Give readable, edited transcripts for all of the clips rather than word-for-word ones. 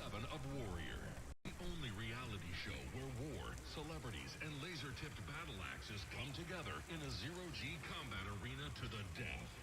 7 of Warrior. The only reality show where war, celebrities, and laser-tipped battle axes come together in a zero-G combat arena to the death.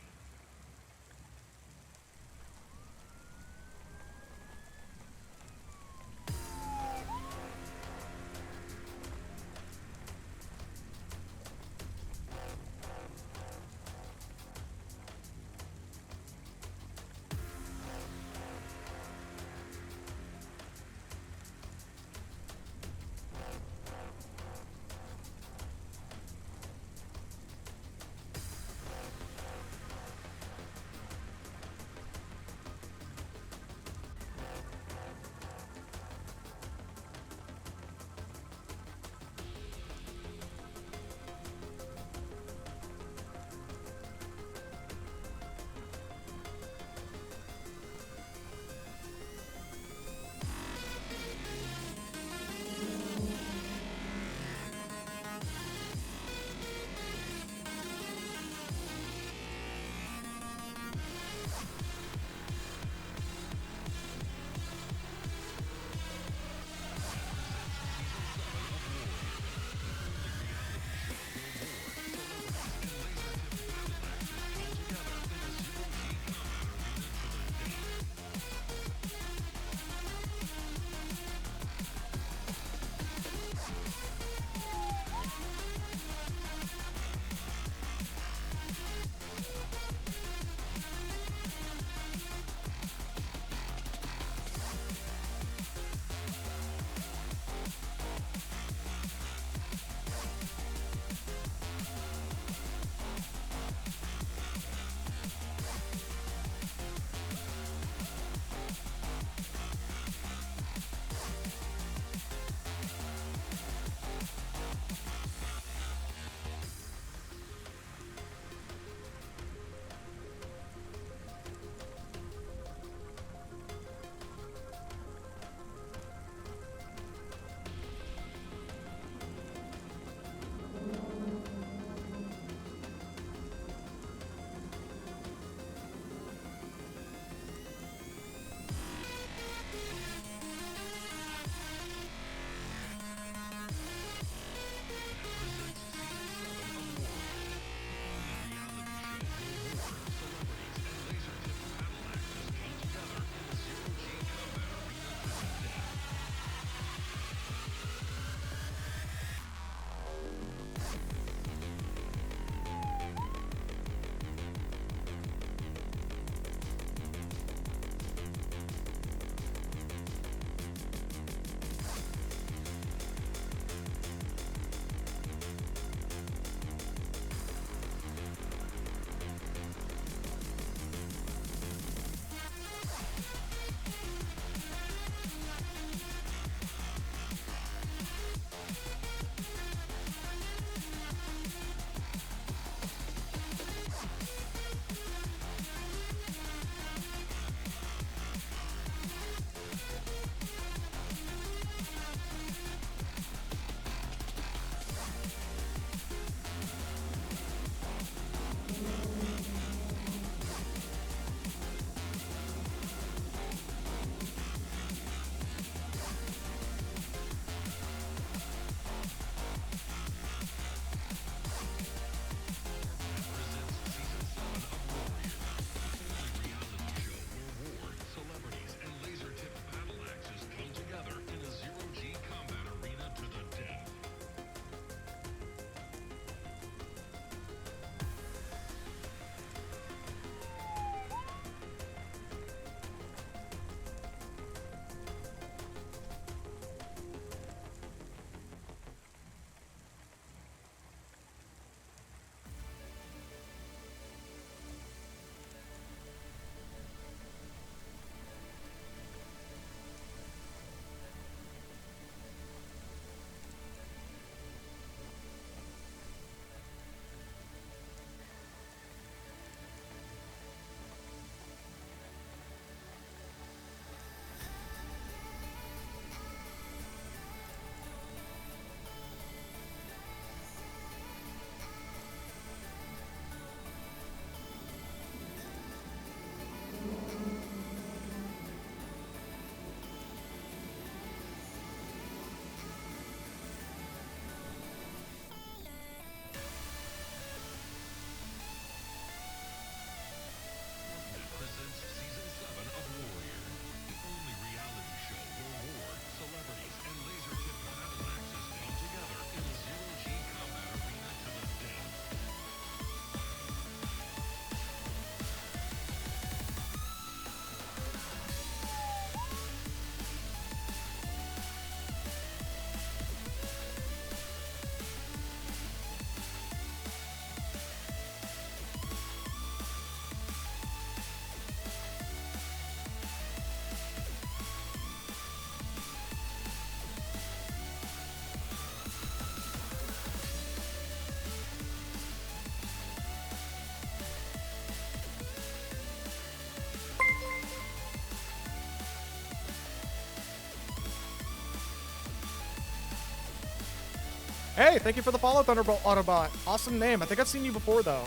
Hey, thank you for the follow, Thunderbolt Autobot. Awesome name. I think I've seen you before, though.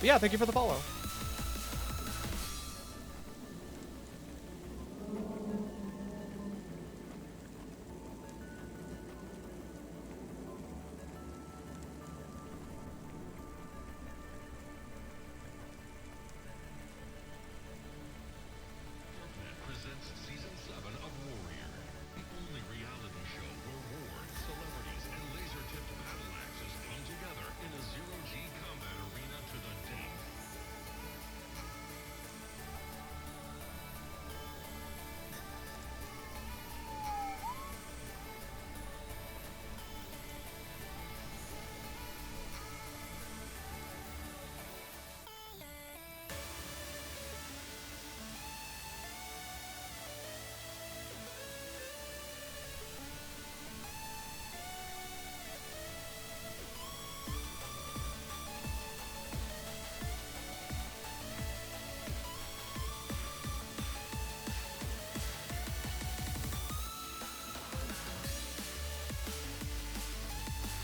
But yeah, thank you for the follow. Presents Season 7 of Warrior, the only reality show where war, celebrities, and laser-tipped battle axes come together in a zero-G combat arena to the death.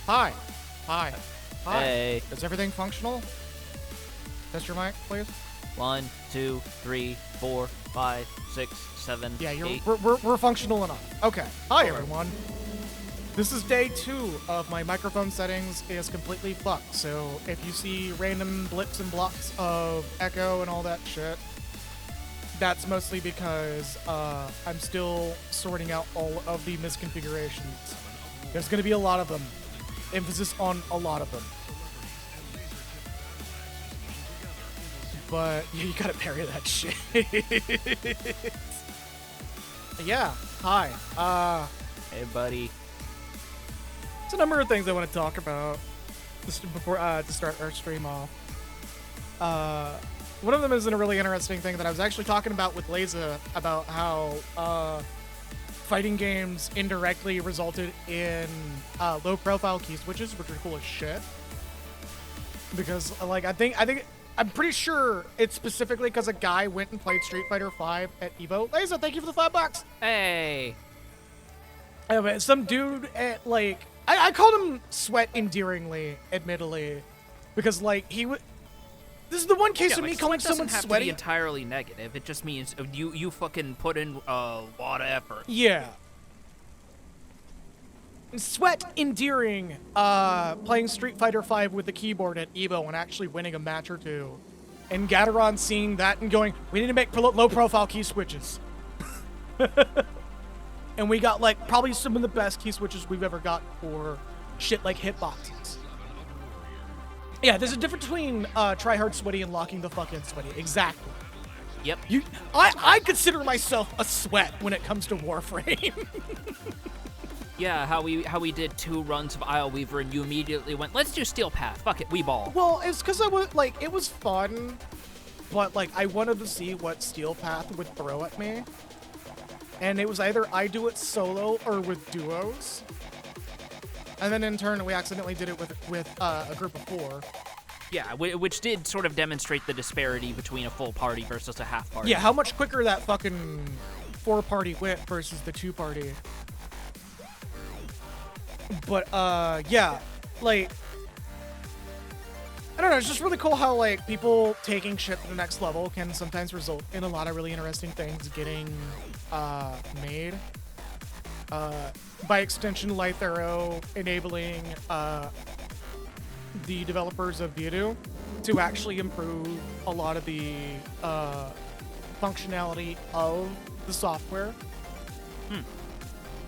Hi. Hi. Hi. Hey. Is everything functional? Test your mic, please. 1, 2, 3, 4, 5, 6, 7, Yeah, 8. we're functional enough. Okay. Hi, everyone. This is day 2 of my microphone settings is completely fucked. So if you see random blips and blocks of echo and all that shit, that's mostly because I'm still sorting out all of the misconfigurations. There's going to be a lot of them. Emphasis on a lot of them. But yeah, you gotta parry that shit. Yeah, hi. Hey, buddy. There's a number of things I want to talk about just before to start our stream off. One of them is a really interesting thing that I was actually talking about with Laza about how fighting games indirectly resulted in low-profile key switches, which are cool as shit. Because like I'm pretty sure it's specifically because a guy went and played Street Fighter V at Evo. Laza, thank you for the $5. Hey. Anyway, some dude at like I called him Sweat endearingly, admittedly, because like he would. This is the one case of me calling someone sweaty. sweaty. To be entirely negative. It just means you fucking put in a lot of effort. Yeah. Sweat endearing, playing Street Fighter V with the keyboard at Evo and actually winning a match or two. And Gatoron seeing that and going, we need to make low-profile key switches. And we got, like, probably some of the best key switches we've ever got for shit like hitboxes. Yeah, there's a difference between try hard sweaty and locking the fuck in sweaty. Exactly. Yep. I consider myself a sweat when it comes to Warframe. Yeah, how we did 2 runs of Isle Weaver and you immediately went, let's do Steel Path. Fuck it, we ball. Well, it's because I was like, it was fun, but like I wanted to see what Steel Path would throw at me, and it was either I do it solo or with duos, and then in turn we accidentally did it with a group of 4. Yeah, which did sort of demonstrate the disparity between a full party versus a half party. Yeah, how much quicker that fucking 4-party went versus the 2-party. But, yeah, like, I don't know, it's just really cool how, like, people taking shit to the next level can sometimes result in a lot of really interesting things getting, made. By extension, Light Arrow enabling, the developers of Voodoo to actually improve a lot of the, functionality of the software.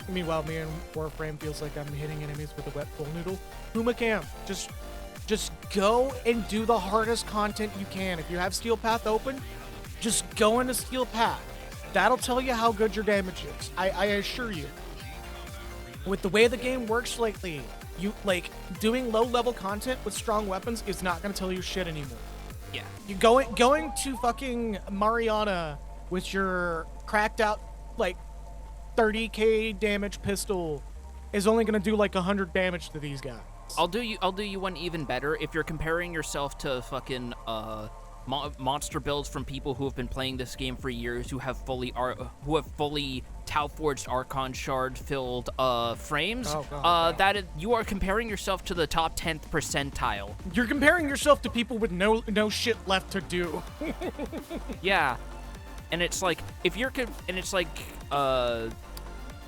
Meanwhile, me and Warframe feels like I'm hitting enemies with a wet pool noodle. Humacam, just go and do the hardest content you can. If you have Steel Path open, just go into Steel Path. That'll tell you how good your damage is. I assure you. With the way the game works lately, you like doing low-level content with strong weapons is not gonna tell you shit anymore. Yeah. You going to fucking Mariana with your cracked out like 30k damage pistol is only gonna do like 100 damage to these guys. I'll do you one even better. If you're comparing yourself to fucking monster builds from people who have been playing this game for years, who have fully Tau Forged Archon shard filled frames, Oh, God, yeah. you are comparing yourself to the top 10th percentile. You're comparing yourself to people with no shit left to do. Yeah, and it's like if you're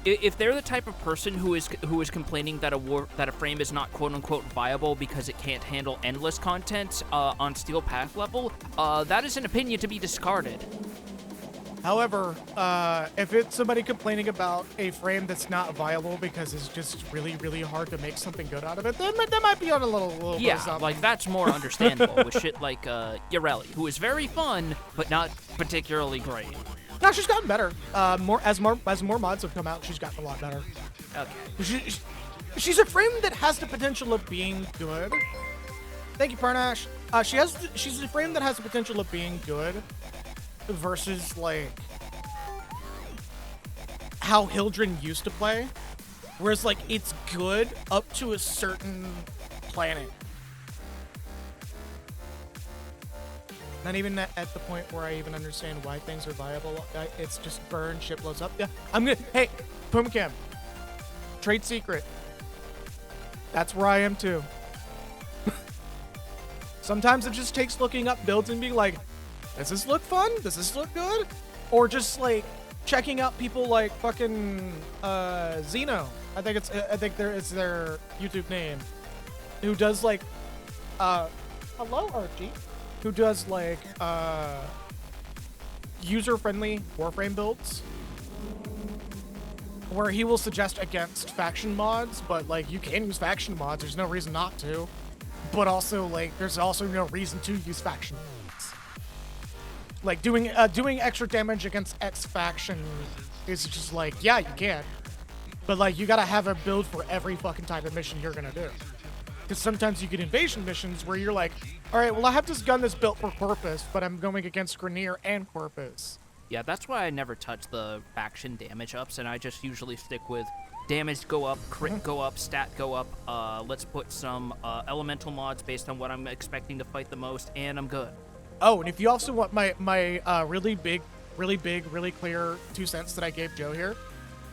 if they're the type of person who is complaining that a frame is not quote unquote viable because it can't handle endless content on Steel Path level, that is an opinion to be discarded. However, if it's somebody complaining about a frame that's not viable because it's just really, really hard to make something good out of it, then that might be on a little bit of Yeah, something. like that's more understandable with shit like Yareli, who is very fun but not particularly great. No, she's gotten better. As more mods have come out, she's gotten a lot better. Okay. She's a frame that has the potential of being good. Thank you, Parnash. She's a frame that has the potential of being good versus like how Hildren used to play, whereas like it's good up to a certain planet. Not even at the point where I even understand why things are viable. It's just burn, shit blows up. Yeah, I'm good. Hey, Pumacam. Trade secret. That's where I am too. Sometimes it just takes looking up builds and being like, does this look fun? Does this look good? Or just like checking out people like fucking Xeno. I think it's their YouTube name. Who does like hello Archie. Who does like user-friendly Warframe builds where he will suggest against faction mods, but like you can use faction mods, there's no reason not to. But also like there's also no reason to use faction mods. Like doing extra damage against X faction is just like, yeah, you can. But like you gotta have a build for every fucking type of mission you're gonna do. Because sometimes you get invasion missions where you're like, all right, well, I have this gun that's built for Corpus, but I'm going against Grenier and Corpus. Yeah, that's why I never touch the faction damage ups, and I just usually stick with damage go up, crit go up, stat go up. Let's put some elemental mods based on what I'm expecting to fight the most, and I'm good. Oh, and if you also want my really big, really clear 2 cents that I gave Joe here,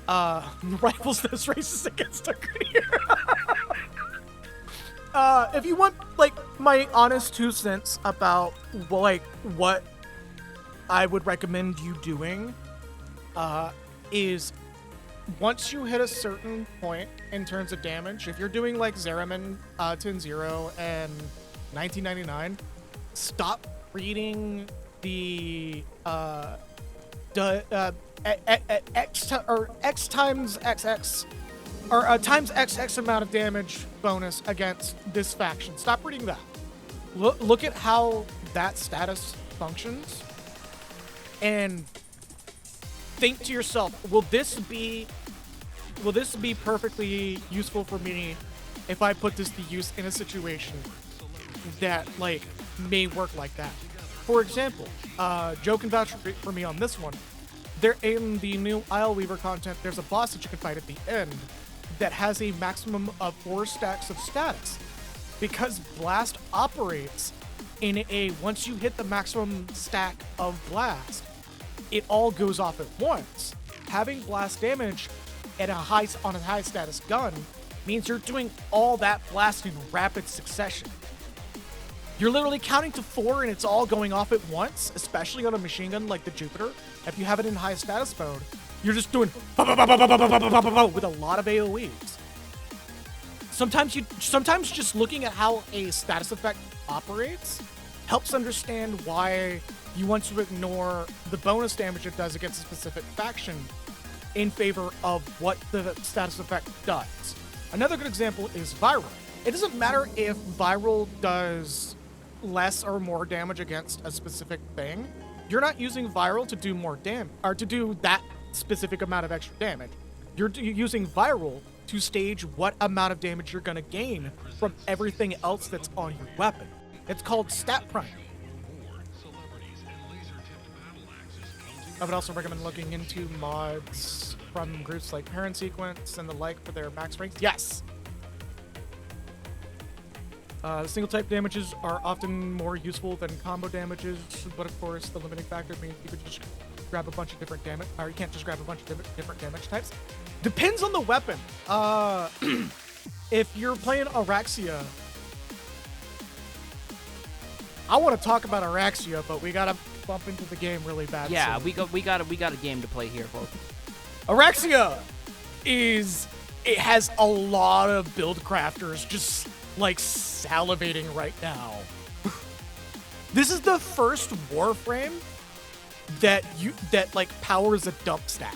rifles those races against a Grenier. If you want, like, my honest 2 cents about, like, what I would recommend you doing, is once you hit a certain point in terms of damage, if you're doing, like, Zeraman, 10-0, and 1999, stop reading the, X times XX, or times XX amount of damage bonus against this faction. Stop reading that. Look at how that status functions and think to yourself, will this be perfectly useful for me if I put this to use in a situation that like may work like that? For example, Joe can vouch for me on this one. There in the new Isle Weaver content, there's a boss that you can fight at the end that has a maximum of 4 stacks of status. Because Blast operates in a, once you hit the maximum stack of Blast, it all goes off at once. Having Blast damage at on a high status gun means you're doing all that blast in rapid succession. You're literally counting to 4 and it's all going off at once, especially on a machine gun like the Jupiter. If you have it in high status mode, you're just doing with a lot of AoEs. Sometimes just looking at how a status effect operates helps understand why you want to ignore the bonus damage it does against a specific faction in favor of what the status effect does. Another good example is Viral. It doesn't matter if Viral does less or more damage against a specific thing. You're not using Viral to do more damage, or to do that specific amount of extra damage. You're using Viral to stage what amount of damage you're gonna gain from everything else that's on your weapon. It's called Stat Prime. I would also recommend looking into mods from groups like Parent Sequence and the like for their max ranks. Yes! Single type damages are often more useful than combo damages, but of course the limiting factor means you could just grab a bunch of different damage, or you can't just grab a bunch of different damage types. Depends on the weapon. If you're playing Araxia, I want to talk about Araxia, but we gotta bump into the game really bad. Yeah, soon. we got a game to play here, folks. Araxia has a lot of build crafters just like salivating right now. This is the first Warframe that like powers a dump stack.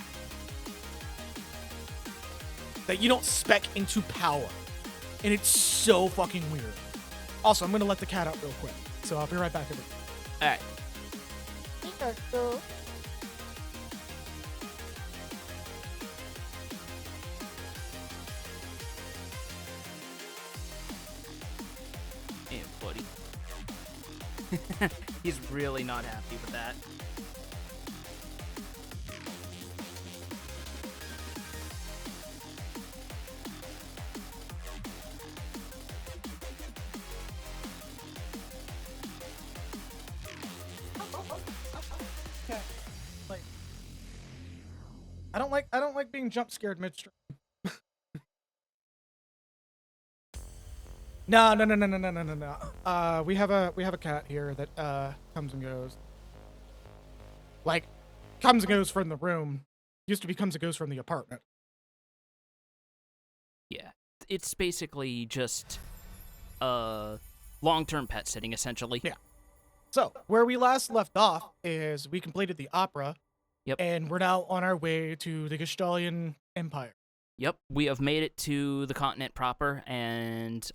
That you don't spec into power. And it's so fucking weird. Also, I'm gonna let the cat out real quick. So I'll be right back with it. Alright. Yeah, buddy. He's really not happy with that. Okay. Like, I don't like being jump scared midstream. No. We have a cat here that comes and goes. Like, comes and goes from the room. Used to be comes and goes from the apartment. Yeah. It's basically just long-term pet sitting, essentially. Yeah. So, where we last left off is we completed the opera. Yep. And we're now on our way to the Gestalian Empire. Yep, we have made it to the continent proper, and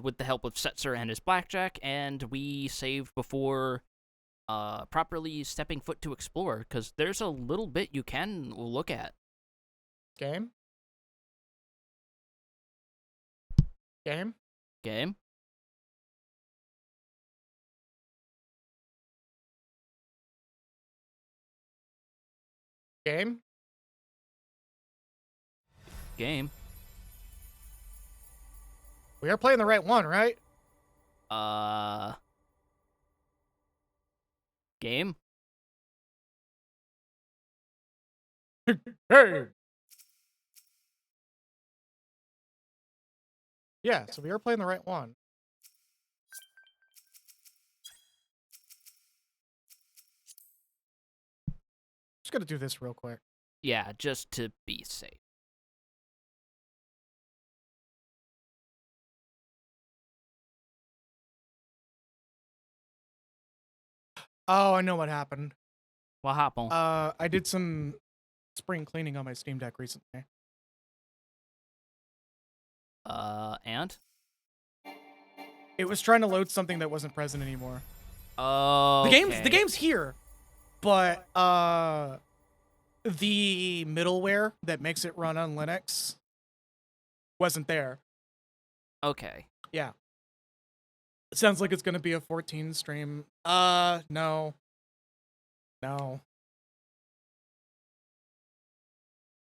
with the help of Setzer and his blackjack, and we saved before properly stepping foot to explore, because there's a little bit you can look at. Game? Game? Game? Game? Game? We are playing the right one, right? Game? Hey! Yeah, so we are playing the right one. Just gonna do this real quick. Yeah, just to be safe. Oh, I know what happened. What happened? I did some spring cleaning on my Steam Deck recently. And? It was trying to load something that wasn't present anymore. Oh, The game's here, but the middleware that makes it run on Linux wasn't there. Okay. Yeah. It sounds like it's gonna be a 14 stream. No. No.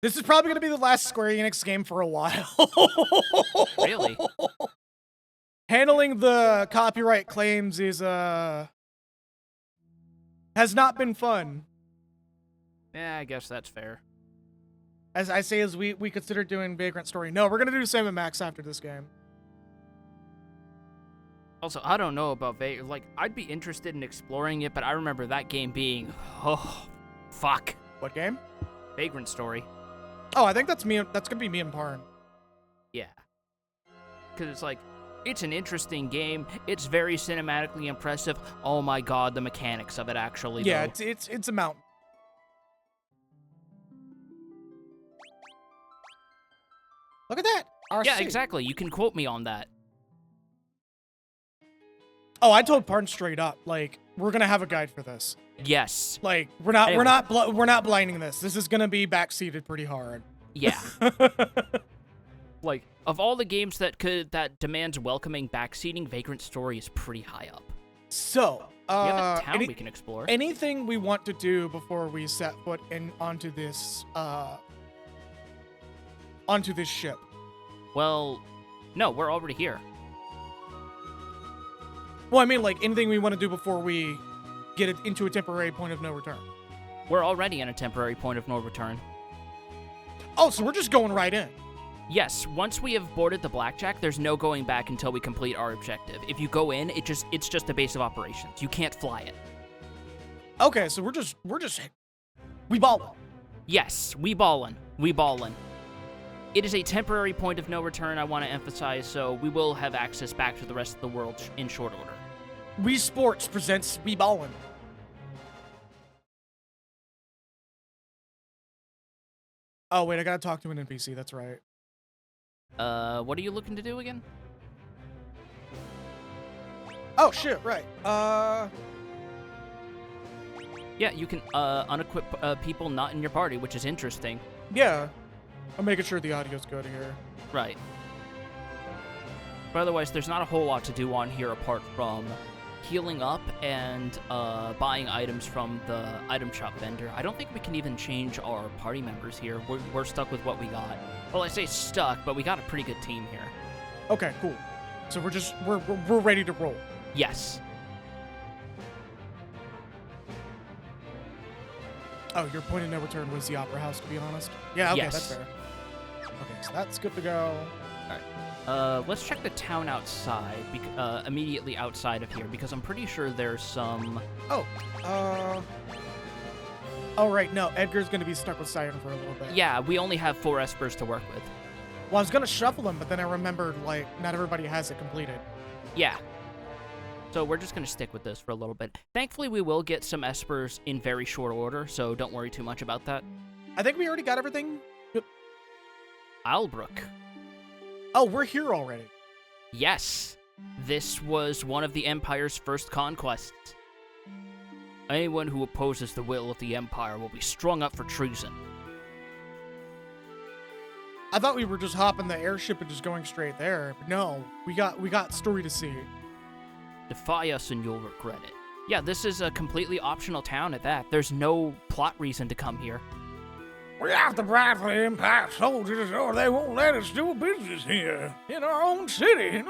This is probably gonna be the last Square Enix game for a while. Really? Handling the copyright claims is has not been fun. Yeah, I guess that's fair. As I say, as we consider doing Vagrant Story. No, we're gonna do Sam and Max after this game. Also, I don't know about Vagrant. Like, I'd be interested in exploring it, but I remember that game being, oh, fuck. What game? Vagrant Story. Oh, I think that's me. That's gonna be me and Parn. Yeah. Because it's like, it's an interesting game. It's very cinematically impressive. Oh my god, the mechanics of it actually. Yeah, though. it's a mountain. Look at that. RC. Yeah, exactly. You can quote me on that. Oh, I told Parn straight up, like, we're gonna have a guide for this. Yes. Like, we're Anyway. not blinding this. This is gonna be backseated pretty hard. Yeah. Like, of all the games that demands welcoming backseating, Vagrant Story is pretty high up. So, We have a town we can explore. anything we want to do before we set foot onto this ship? Well, no, we're already here. Well, I mean, like, anything we want to do before we get it into a temporary point of no return. We're already in a temporary point of no return. Oh, so we're just going right in. Yes, once we have boarded the Blackjack, there's no going back until we complete our objective. If you go in, it's just a base of operations. You can't fly it. Okay, so we ballin'. Yes, we ballin'. We ballin'. It is a temporary point of no return, I want to emphasize, so we will have access back to the rest of the world in short order. Wii Sports presents We Ballin'. Oh, wait, I gotta talk to an NPC, that's right. What are you looking to do again? Oh, shit, right. Yeah, you can, unequip, people not in your party, which is interesting. Yeah. I'm making sure the audio's good here. Right. But otherwise, there's not a whole lot to do on here apart from healing up and buying items from the item shop vendor. I don't think we can even change our party members here. We're stuck with what we got. Well, I say stuck, but we got a pretty good team here. Okay, cool. So we're ready to roll. Yes. Oh, your point of no return was the Opera House, to be honest. Yeah, okay, Yes. that's fair. Okay, so that's good to go. Let's check the town outside, immediately outside of here, because I'm pretty sure there's some... Oh, right, no, Edgar's gonna be stuck with Siren for a little bit. Yeah, we only have 4 espers to work with. Well, I was gonna shuffle them, but then I remembered, like, not everybody has it completed. Yeah. So we're just going to stick with this for a little bit. Thankfully, we will get some espers in very short order, so don't worry too much about that. I think we already got everything. Albrook. Oh, we're here already. Yes. This was one of the Empire's first conquests. Anyone who opposes the will of the Empire will be strung up for treason. I thought we were just hopping the airship and just going straight there, but no, we got story to see. Defy us and you'll regret it. Yeah, this is a completely optional town at that. There's no plot reason to come here. We have to bribe for the Empire soldiers or they won't let us do business here in our own city.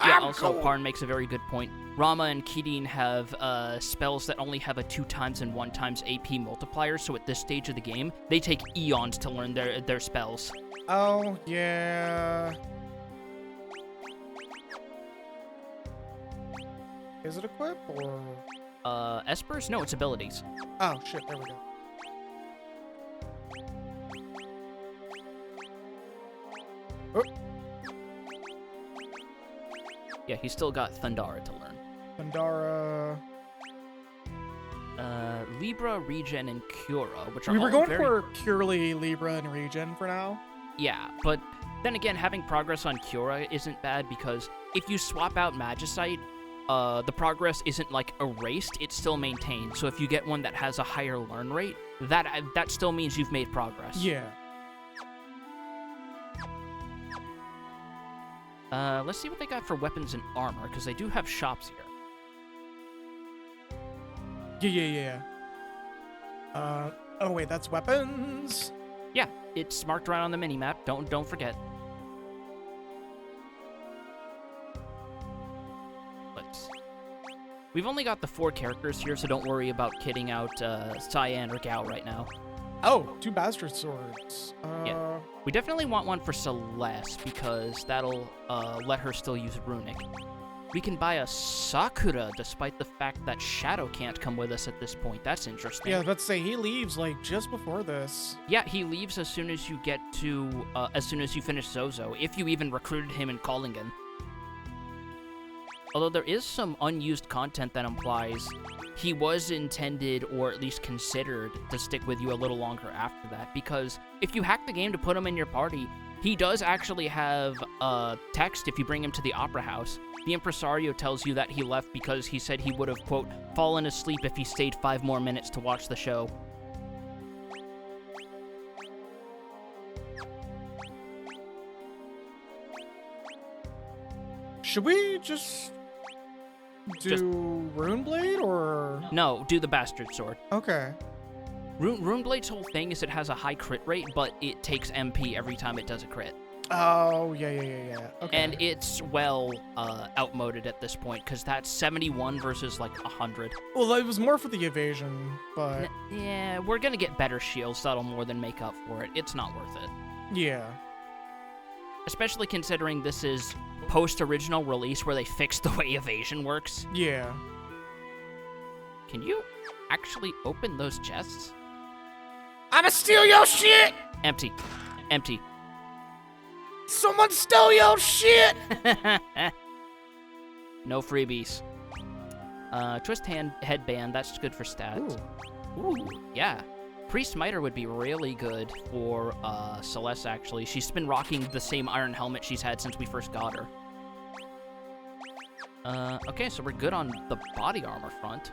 Yeah, also, Parn makes a very good point. Rama and Keating have spells that only have a 2x and 1x AP multiplier, so at this stage of the game, they take eons to learn their spells. Oh, yeah. Is it equip or? Espers? No, it's abilities. Oh, shit, there we go. Oh. Yeah, he's still got Thundara to learn. Thundara. Libra, Regen, and Cura, which are We were all going very... for purely Libra and Regen for now. Yeah, but then again, having progress on Cura isn't bad because if you swap out Magicite, the progress isn't, like, erased, it's still maintained. So if you get one that has a higher learn rate, that still means you've made progress. Yeah. Let's see what they got for weapons and armor, because they do have shops here. Yeah. Oh wait, that's weapons? Yeah, it's marked right on the minimap. Don't forget. We've only got the 4 characters here, so don't worry about kitting out Cyan or Gao right now. Oh, 2 bastard swords. Yeah. We definitely want one for Celeste, because that'll let her still use Runic. We can buy a Sakura, despite the fact that Shadow can't come with us at this point. That's interesting. Yeah, let's say he leaves, like, just before this. Yeah, he leaves as soon as you get to, as soon as you finish Zozo, if you even recruited him in Collingen. Although there is some unused content that implies he was intended, or at least considered, to stick with you a little longer after that, because if you hack the game to put him in your party, he does actually have text if you bring him to the Opera House. The Impresario tells you that he left because he said he would have, quote, fallen asleep if he stayed 5 more minutes to watch the show. Should we just do Runeblade, or? No, do the Bastard Sword. Okay. Runeblade's whole thing is it has a high crit rate, but it takes MP every time it does a crit. Oh, yeah. Okay. And it's well outmoded at this point, because that's 71 versus like 100. Well, it was more for the evasion, but Yeah, we're gonna get better shields that'll more than make up for it. It's not worth it. yeah. Especially considering this is post-original release where they fixed the way evasion works. Yeah. Can you actually open those chests? I'ma steal your shit! Empty. Empty. Someone stole your shit! No freebies. Twist headband, that's good for stats. Ooh, yeah. Priest Smiter would be really good for Celeste, actually. She's been rocking the same iron helmet she's had since we first got her. Okay, so we're good on the body armor front.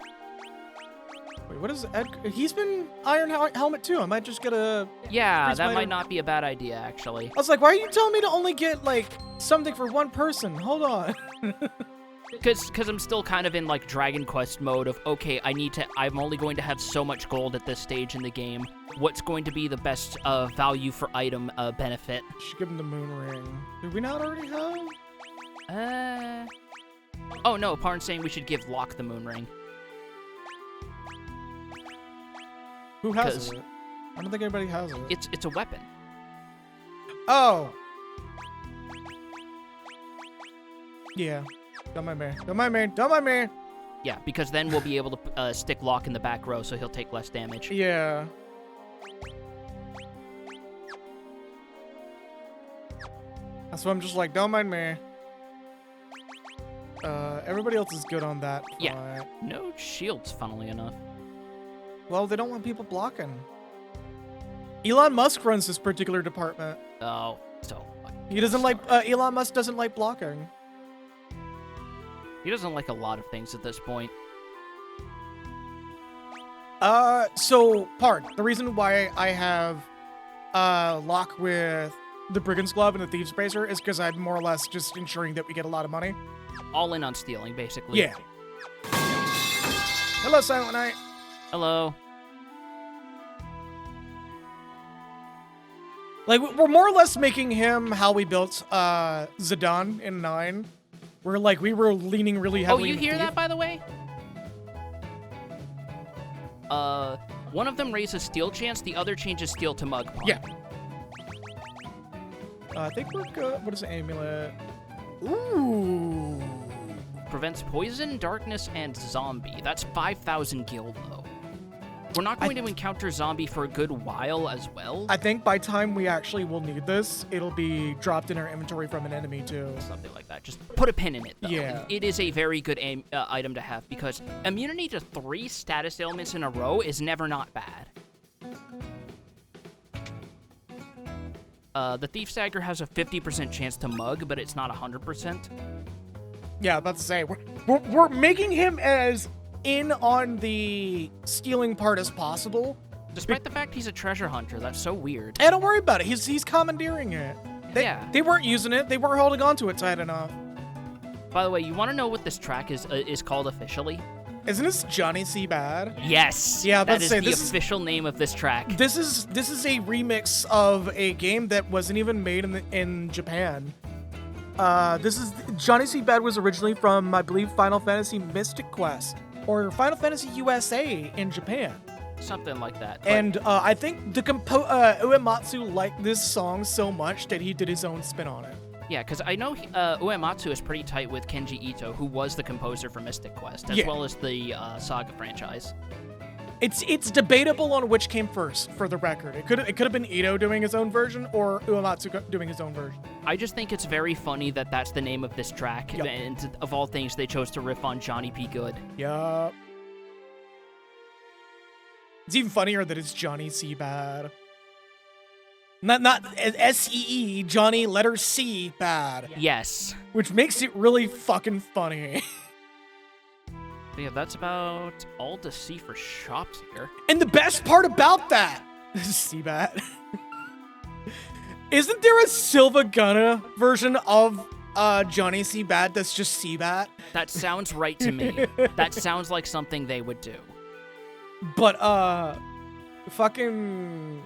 Wait, what is Ed? He's been Iron Helmet too. I might just get a... Yeah, Priest that Smiter. might not be a bad idea, actually. I was like, why are you telling me to only get, like, something for one person? Hold on. Because I'm still kind of in, like, Dragon Quest mode of, okay, I'm only going to have so much gold at this stage in the game. What's going to be the best value for item benefit? Should give him the moon ring. Did we not already have? Oh, no, Parn's saying we should give Locke the moon ring. Who has it? I don't think anybody has it. It's a weapon. Oh. Yeah. Don't mind me. Don't mind me. Don't mind me. Yeah, because then we'll be able to stick Locke in the back row, so he'll take less damage. Yeah. That's why I'm just like, don't mind me. Everybody else is good on that. Yeah. No shields, funnily enough. Well, they don't want people blocking. Elon Musk runs this particular department. Oh, so He doesn't like, Elon Musk doesn't like blocking. he doesn't like a lot of things at this point. So, the reason why I have, Locke with the Brigand's Glove and the Thieves Bracer is because I'm more or less just ensuring that we get a lot of money. All in on stealing, basically. Yeah. Hello, Silent Night. Hello. Like, we're more or less making him how we built, Zidane in 9. Where, like, we were leaning really Oh, heavily you into hear Thief. that, by the way? One of them raises steal chance, the other changes steal to mug. Yeah. I think we're good. What is the amulet? Ooh. Prevents poison, darkness, and zombie. That's 5,000 guild, though. We're not going to encounter zombie for a good while as well. I think by time we actually will need this, it'll be dropped in our inventory from an enemy too. Something like that. Just put a pin in it, though. Yeah. It is a very good item to have, because immunity to 3 status ailments in a row is never not bad. The Thief Dagger has a 50% chance to mug, but it's not 100%. Yeah, about to say we're making him as in on the stealing part as possible. Despite the fact he's a treasure hunter, that's so weird. Hey, don't worry about it. He's commandeering it. They weren't using it. They weren't holding on to it tight enough. By the way, you want to know what this track is called officially? Isn't this Johnny C. Bad? Yes. Yeah, that let's is say the this is- official name of this track. This is a remix of a game that wasn't even made in Japan. This is Johnny C. Bad was originally from, I believe, Final Fantasy Mystic Quest or Final Fantasy USA in Japan. Something like that. But And I think the Uematsu liked this song so much that he did his own spin on it. yeah, because I know Uematsu is pretty tight with Kenji Ito, who was the composer for Mystic Quest, as Yeah. well as the Saga franchise. It's debatable on which came first, for the record. It could have been Ito doing his own version or Uematsu doing his own version. I just think it's very funny that that's the name of this track, Yep. and of all things, they chose to riff on Johnny P. Good. Yup. It's even funnier that it's Johnny C. Bad. Not S-E-E, Johnny letter C Bad. Yes. Which makes it really fucking funny. But yeah, that's about all to see for shops here. And the best part about that, C Bad, isn't there a Silva Gunna version of Johnny C. Bad that's just C Bad? That sounds right to me. That sounds like something they would do. But fucking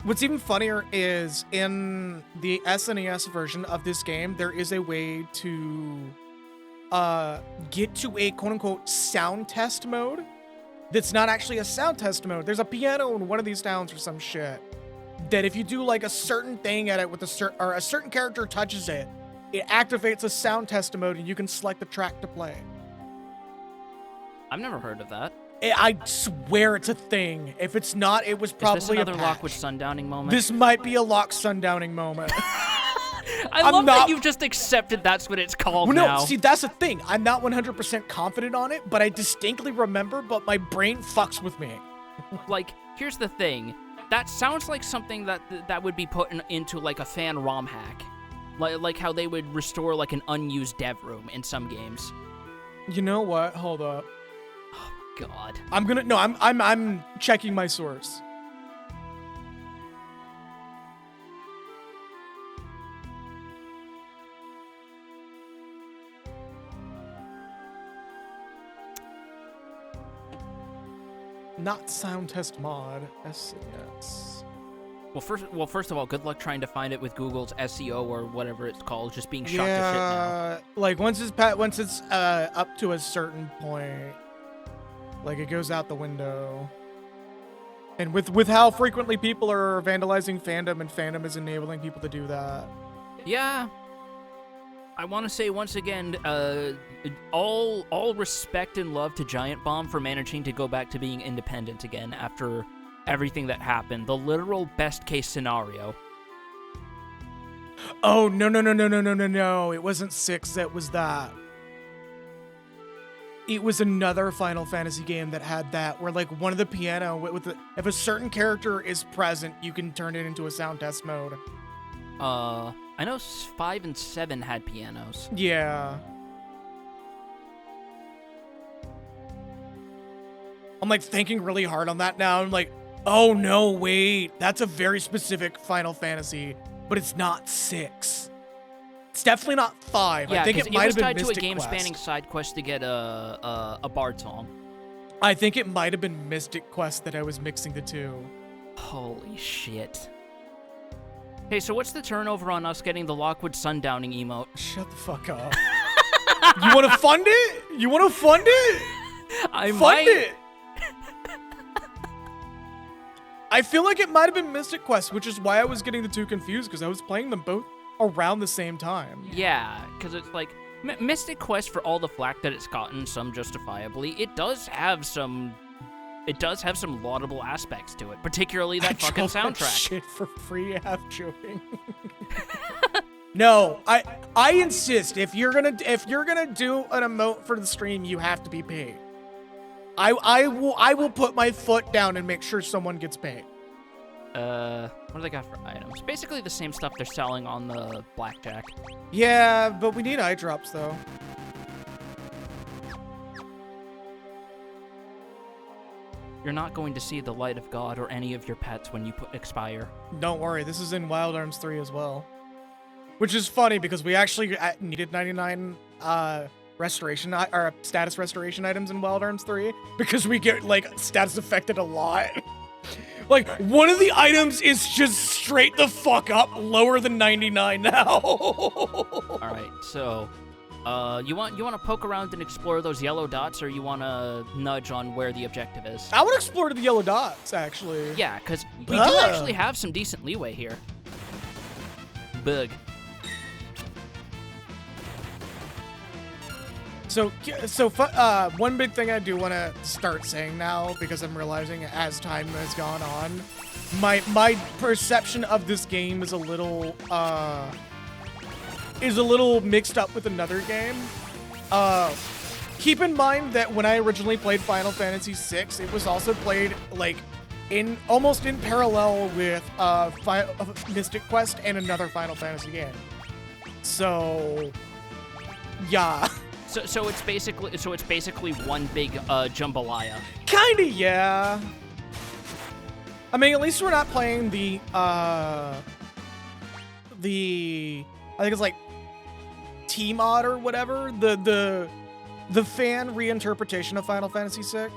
What's even funnier is in the SNES version of this game, there is a way to get to a quote-unquote sound test mode that's not actually a sound test mode. There's a piano in one of these towns or some shit that if you do like a certain thing at it with a certain character touches it, it activates a sound test mode and you can select the track to play. I've never heard of that. I swear it's a thing. If it's not, it was probably Is this another a patch. Lockwood sundowning moment? This might be a lock sundowning moment. I love that you've just accepted that's what it's called now. No, see, that's the thing. I'm not 100% confident on it, but I distinctly remember, but my brain fucks with me. Like, here's the thing. That sounds like something that would be put into, like, a fan ROM hack. Like how they would restore, like, an unused dev room in some games. You know what? Hold up. God. I'm checking my source. Not sound test mod. SNES. Well, first of all, good luck trying to find it with Google's SEO or whatever it's called, just being shot to shit now. Like once it's up to a certain point, like it goes out the window. And with how frequently people are vandalizing fandom, and fandom is enabling people to do that. Yeah. I want to say once again, all respect and love to Giant Bomb for managing to go back to being independent again after everything that happened. The literal best case scenario. Oh, no. It wasn't 6 that was that. It was another Final Fantasy game that had that, where like one of the piano, if a certain character is present, you can turn it into a sound test mode. I know 5 and 7 had pianos. Yeah. I'm like thinking really hard on that now. I'm like, oh no, wait, that's a very specific Final Fantasy, but it's not 6. It's definitely not 5. Yeah, I think it might have been Mystic tied to a Quest. game-spanning side quest to get a bard song. I think it might have been Mystic Quest that I was mixing the two. Holy shit. Hey, so what's the turnover on us getting the Lockwood sundowning emote? Shut the fuck up. You want to fund it? You want to fund it? I fund might. it. I feel like it might have been Mystic Quest, which is why I was getting the two confused, because I was playing them both around the same time. Yeah, because it's like Mystic Quest, for all the flack that it's gotten, some justifiably, it does have some laudable aspects to it, particularly that fucking soundtrack. That shit for free, half joking. No, I insist. If you're gonna do an emote for the stream, you have to be paid. I will put my foot down and make sure someone gets paid. What do they got for items? Basically the same stuff they're selling on the blackjack. Yeah, but we need eye drops though. You're not going to see the light of God or any of your pets when you expire. Don't worry, this is in Wild Arms 3 as well. Which is funny because we actually needed 99 restoration or status restoration items in Wild Arms 3 because we get like status affected a lot. Like one of the items is just straight the fuck up lower than 99 now. All right, so you want to poke around and explore those yellow dots, or you want to nudge on where the objective is? I would explore the yellow dots actually. Yeah, because we do actually have some decent leeway here. Bug. So one big thing I do want to start saying now, because I'm realizing as time has gone on, my perception of this game is a little mixed up with another game. Keep in mind that when I originally played Final Fantasy VI, it was also played like almost in parallel with Mystic Quest and another Final Fantasy game. So yeah. So it's basically one big jambalaya. Kinda, yeah. I mean, at least we're not playing the I think it's like T-mod or whatever, the fan reinterpretation of Final Fantasy VI.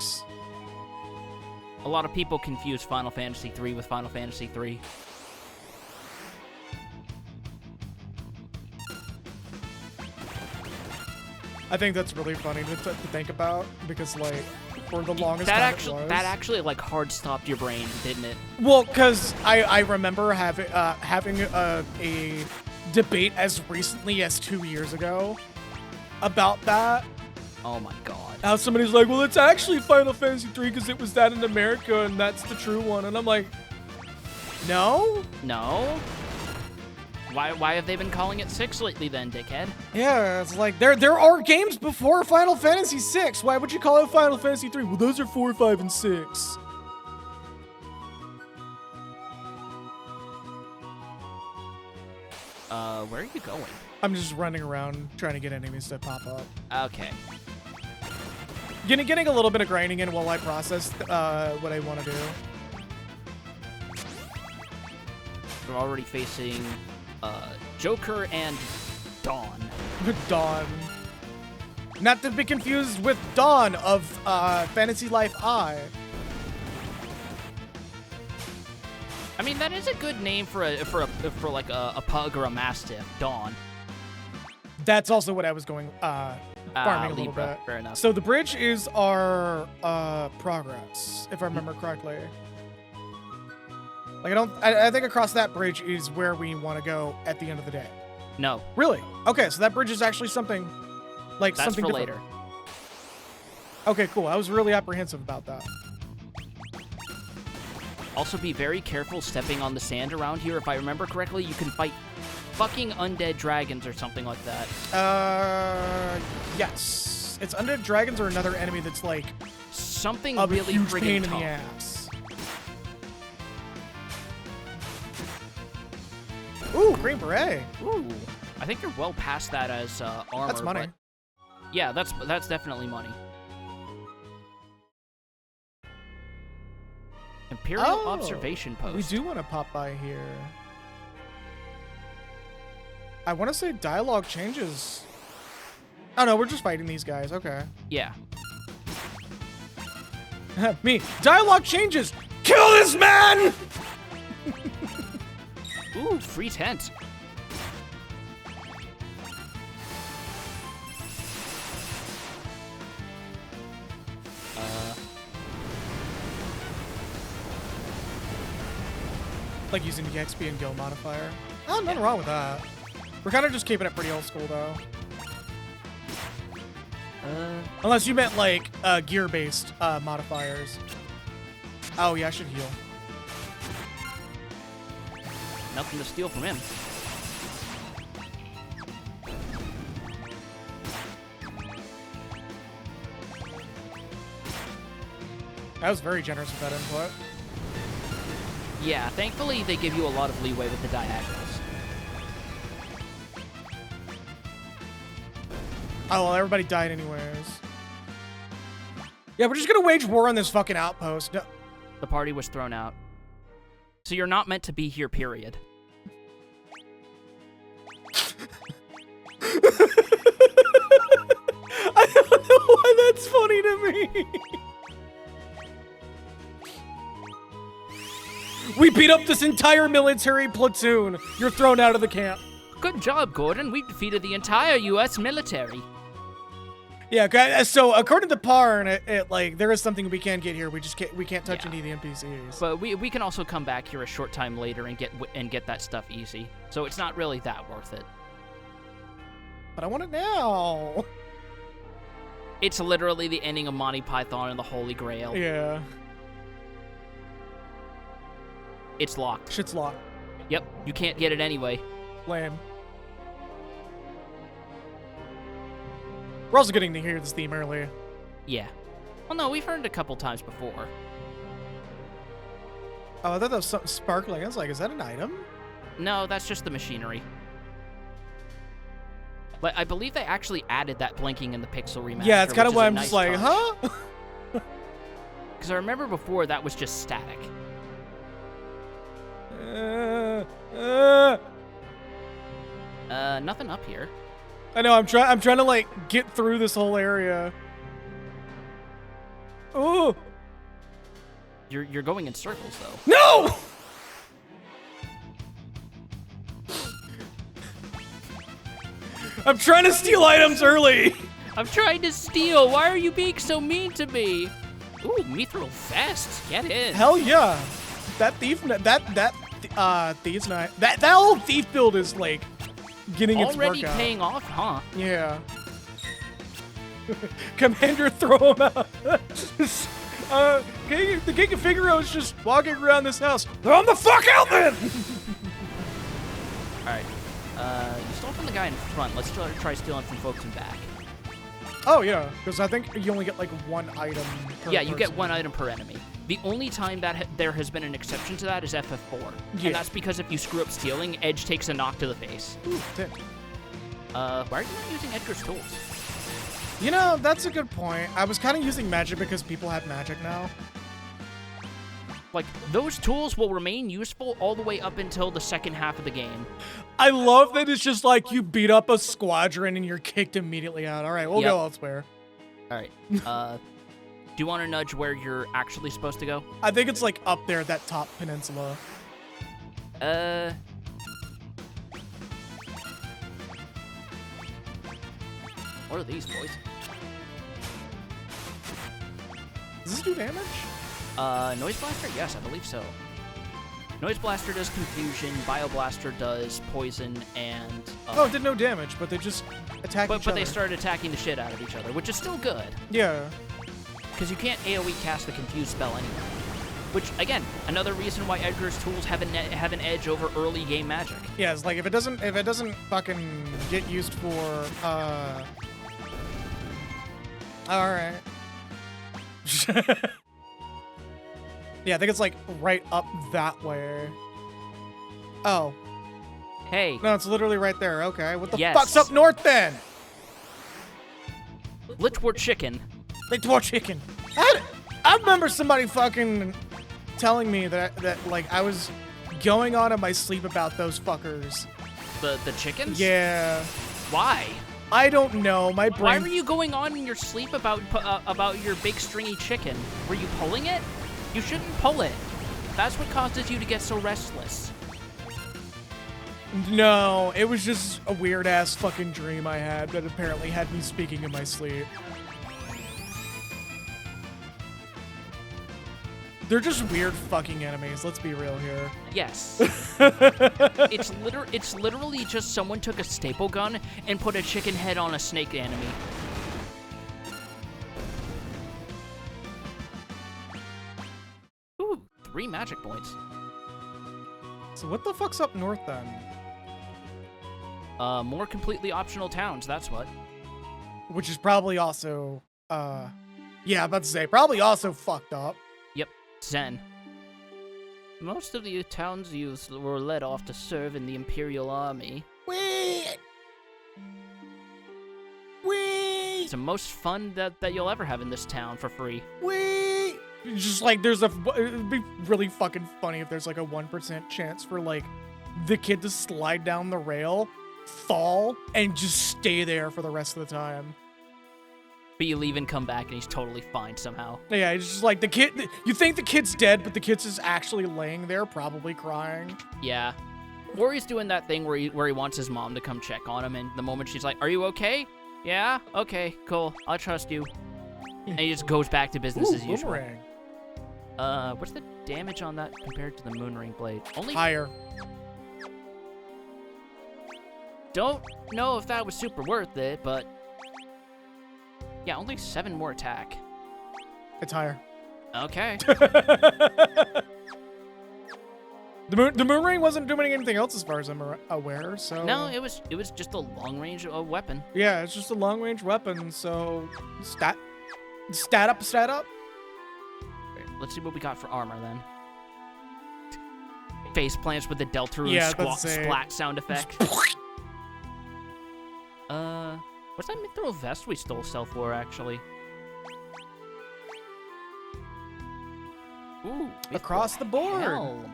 A lot of people confuse Final Fantasy 3 with Final Fantasy 3. I think that's really funny to think about because, like, for the longest That time actually, it was. that actually like hard stopped your brain, didn't it? Well, because I remember having a debate as recently as 2 years ago about that. Oh my god. How somebody's like, well, it's actually Final Fantasy 3 because it was that in America and that's the true one. And I'm like, no? No? Why have they been calling it 6 lately then, dickhead? Yeah, it's like, there are games before Final Fantasy 6. Why would you call it Final Fantasy 3? Well, those are 4, 5, and 6. Where are you going? I'm just running around trying to get enemies to pop up. Okay. Getting a little bit of grinding in while I process what I want to do. We're already facing Joker and Dawn. Dawn. Not to be confused with Dawn of Fantasy Life I. I mean, that is a good name for like a pug or a mastiff, Dawn. That's also what I was going farming a little Libra. bit. Fair enough. So the bridge is our progress, if I remember correctly. Like I think across that bridge is where we want to go at the end of the day. No, Really? Okay, so that bridge is actually something like that's something for different. later. Okay, cool. I was really apprehensive about that. Also, be very careful stepping on the sand around here. If I remember correctly, you can fight fucking undead dragons or something like that. Yes. It's undead dragons or another enemy that's like Something a really huge friggin' pain in tough. the ass. Ooh, green beret. Ooh, I think you're well past that as armor. That's money. but- yeah, that's definitely money. Imperial Oh, Observation Post. We do want to pop by here. I want to say dialogue changes. Oh no, we're just fighting these guys. Okay. Yeah. Me. Dialogue changes. Kill this man! Ooh, free tent. Like using the XP and guild modifier. Oh, nothing wrong with that. We're kind of just keeping it pretty old school though. Unless you meant like gear-based modifiers. Oh yeah, I should heal. Nothing to steal from him. That was very generous with that input. Yeah, thankfully they give you a lot of leeway with the diagonals. Oh, well, everybody died anyways. Yeah, we're just gonna wage war on this fucking outpost. No. The party was thrown out. So you're not meant to be here, period. I don't know why that's funny to me. We beat up this entire military platoon. You're thrown out of the camp. Good job, Gordon. We've defeated the entire U.S. military. Yeah, okay, so according to Parn, it like there is something we can get here. We can't touch Yeah. any of the NPCs. But we can also come back here a short time later and get that stuff easy. So it's not really that worth it. But I want it now. It's literally the ending of Monty Python and the Holy Grail. Yeah, It's locked. shit's locked. Yep, you can't get it anyway. Lame. We're also getting to hear this theme earlier. Yeah. Well, no, we've heard it a couple times before. Oh, I thought that was something sparkling. I was like, is that an item? No, that's just the machinery. But I believe they actually added that blinking in the Pixel remaster. Yeah, it's kind of which is why a I'm nice just like, touch. huh? Because I remember before that was just static. Nothing up here. I know. I'm trying to like get through this whole area. Oh, You're going in circles though. No! I'm trying to steal items early. I'm trying to steal. Why are you being so mean to me? Ooh, Mithril Vest. Get in. Hell yeah. That thief, thieves night. That old thief build is like getting its Already work out. paying off, huh? Yeah. Commander, throw him out. The King of Figaro is just walking around this house. Throw him the fuck out then! All right. You stole from the guy in front. Let's try stealing from folks in back. Oh yeah, because I think you only get like one item per Yeah, you get person. one item per enemy. The only time that there has been an exception to that is FF4. Yeah. And that's because if you screw up stealing, Edge takes a knock to the face. Ooh, tick. Why are you not using Edgar's tools? You know, that's a good point. I was kind of using magic because people have magic now. Like, those tools will remain useful all the way up until the second half of the game. I love that it's just like you beat up a squadron and you're kicked immediately out. All right, we'll go elsewhere. All right. Do you want to nudge where you're actually supposed to go? I think it's like up there at that top peninsula. What are these, boys? Does this do damage? Noise Blaster? Yes, I believe so. Noise Blaster does confusion, Bio Blaster does poison, and... Oh, it did no damage, but they just attack each But other. they started attacking the shit out of each other, which is still good. Yeah. Because you can't AoE cast the Confuse spell anyway. Which, again, another reason why Edgar's tools have an edge over early game magic. Yeah, it's like if it doesn't fucking get used for Alright. Yeah, I think it's like right up that way. Oh. Hey, No, it's literally right there. Okay. What the Yes. fuck's up north then? Lichwort Chicken. They tore chicken. I remember somebody fucking telling me that like I was going on in my sleep about those fuckers. The chickens? Yeah. Why? I don't know. My Why brain. were you going on in your sleep about your big stringy chicken? Were you pulling it? You shouldn't pull it. That's what causes you to get so restless. No, it was just a weird ass fucking dream I had that apparently had me speaking in my sleep. They're just weird fucking enemies. Let's be real here. Yes. It's literally just someone took a staple gun and put a chicken head on a snake enemy. Ooh, 3 magic points. So what the fuck's up north then? More completely optional towns, that's what. Which is probably also, yeah, I'm about to say, probably also fucked up. Yep, Zen. Most of the town's youths were led off to serve in the Imperial Army. Wait! It's the most fun that you'll ever have in this town for free. Wait! Just like it'd be really fucking funny if there's like a 1% chance for like the kid to slide down the rail, fall, and just stay there for the rest of the time. But you leave and come back and he's totally fine somehow. Yeah, it's just like the kid, you think the kid's dead, but the kid's just actually laying there, probably crying. Yeah. Or he's doing that thing where he wants his mom to come check on him, and the moment she's like, "Are you okay?" "Yeah? Okay, cool. I'll trust you." And he just goes back to business as usual. Boomerang. What's the damage on that compared to the Moonring Blade? Only... Higher. Don't know if that was super worth it, but... Yeah, only 7 more attack. It's higher. Okay. The Moonring wasn't doing anything else as far as I'm aware, so... No, it was just a long-range weapon. Yeah, it's just a long-range weapon, so... Stat up. Let's see what we got for armor, then. Face plants with the Deltarune Yeah, I was about to say. splat sound effect. What's that mithril vest we stole Self for, actually? Ooh, Across the board. helm.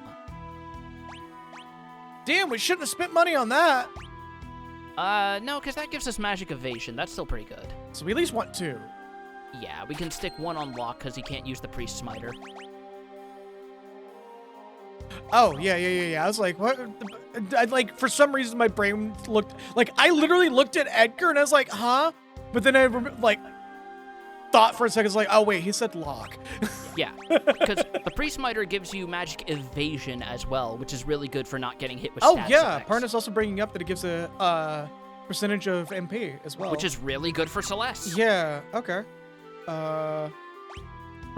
Damn, we shouldn't have spent money on that. No, because that gives us magic evasion. That's still pretty good. So we at least want 2. Yeah, we can stick 1 on lock because he can't use the priest smiter. Oh, yeah. I was like, what? Like, for some reason, my brain looked like I literally looked at Edgar and I was like, huh? But then I thought for a second, like, oh wait, he said lock. Yeah, because the Priest Miter gives you magic evasion as well, which is really good for not getting hit with stats effects. Parna's also bringing up that it gives a percentage of MP as well. Which is really good for Celeste. Yeah, okay. We're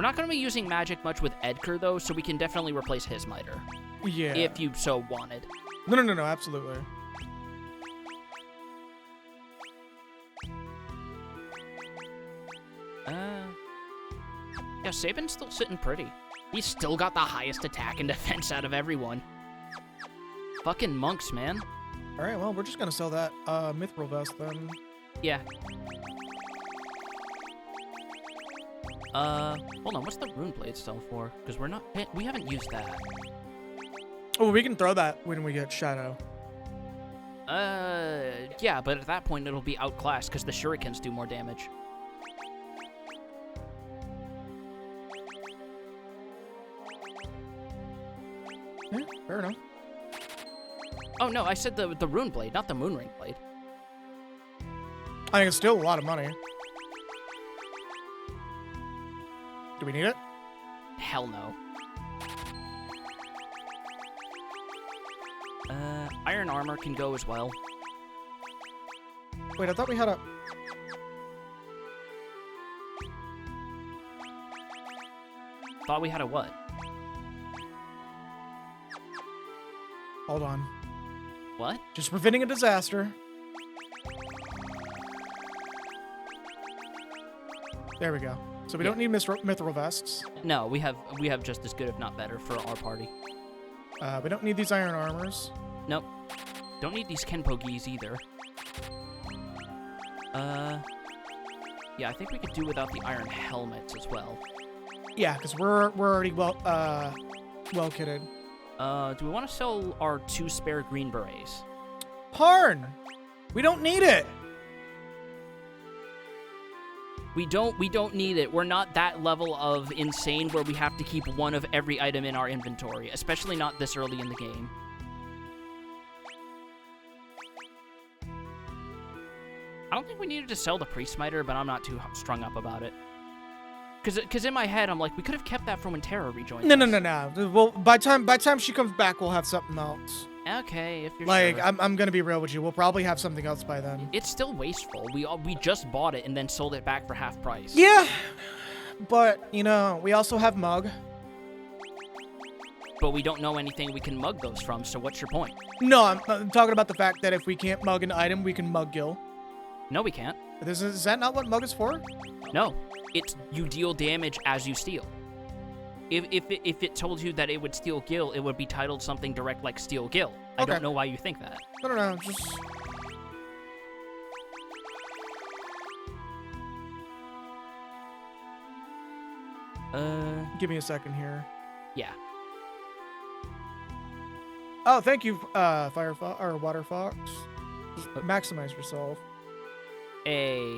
not going to be using magic much with Edgar, though, so we can definitely replace his Miter. Yeah. If you so wanted. No, absolutely. Yeah, Sabin's still sitting pretty. He's still got the highest attack and defense out of everyone. Fucking monks, man. Alright, well, we're just gonna sell that mithril vest then. Yeah. Hold on, what's the rune blade sell for? Because we haven't used that. Oh, we can throw that when we get Shadow. Yeah, but at that point it'll be outclassed because the shurikens do more damage. Yeah, fair enough. Oh no, I said the rune blade, not the moonring blade. I think it's still a lot of money. Do we need it? Hell no. Iron armor can go as well. Wait, I thought we had a... Thought we had a what? Hold on. What? Just preventing a disaster. There we go. So we don't need mithril vests. No, we have just as good, if not better, for our party. We don't need these iron armors. Nope. Don't need these Kenpogis either. Yeah, I think we could do without the iron helmets as well. Yeah, because we're already well kitted. Do we want to sell our 2 spare green berets? Parn! We don't need it! We don't need it. We're not that level of insane where we have to keep one of every item in our inventory, especially not this early in the game. I don't think we needed to sell the Priest Smiter, but I'm not too strung up about it. Because in my head, I'm like, we could have kept that for when Terra rejoins us. No. Well, by time she comes back, we'll have something else. Okay, if you're like, sure. I'm gonna be real with you. We'll probably have something else by then. It's still wasteful. We just bought it and then sold it back for half price. Yeah, but, you know, we also have Mug. But we don't know anything we can mug those from, so what's your point? No, I'm talking about the fact that if we can't mug an item, we can mug Gil. No, we can't. Is that not what Mug is for? No, it's you deal damage as you steal. If it told you that it would steal Gil, it would be titled something direct like Steal Gil. I don't know why you think that. No, just... Give me a second here. Yeah. Oh, thank you, Firefox or Water Fox. Just maximize yourself. A.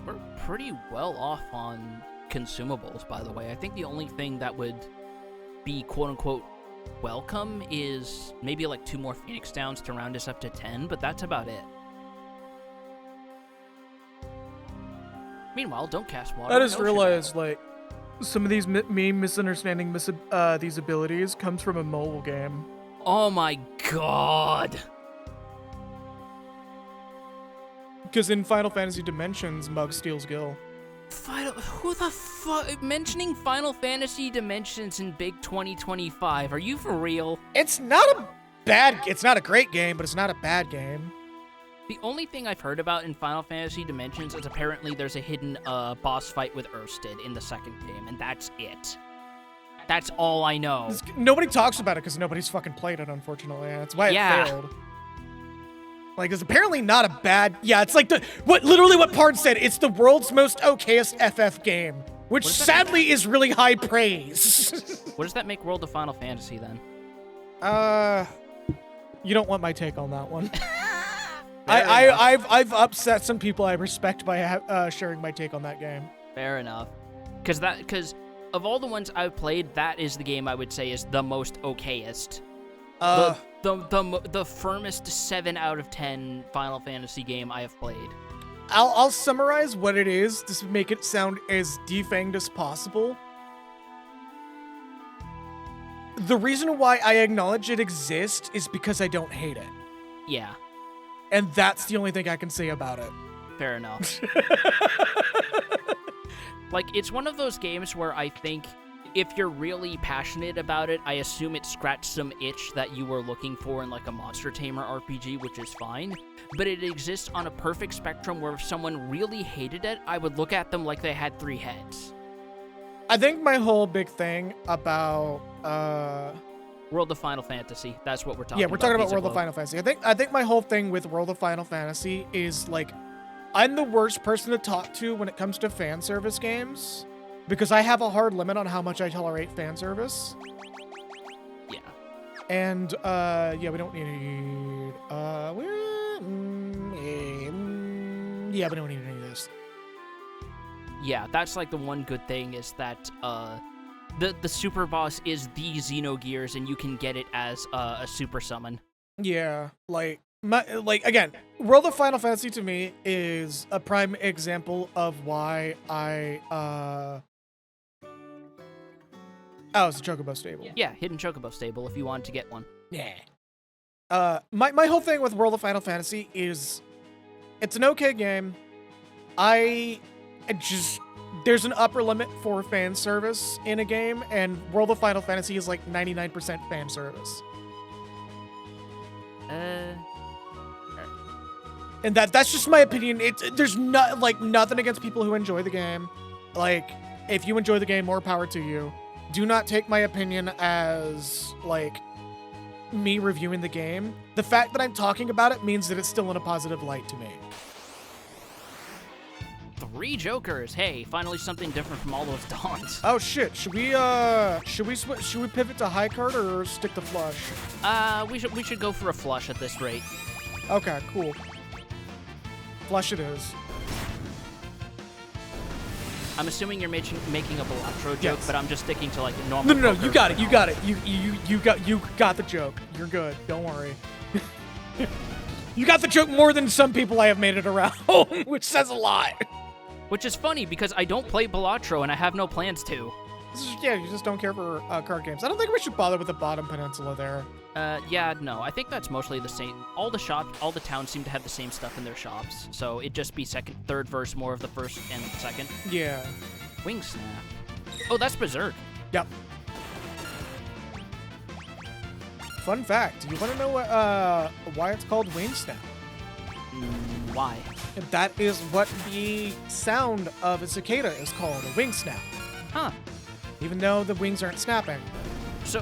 We're pretty well off on consumables, by the way. I think the only thing that would be quote-unquote welcome is maybe like 2 more Phoenix Downs to round us up to 10, but that's about it. Meanwhile, don't cast water. I just realized, like, some of these me misunderstanding these abilities comes from a mobile game. Oh my god! Because in Final Fantasy Dimensions, Mug steals Gil. Who the fuck? Mentioning Final Fantasy Dimensions in Big 2025, are you for real? It's not a great game, but it's not a bad game. The only thing I've heard about in Final Fantasy Dimensions is apparently there's a hidden boss fight with Ursted in the second game, and that's it. That's all I know. Nobody talks about it because nobody's fucking played it, unfortunately. That's why it failed. Like, it's apparently not a bad... Yeah, it's like literally what Pard said. It's the world's most okayest FF game, which sadly is really high praise. What does that make World of Final Fantasy, then? You don't want my take on that one. I've upset some people I respect by sharing my take on that game. Fair enough. Because of all the ones I've played, that is the game I would say is the most okayest. The firmest 7 out of 10 Final Fantasy game I have played. I'll summarize what it is to make it sound as defanged as possible. The reason why I acknowledge it exists is because I don't hate it. Yeah. And that's the only thing I can say about it. Fair enough. Like, it's one of those games where I think if you're really passionate about it, I assume it scratched some itch that you were looking for in, like, a Monster Tamer RPG, which is fine. But it exists on a perfect spectrum where if someone really hated it, I would look at them like they had 3 heads. I think my whole big thing about World of Final Fantasy, that's what we're talking about. Yeah, we're talking about World of basically. Final Fantasy. I think my whole thing with World of Final Fantasy is, like, I'm the worst person to talk to when it comes to fan service games because I have a hard limit on how much I tolerate fan service. Yeah. And yeah, we don't need yeah, we don't need any of this. Yeah, that's like the one good thing is that the super boss is the Xenogears, and you can get it as a super summon. Yeah, like again, World of Final Fantasy to me is a prime example of why I oh, it's a Chocobo stable. Yeah, hidden chocobo stable if you wanted to get one. Yeah. My whole thing with World of Final Fantasy is it's an okay game. There's an upper limit for fan service in a game, and World of Final Fantasy is like 99% fan service. And that's just my opinion. There's not like nothing against people who enjoy the game. Like, if you enjoy the game, more power to you. Do not take my opinion as like me reviewing the game. The fact that I'm talking about it means that it's still in a positive light to me. 3 Jokers. Hey, finally something different from all those dawns. Oh shit! Should we pivot to high card or stick to flush? We should go for a flush at this rate. Okay, cool. Flush it is. I'm assuming you're making a Balatro joke, Yes. but I'm just sticking to like a normal. No, poker you got it. for You now. got it. You got the joke. You're good. Don't worry. You got the joke more than some people I have made it around, which says a lot. Which is funny because I don't play Balatro and I have no plans to. Yeah, you just don't care for card games. I don't think we should bother with the bottom peninsula there. Yeah, no, I think that's mostly the same. All the shops, all the towns seem to have the same stuff in their shops, so it'd just be third verse more of the first and second. Yeah. Wing Snap. Oh, that's Berserk. Yep. Fun fact, you want to know why it's called Wing Snap? Why? That is what the sound of a cicada is called, a wing snap. Huh. Even though the wings aren't snapping. So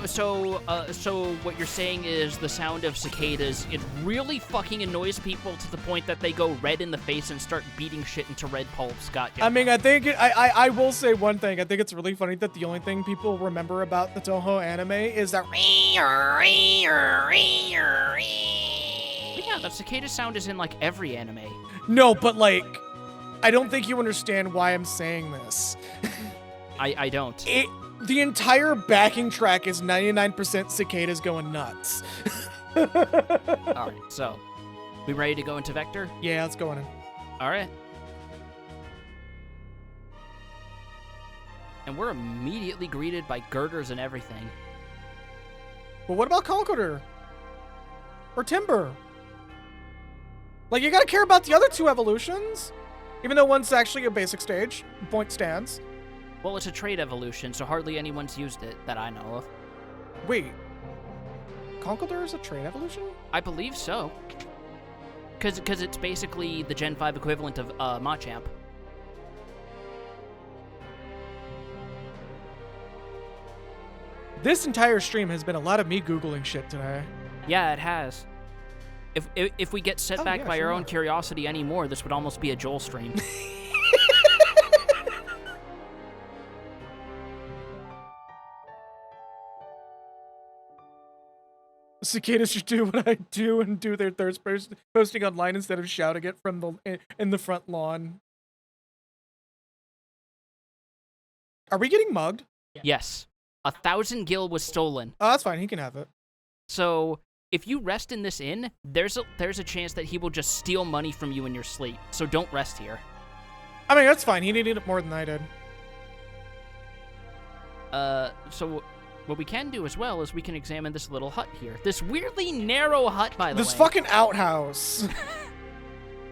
what you're saying is the sound of cicadas, it really fucking annoys people to the point that they go red in the face and start beating shit into red pulps. Got ya. I mean, I think I will say one thing. I think it's really funny that the only thing people remember about the Toho anime is that. But yeah, that cicada sound is in like every anime. No, but like, I don't think you understand why I'm saying this. I don't. The entire backing track is 99% cicadas going nuts. All right, so we ready to go into Vector? Yeah, let's go on in. All right. And we're immediately greeted by girders and everything. But what about Conqueror? Or Timber? Like, you gotta care about the other 2 evolutions? Even though one's actually a basic stage. Point stands. Well, it's a trade evolution, so hardly anyone's used it that I know of. Wait. Conqueror is a trade evolution? I believe so. Because it's basically the Gen 5 equivalent of Machamp. This entire stream has been a lot of me Googling shit today. Yeah, it has. If we get set back yeah, by our sure. own curiosity anymore, this would almost be a Joel stream. Cicadas should do what I do and do their thirst posting online instead of shouting it from the in the front lawn. Are we getting mugged? Yes. 1,000 gil was stolen. Oh, that's fine. He can have it. So if you rest in this inn, there's a chance that he will just steal money from you in your sleep. So don't rest here. I mean, that's fine. He needed it more than I did. So what we can do as well is we can examine this little hut here. This weirdly narrow hut, by the way. This fucking outhouse.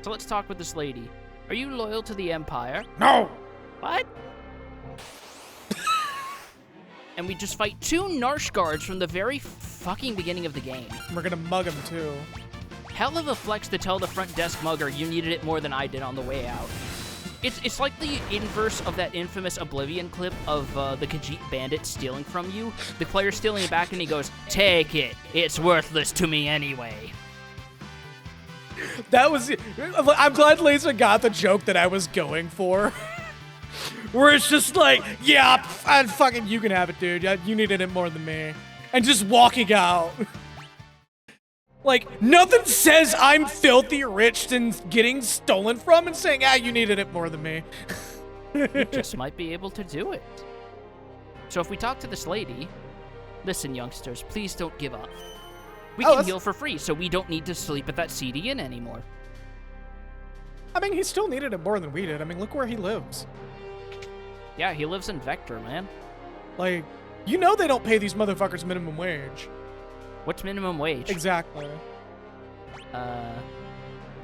So let's talk with this lady. Are you loyal to the Empire? No! What? And we just fight 2 Narsh guards from the very fucking beginning of the game. We're gonna mug him too. Hell of a flex to tell the front desk mugger you needed it more than I did on the way out. It's like the inverse of that infamous Oblivion clip of the Khajiit bandit stealing from you. The player stealing it back and he goes, "Take it. It's worthless to me anyway." That was. I'm glad Laser got the joke that I was going for. Where it's just like, yeah, fucking, you can have it, dude. Yeah, you needed it more than me. And just walking out. Like, nothing says I'm filthy rich and getting stolen from and saying, you needed it more than me. You just might be able to do it. So if we talk to this lady, listen, youngsters, please don't give up. We can heal for free, so we don't need to sleep at that seedy inn anymore. I mean, he still needed it more than we did. I mean, look where he lives. Yeah, he lives in Vector, man. Like, you know they don't pay these motherfuckers minimum wage. What's minimum wage? Exactly.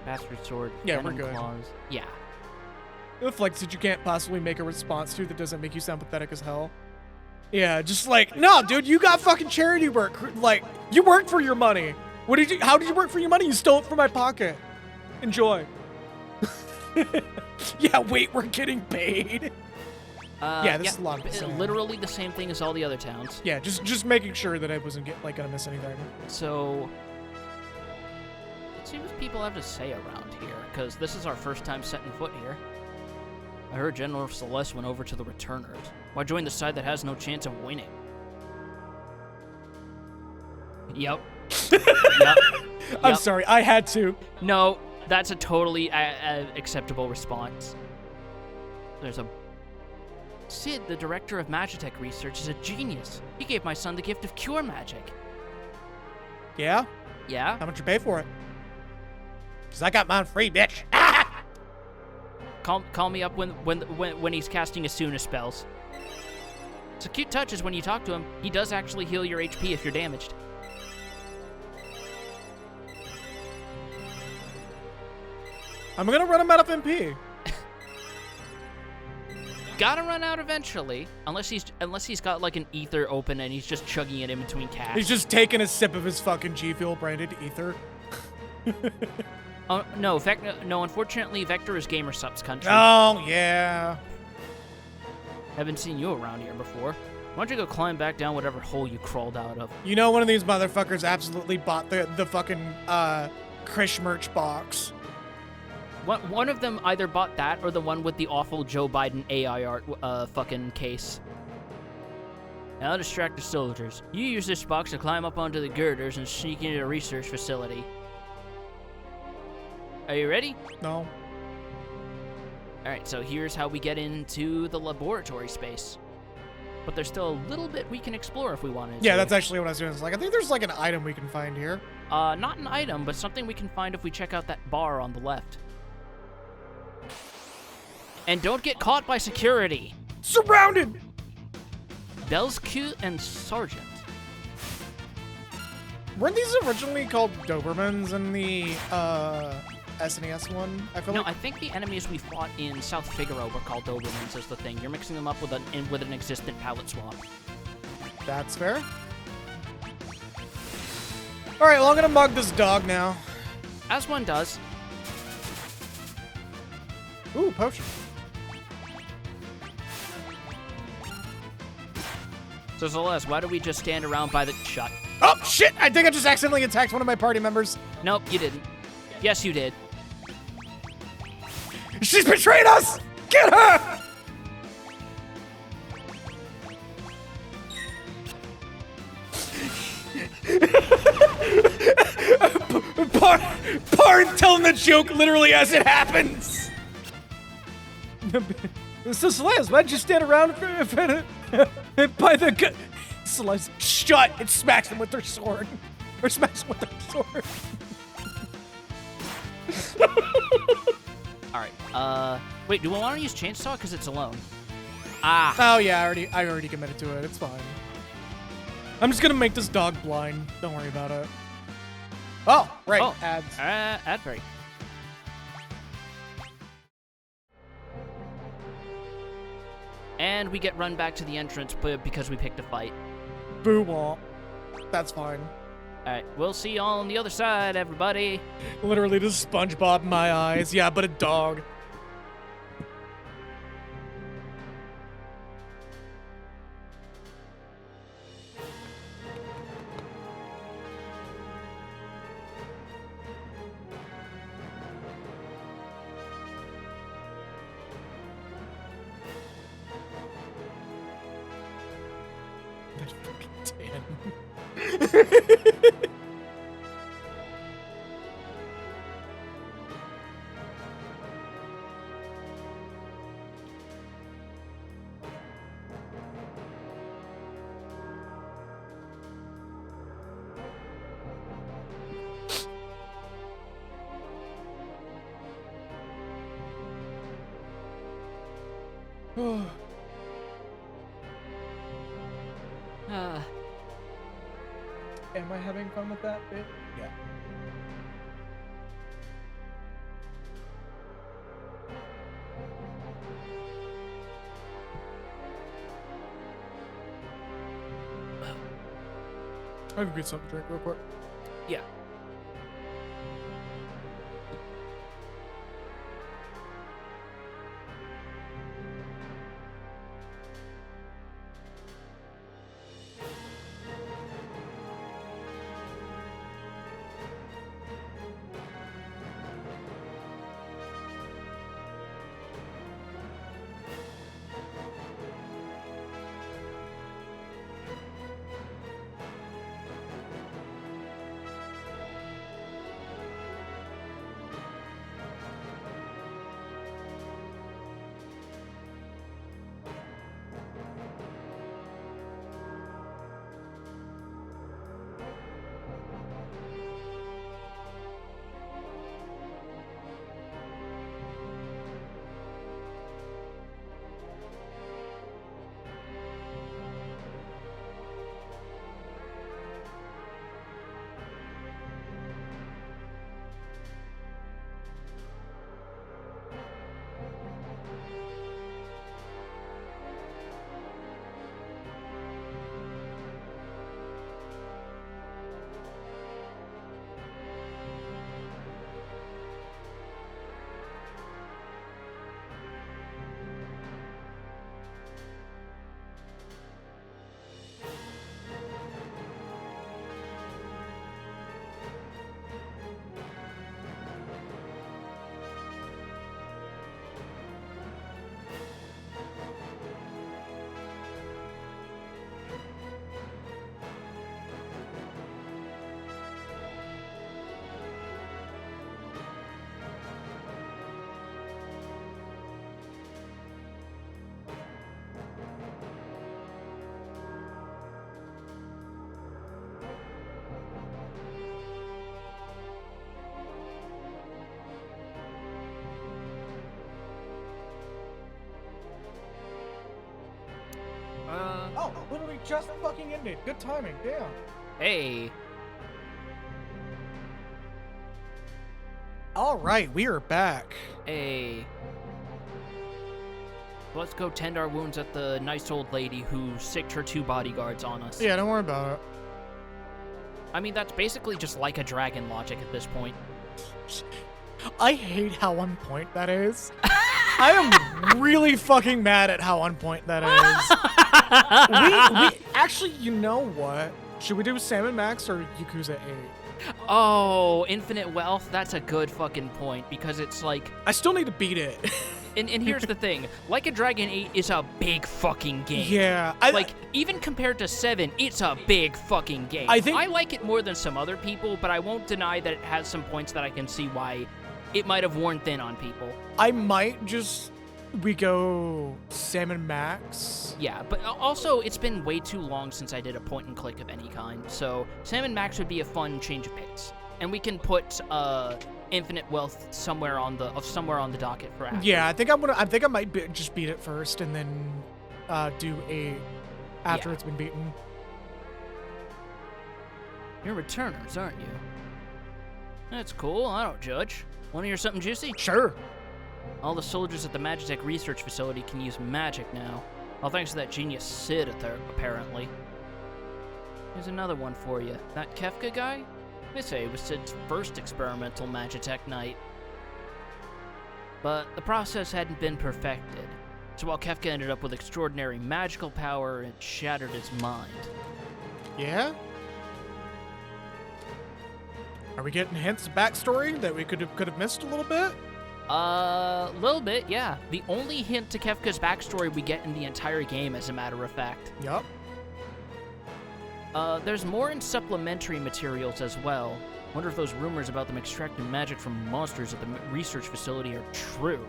Bastard sword. Yeah, venom we're good. claws. Yeah. The flex that you can't possibly make a response to that doesn't make you sound pathetic as hell. Yeah, just like, no, dude, you got fucking charity work. Like, you worked for your money. How did you work for your money? You stole it from my pocket. Enjoy. Yeah, wait, we're getting paid. Yeah, this is a lot of percent. Literally the same thing as all the other towns. Yeah, just making sure that I wasn't gonna miss anything. So let's see what people have to say around here, because this is our first time setting foot here. I heard General Celeste went over to the Returners. Why join the side that has no chance of winning? Yep. Yep. I'm sorry, I had to. No, that's a totally acceptable response. There's a Sid, the director of Magitech research, is a genius. He gave my son the gift of cure magic. Yeah? Yeah? How much you pay for it? Cause I got mine free, bitch. Call me up when he's casting Asuna spells. It's a cute touch is when you talk to him, he does actually heal your HP if you're damaged. I'm gonna run him out of MP. Gotta run out eventually, unless he's got like an ether open and he's just chugging it in between casts. He's just taking a sip of his fucking G Fuel branded ether. No, unfortunately, Vector is Gamer Subs country. Oh, yeah. Haven't seen you around here before. Why don't you go climb back down whatever hole you crawled out of? You know one of these motherfuckers absolutely bought the fucking Krish merch box. One of them either bought that or the one with the awful Joe Biden AI art fucking case. Now distract the soldiers. You use this box to climb up onto the girders and sneak into a research facility. Are you ready? No. Alright, so here's how we get into the laboratory space. But there's still a little bit we can explore if we wanted to. Yeah, that's actually what I was doing. It's like, I think there's like an item we can find here. Not an item, but something we can find if we check out that bar on the left. And don't get caught by security. Surrounded! Belzq and Sergeant. Weren't these originally called Dobermans in the SNES one? I feel No, like. I think the enemies we fought in South Figaro were called Dobermans is the thing. You're mixing them up with an existent palette swap. That's fair. Alright, well, I'm gonna mug this dog now. As one does. Ooh, potion. So Celeste, why do we just stand around by the shut? Oh, shit! I think I just accidentally attacked one of my party members. Nope, you didn't. Yes, you did. She's betrayed us! Get her! Pardon telling the joke literally as it happens. So Celeste, why'd you stand around by the gun? Celeste, shut! It smacks them with their sword. Or smacks them with their sword. Alright, wait, do we want to use chainsaw because it's alone? Ah. Oh yeah, I already committed to it. It's fine. I'm just gonna make this dog blind. Don't worry about it. Oh, right. Oh, Ads. ad break. And we get run back to the entrance because we picked a fight. Boo womp. That's fine. Alright, we'll see y'all on the other side, everybody. Literally just SpongeBob in my eyes. Yeah, but a dog. That fucking tan. Am I having fun with that bit? Yeah. I can get something to drink real quick. Yeah. Oh, literally just fucking ended. Good timing. Damn. Hey. All right, we are back. Hey. Let's go tend our wounds at the nice old lady who sicked her 2 bodyguards on us. Yeah, don't worry about it. I mean, that's basically just like a dragon logic at this point. I hate how on point that is. I am really fucking mad at how on point that is. we actually, you know what? Should we do Salmon Max or Yakuza 8? Oh, Infinite Wealth? That's a good fucking point, because it's like... I still need to beat it. And here's the thing. Like a Dragon 8 is a big fucking game. Yeah. Like, even compared to 7, it's a big fucking game. I like it more than some other people, but I won't deny that it has some points that I can see why it might have worn thin on people. I might just... We go Sam and Max. Yeah, but also, it's been way too long since I did a point and click of any kind, so Sam and Max would be a fun change of pace. And we can put Infinite Wealth somewhere on the docket for after. Yeah, I think I might just beat it first and then do 8 after it's been beaten. You're returners, aren't you? That's cool. I don't judge. Want to hear something juicy? Sure. All the soldiers at the Magitech research facility can use magic now. All thanks to that genius Sid, apparently. Here's another one for you. That Kefka guy? They say it was Sid's first experimental Magitech night. But the process hadn't been perfected. So while Kefka ended up with extraordinary magical power, it shattered his mind. Yeah? Are we getting hints of backstory that we could have missed a little bit? Little bit, yeah. The only hint to Kefka's backstory we get in the entire game, as a matter of fact. Yup. There's more in supplementary materials as well. Wonder if those rumors about them extracting magic from monsters at the research facility are true.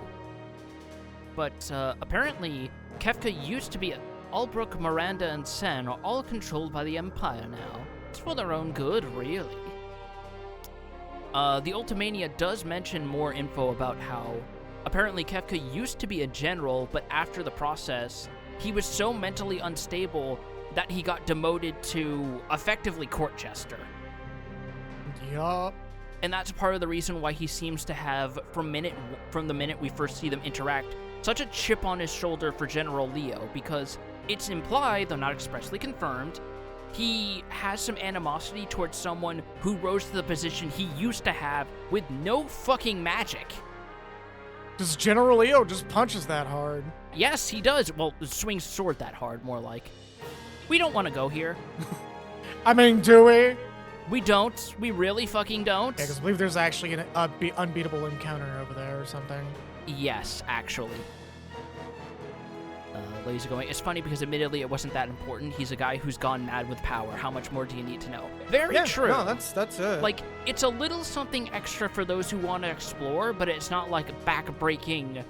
But, apparently, Kefka used to be Albrook, Miranda, and Sen are all controlled by the Empire now. It's for their own good, really. The Ultimania does mention more info about how apparently Kefka used to be a general, but after the process, he was so mentally unstable that he got demoted to effectively court jester. Yup. And that's part of the reason why he seems to have, from the minute we first see them interact, such a chip on his shoulder for General Leo, because it's implied, though not expressly confirmed, he has some animosity towards someone who rose to the position he used to have with no fucking magic. Does General Leo just punches that hard? Yes, he does. Well, swings sword that hard, more like. We don't want to go here. I mean, do we? We don't. We really fucking don't. Yeah, because I believe there's actually an unbeatable encounter over there or something. Yes, actually. Laser going. It's funny because admittedly it wasn't that important. He's a guy who's gone mad with power. How much more do you need to know? Very true. No, that's it. Like, it's a little something extra for those who want to explore, but it's not like back-breaking,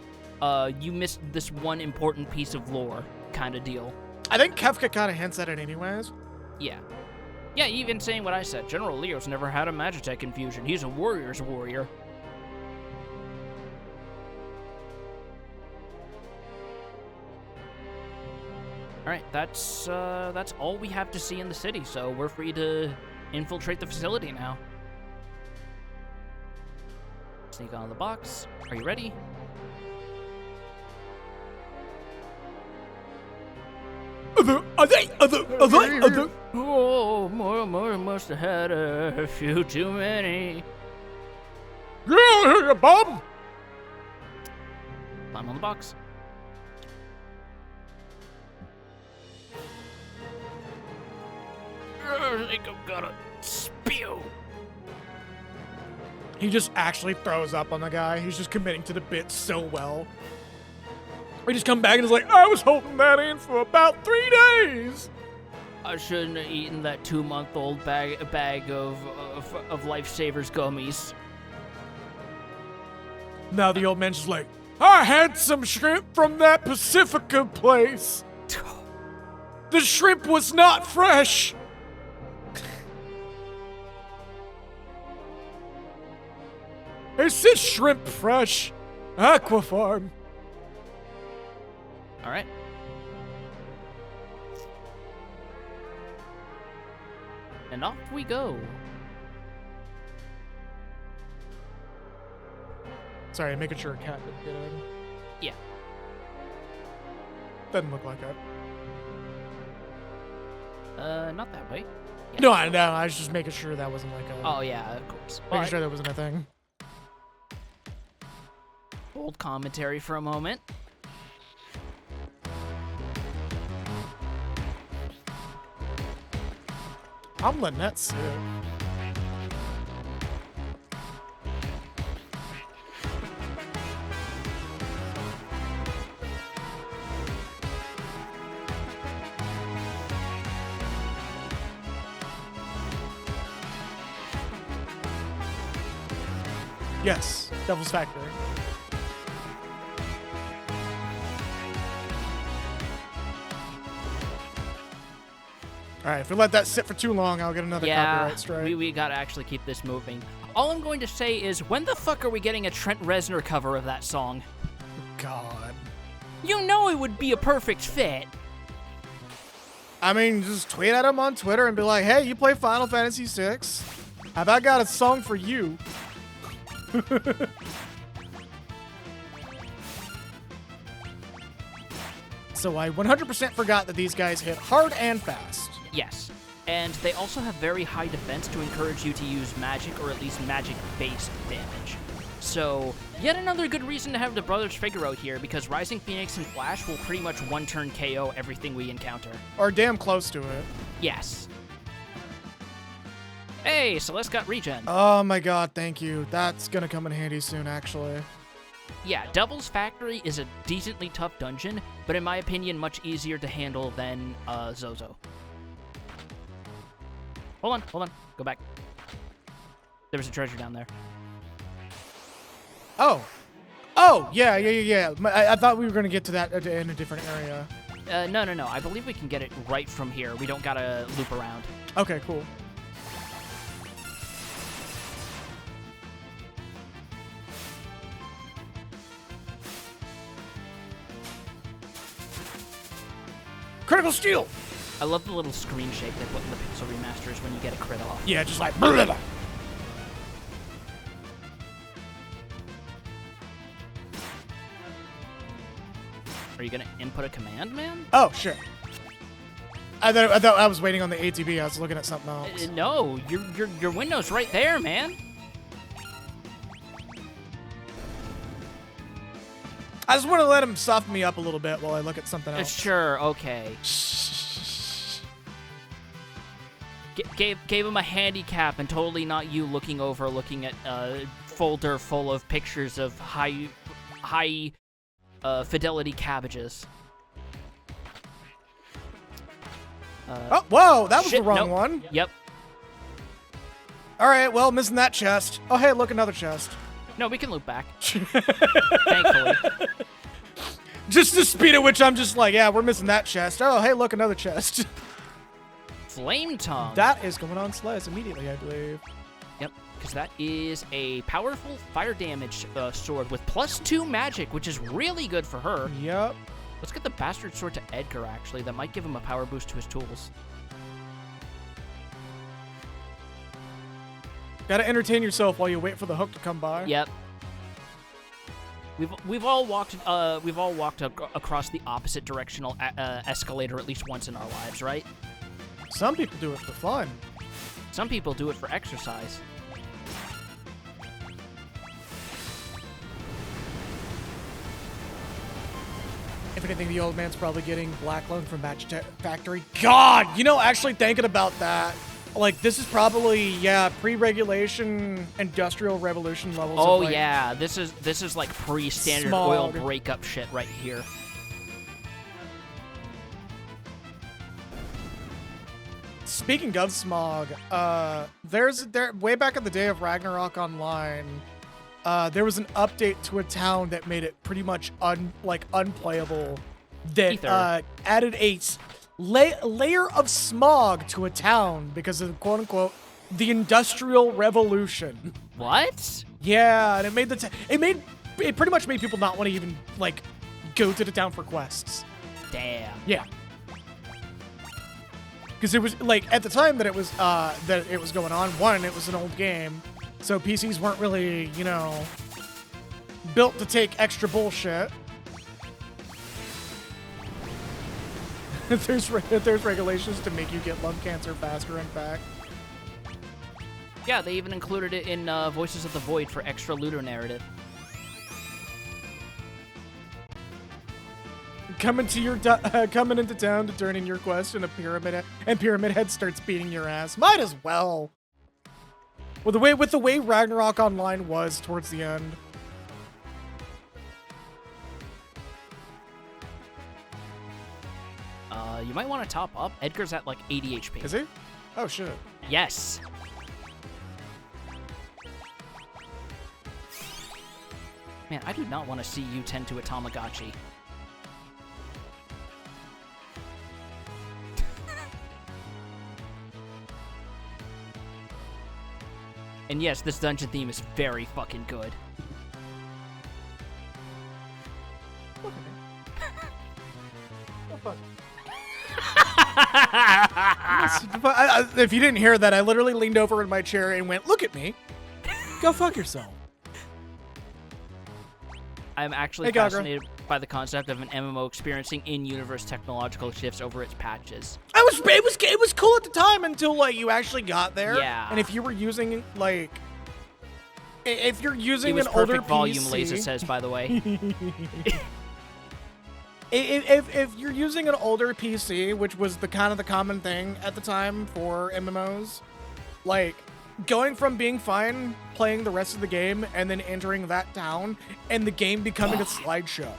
you missed this one important piece of lore kind of deal. I think Kefka kind of hints at it anyways. Yeah. Yeah, even saying what I said. General Leo's never had a Magitech infusion. He's a warrior's warrior. Alright, that's all we have to see in the city, so we're free to infiltrate the facility now. Sneak on the box. Are you ready? Oh, more must have had a few too many. Yeah, Bob! Climb on the box. I think I'm gonna spew. He just actually throws up on the guy. He's just committing to the bit so well. We just come back and is like, I was holding that in for about 3 days. I shouldn't have eaten that 2-month-old bag of Lifesavers gummies. Now the old man's just like, I had some shrimp from that Pacifica place. The shrimp was not fresh. It says shrimp fresh. Aquafarm. All right. And off we go. Sorry, making sure a cat didn't get in. Yeah. Doesn't look like it. Not that way. Yeah. No, I know. I was just making sure that wasn't like a... Oh, yeah, of course. Making sure that wasn't a thing. Old commentary for a moment. I'm letting that sit. Yes, Devil's Factory. All right, if we let that sit for too long, I'll get another copyright strike. we gotta actually keep this moving. All I'm going to say is, when the fuck are we getting a Trent Reznor cover of that song? God. You know it would be a perfect fit. I mean, just tweet at him on Twitter and be like, hey, you play Final Fantasy VI? Have I got a song for you? So I 100% forgot that these guys hit hard and fast. Yes. And they also have very high defense to encourage you to use magic, or at least magic-based damage. So, yet another good reason to have the Brothers Figaro here, because Rising Phoenix and Flash will pretty much one-turn KO everything we encounter. Or damn close to it. Yes. Hey, Celeste got regen. Oh my god, thank you. That's gonna come in handy soon, actually. Yeah, Devil's Factory is a decently tough dungeon, but in my opinion, much easier to handle than Zozo. Hold on. Go back. There was a treasure down there. Oh, yeah. I thought we were gonna get to that in a different area. No. I believe we can get it right from here. We don't gotta loop around. Okay, cool. Critical steal! I love the little screen shape they put in the Pixel remasters when you get a crit off. Yeah, just like... Blah, blah, blah. Are you gonna input a command, man? Oh, shit. I thought I was waiting on the ATB. I was looking at something else. No, your window's right there, man. I just want to let him soften me up a little bit while I look at something else. Sure, okay. Gave him a handicap and totally not you looking at a folder full of pictures of high fidelity cabbages. Oh, whoa, that was Shit, the wrong nope. one. Yep. All right, well, missing that chest. Oh, hey, look, another chest. No, we can loop back. Thankfully. Just the speed at which I'm just like, yeah, we're missing that chest. Oh, hey, look, another chest. Flame Tongue. That is going on Slice immediately, I believe. Yep, because that is a powerful fire damage sword with +2 magic, which is really good for her. Yep. Let's get the bastard sword to Edgar, actually. That might give him a power boost to his tools. Gotta entertain yourself while you wait for the hook to come by. Yep. We've all walked across the opposite directional escalator at least once in our lives, right? Some people do it for fun. Some people do it for exercise. If anything, the old man's probably getting Black Lung from Match Factory. God, you know, actually thinking about that, like, this is probably, yeah, pre-regulation Industrial Revolution levels. Oh, of, like, yeah. This is like pre-standard smog. oil breakup shit right here. Speaking of smog, way back in the day of Ragnarok Online, there was an update to a town that made it pretty much unplayable. That added a layer of smog to a town because of quote unquote the Industrial Revolution. What? Yeah, and it pretty much made people not want to even like go to the town for quests. Damn. Yeah. Because it was like at the time that it was going on. One, it was an old game, so PCs weren't really, you know, built to take extra bullshit. There's regulations to make you get lung cancer faster. In fact, Yeah, they even included it in Voices of the Void for extra looter narrative. coming into town to turn in your quest, and Pyramid Head starts beating your ass. Might as well. Well, with the way Ragnarok Online was towards the end. You might want to top up. Edgar's at like 80 HP. Is he? Oh shit. Yes. Man, I do not want to see you tend to a Tamagotchi. And yes, this dungeon theme is very fucking good. Look at me. Oh, fuck. If you didn't hear that, I literally leaned over in my chair and went, "Look at me. Go fuck yourself." I'm actually Hey, Gagra. fascinated by the concept of an MMO experiencing in-universe technological shifts over its patches. It was cool at the time until like you actually got there. Yeah. And if you were using like, if you're using It was an older perfect volume, PC, Laser says, by the way. if you're using an older PC, which was the kind of the common thing at the time for MMOs, like going from being fine playing the rest of the game and then entering that town and the game becoming a slideshow.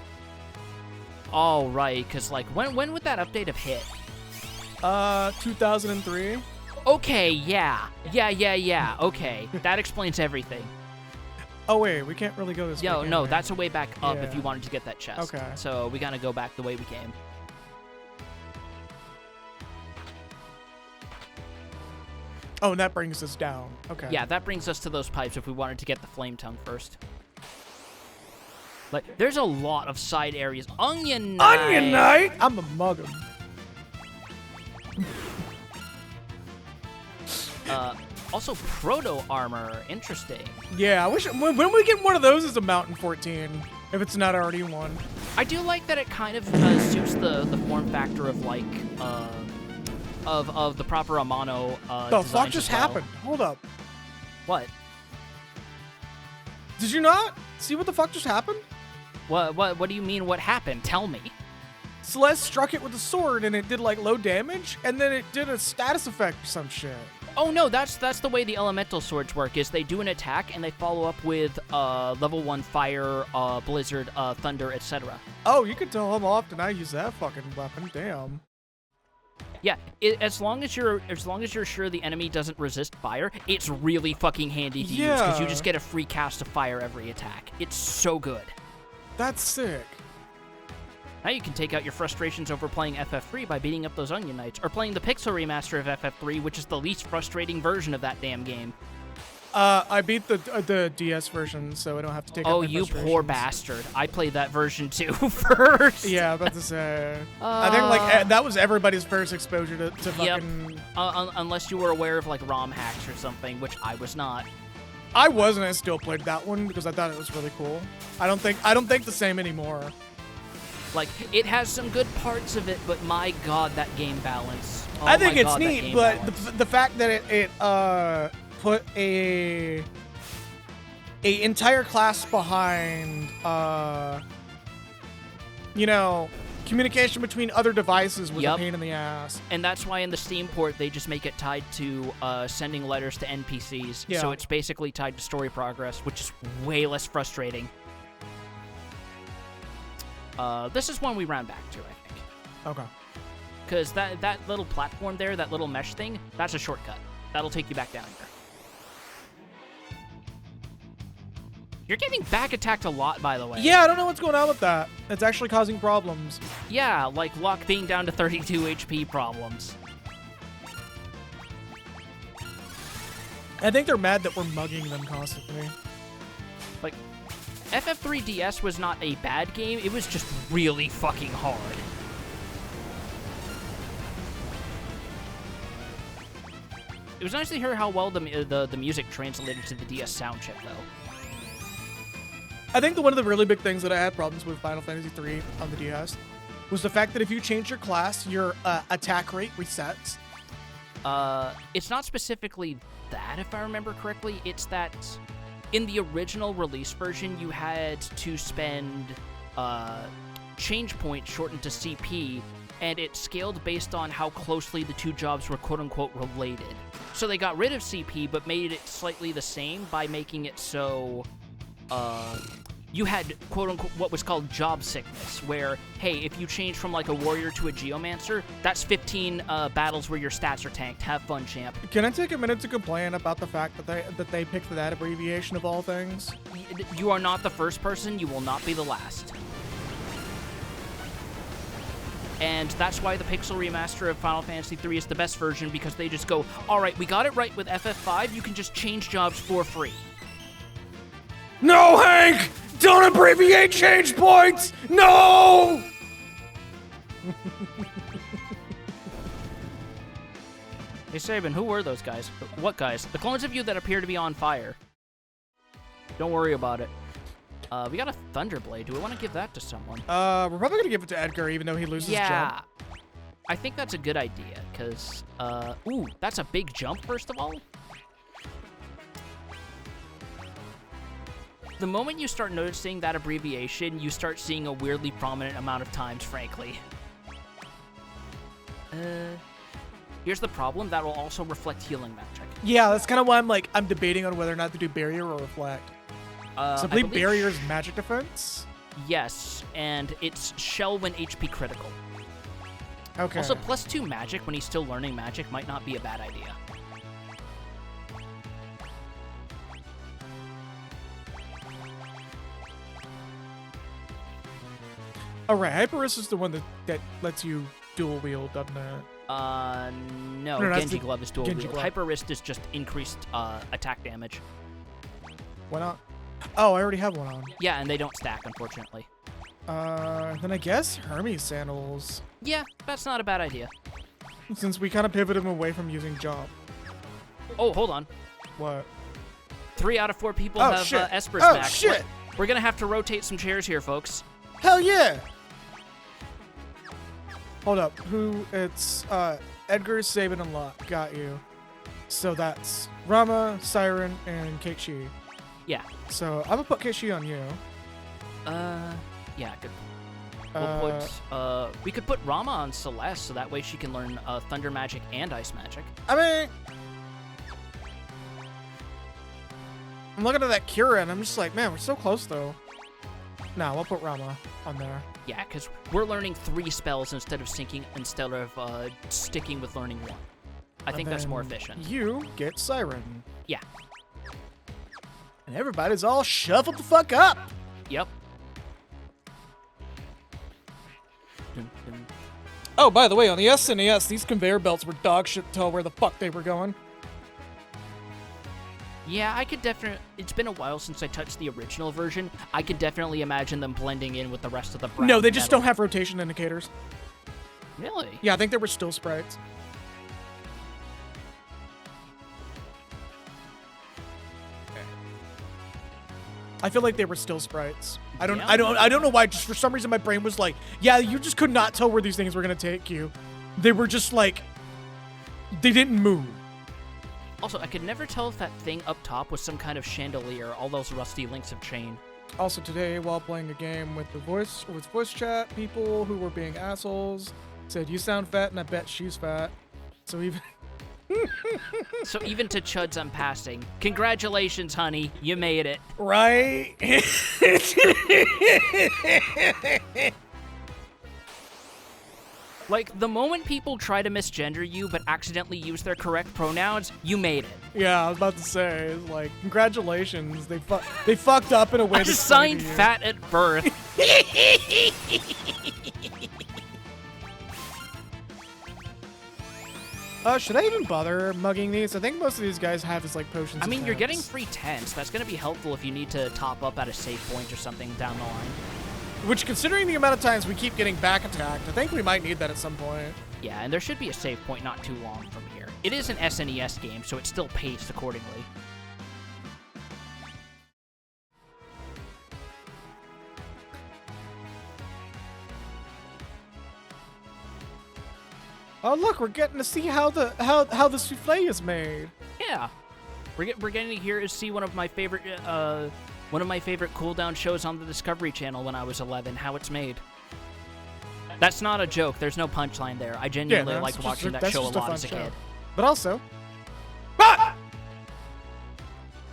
Oh, right, because, like, when would that update have hit? 2003. Okay, yeah. Yeah, okay. That explains everything. Oh wait, we can't really go this way. Yo, can no, we? that's a way back up if Yeah. you wanted to get that chest. Okay. So we gotta go back the way we came. Oh, and that brings us down. Okay. Yeah, that brings us to those pipes if we wanted to get the flame tongue first. Like, there's a lot of side areas. Onion Knight! Onion Knight! I'm a mug 'em. Also, proto armor. Interesting. Yeah, I wish when we get one of those as a mount in 14, if it's not already one. I do like that it kind of suits the form factor of, like, of the proper Amano The designs fuck as just well. happened? Hold up. What? Did you not see what the fuck just happened? What do you mean what happened? Tell me. Celeste struck it with a sword and it did like low damage, and then it did a status effect or some shit. Oh no, that's the way the elemental swords work. Is they do an attack and they follow up with level 1 fire, blizzard, thunder, etc. Oh, you can tell how often I use that fucking weapon. Damn. Yeah, as long as you're sure the enemy doesn't resist fire, it's really fucking handy to use because you Yeah. just get a free cast of fire every attack. It's so good. That's sick. Now you can take out your frustrations over playing FF3 by beating up those Onion Knights, or playing the Pixel Remaster of FF3, which is the least frustrating version of that damn game. I beat the DS version, so I don't have to take out Oh, my you poor frustrations. bastard. I played that version too first. Yeah, about to say. I think like that was everybody's first exposure to Yep. fucking. Unless you were aware of like ROM hacks or something, which I was not. I wasn't. I still played that one because I thought it was really cool. I don't think the same anymore. Like, it has some good parts of it, but my god, that game balance. Oh I think my it's God, that neat, game but balance. the fact that it put a entire class behind communication between other devices was a Yup. pain in the ass. And that's why in the Steam port, they just make it tied to sending letters to NPCs. Yeah. So it's basically tied to story progress, which is way less frustrating. This is one we round back to, I think. Okay. Because that little platform there, that little mesh thing, that's a shortcut. That'll take you back down here. You're getting back attacked a lot, by the way. Yeah, I don't know what's going on with that. It's actually causing problems. Yeah, like Locke being down to 32 HP problems. I think they're mad that we're mugging them constantly. Like, FF3DS was not a bad game, it was just really fucking hard. It was nice to hear how well the music translated to the DS sound chip, though. I think one of the really big things that I had problems with Final Fantasy III on the DS was the fact that if you change your class, your attack rate resets. It's not specifically that, if I remember correctly. It's that in the original release version, you had to spend change point shortened to CP, and it scaled based on how closely the two jobs were quote-unquote related. So they got rid of CP, but made it slightly the same by making it so you had quote-unquote what was called job sickness, where, hey, if you change from like a warrior to a geomancer, that's 15 battles where your stats are tanked. Have fun, champ. Can I take a minute to complain about the fact that they picked that abbreviation of all things? You are not the first person. You will not be the last. And that's why the Pixel Remaster of Final Fantasy III is the best version, because they just go, all right, we got it right with FF5, you can just change jobs for free. No, Hank! Don't abbreviate change points! No! Hey, Sabin, who were those guys? What guys? The clones of you that appear to be on fire. Don't worry about it. We got a Thunderblade. Do we want to give that to someone? We're probably gonna give it to Edgar, even though he loses jump. Yeah. I think that's a good idea, because, ooh, that's a big jump, first of all. The moment you start noticing that abbreviation, you start seeing a weirdly prominent amount of times, frankly. Here's the problem, that will also reflect healing magic. Yeah, that's kind of why I'm debating on whether or not to do barrier or reflect. So I believe barrier's magic defense? Yes, and it's shell when HP critical. Okay. Also, +2 magic when he's still learning magic might not be a bad idea. Alright, Hyperus is the one that lets you dual wield, doesn't it? No, No, that's Genji the Glove is dual Genji wield. Glove. Hyper Wrist is just increased attack damage. Why not? Oh, I already have one on. Yeah, and they don't stack, unfortunately. Then I guess Hermes sandals. Yeah, that's not a bad idea. Since we kind of pivoted him away from using jump. Oh, hold on. What? 3 out of 4 people Oh, have shit. Esper's Oh, back. shit. We're gonna have to rotate some chairs here, folks. Hell yeah! Hold up. It's Edgar, Sabin, and Lot. Got you. So that's Rama, Siren, and Keiichi. Yeah. So I'm gonna put Keiichi on you. Yeah, good. We'll we could put Rama on Celeste, so that way she can learn Thunder Magic and Ice Magic. I mean, I'm looking at that Cura, and I'm just like, man, we're so close, though. No, we'll put Rama on there. Yeah, because we're learning 3 spells instead of sticking with learning 1. I think that's more efficient. You get Siren. Yeah. And everybody's all shuffled the fuck up. Yep. Dun, dun. Oh, by the way, on the SNES, these conveyor belts were dog shit to tell where the fuck they were going. Yeah, I could definitely... It's been a while since I touched the original version. I could definitely imagine them blending in with the rest of the brown No, they just metal. don't have rotation indicators. Really? Yeah, I think they were still sprites. I feel like they were still sprites. I don't know why. Just for some reason, my brain was like, yeah, you just could not tell where these things were gonna take you. They were just like, they didn't move. Also, I could never tell if that thing up top was some kind of chandelier. All those rusty links of chain. Also today, while playing a game with voice chat, people who were being assholes said, "You sound fat," and I bet she's fat. So even. So even to Chuds I'm passing. Congratulations, honey. You made it. Right? Like, the moment people try to misgender you but accidentally use their correct pronouns, you made it. Yeah, I was about to say, it's like, congratulations. They fucked up in a way that's Assigned funny to you. fat at birth. Should I even bother mugging these? I think most of these guys have is like potions. I mean, of you're getting temps. free tents. That's going to be helpful if you need to top up at a save point or something down the line. Which, considering the amount of times we keep getting back attacked, I think we might need that at some point. Yeah, and there should be a save point not too long from here. It is an SNES game, so it's still paced accordingly. Oh look, we're getting to see how the souffle is made. Yeah, we're getting to hear see one of my favorite cooldown shows on the Discovery Channel when I was 11. How it's made. That's not a joke. There's no punchline there. I genuinely that's liked just watching that that's show a just lot fun as a show. kid. But also, ah!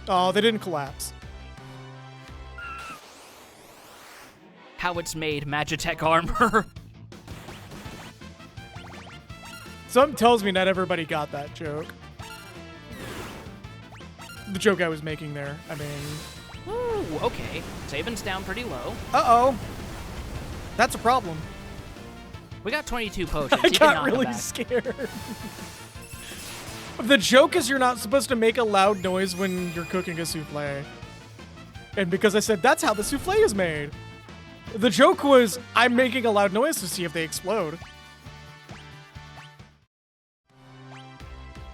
Oh, they didn't collapse. how it's made Magitech armor. Something tells me not everybody got that joke. The joke I was making there. I mean... Ooh, okay. Saban's down pretty low. Uh-oh. That's a problem. We got 22 potions. I He can got knock him really back. scared. The joke is you're not supposed to make a loud noise when you're cooking a souffle. And because I said that's how the souffle is made. The joke was I'm making a loud noise to see if they explode.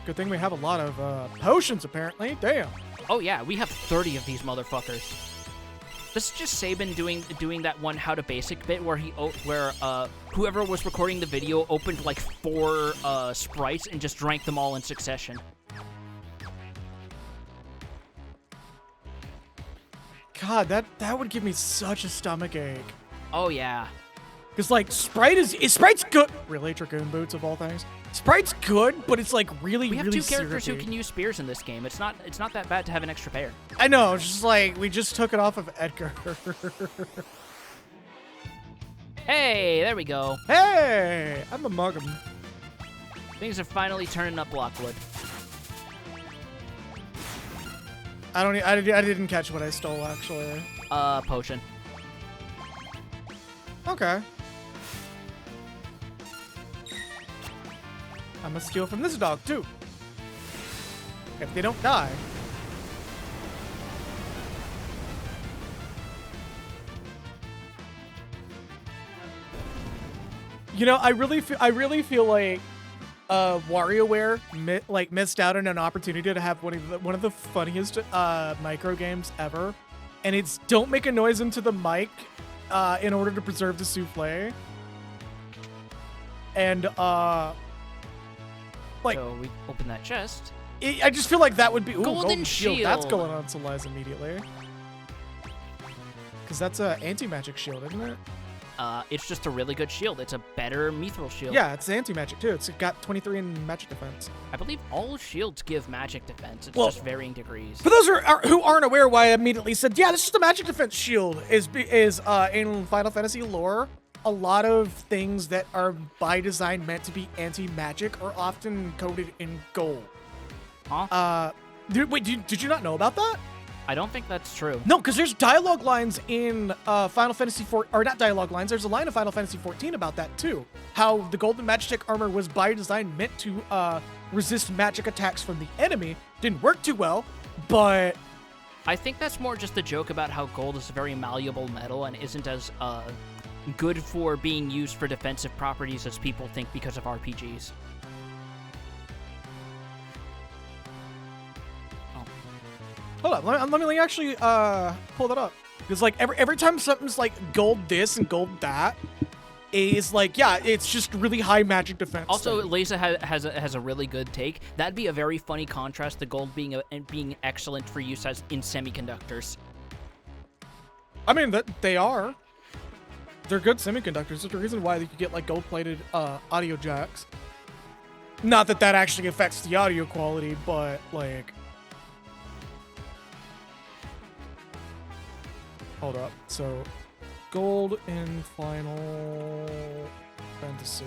Good thing we have a lot of potions, apparently. Damn. Oh yeah, we have 30 of these motherfuckers. This is just Saban doing that one how to basic bit where whoever was recording the video opened like 4 sprites and just drank them all in succession. God, that would give me such a stomach ache. Oh yeah. Cause like Sprite's good. Really, Dragoon Boots of all things. Sprite's good, but it's like really, We have really 2 characters who syrupy. can use spears in this game. It's not that bad to have an extra pair. I know, it's just like we just took it off of Edgar. Hey, there we go. Hey, I'm a Muggum. Things are finally turning up Lockwood. I didn't catch what I stole actually. Potion. Okay. I'm gonna steal from this dog too. If they don't die. You know, I really feel like WarioWare missed out on an opportunity to have one of the funniest micro games ever, and it's don't make a noise into the mic in order to preserve the souffle. And like, So we open that chest. I just feel like that would be Golden shield. That's shield. going on Celeste immediately. Because that's a anti-magic shield, isn't it? It's just a really good shield. It's a better mithril shield. Yeah, it's anti-magic too. It's got 23 in magic defense. I believe all shields give magic defense. It's Well, just varying degrees. For those who aren't aware, why I immediately said, yeah, this is the magic defense shield is in Final Fantasy lore. A lot of things that are by design meant to be anti-magic are often coated in gold. Huh? Did you not know about that? I don't think that's true. No, because there's dialogue lines in Final Fantasy 4, or not dialogue lines. There's a line of Final Fantasy 14 about that too. How the golden Magitech armor was by design meant to resist magic attacks from the enemy. Didn't work too well, but I think that's more just a joke about how gold is a very malleable metal and isn't as good for being used for defensive properties as people think because of RPGs. hold on, let me actually pull that up. Because like every time something's like gold this and gold that, is like, yeah, it's just really high magic defense. Also, thing. Lisa has a really good take. That'd be a very funny contrast to gold being excellent for use as in semiconductors. I mean, they are. They're good semiconductors. There's a reason why you could get like gold-plated audio jacks. Not that that actually affects the audio quality, but like... Hold up. So, gold in Final Fantasy.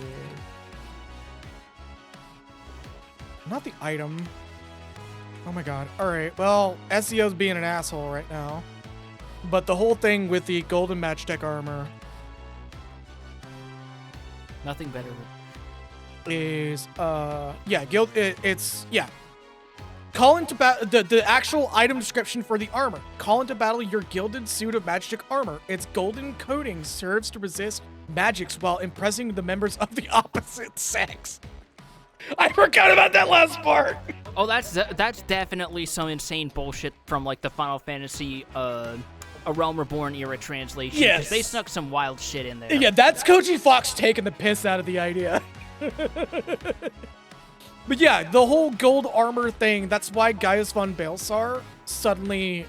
Not the item. Oh my god. Alright, well, SEO's being an asshole right now. But the whole thing with the golden Magitech armor Nothing better. is call into battle. The actual item description for the armor: call into battle your gilded suit of Magitech armor. Its golden coating serves to resist magics while impressing the members of the opposite sex. I forgot about that last part. Oh, that's definitely some insane bullshit from like the Final Fantasy A Realm Reborn era translation. 'Cause Yes. they snuck some wild shit in there. Yeah, that's Koji Fox taking the piss out of the idea. But yeah, the whole gold armor thing, that's why Gaius von Balsar suddenly,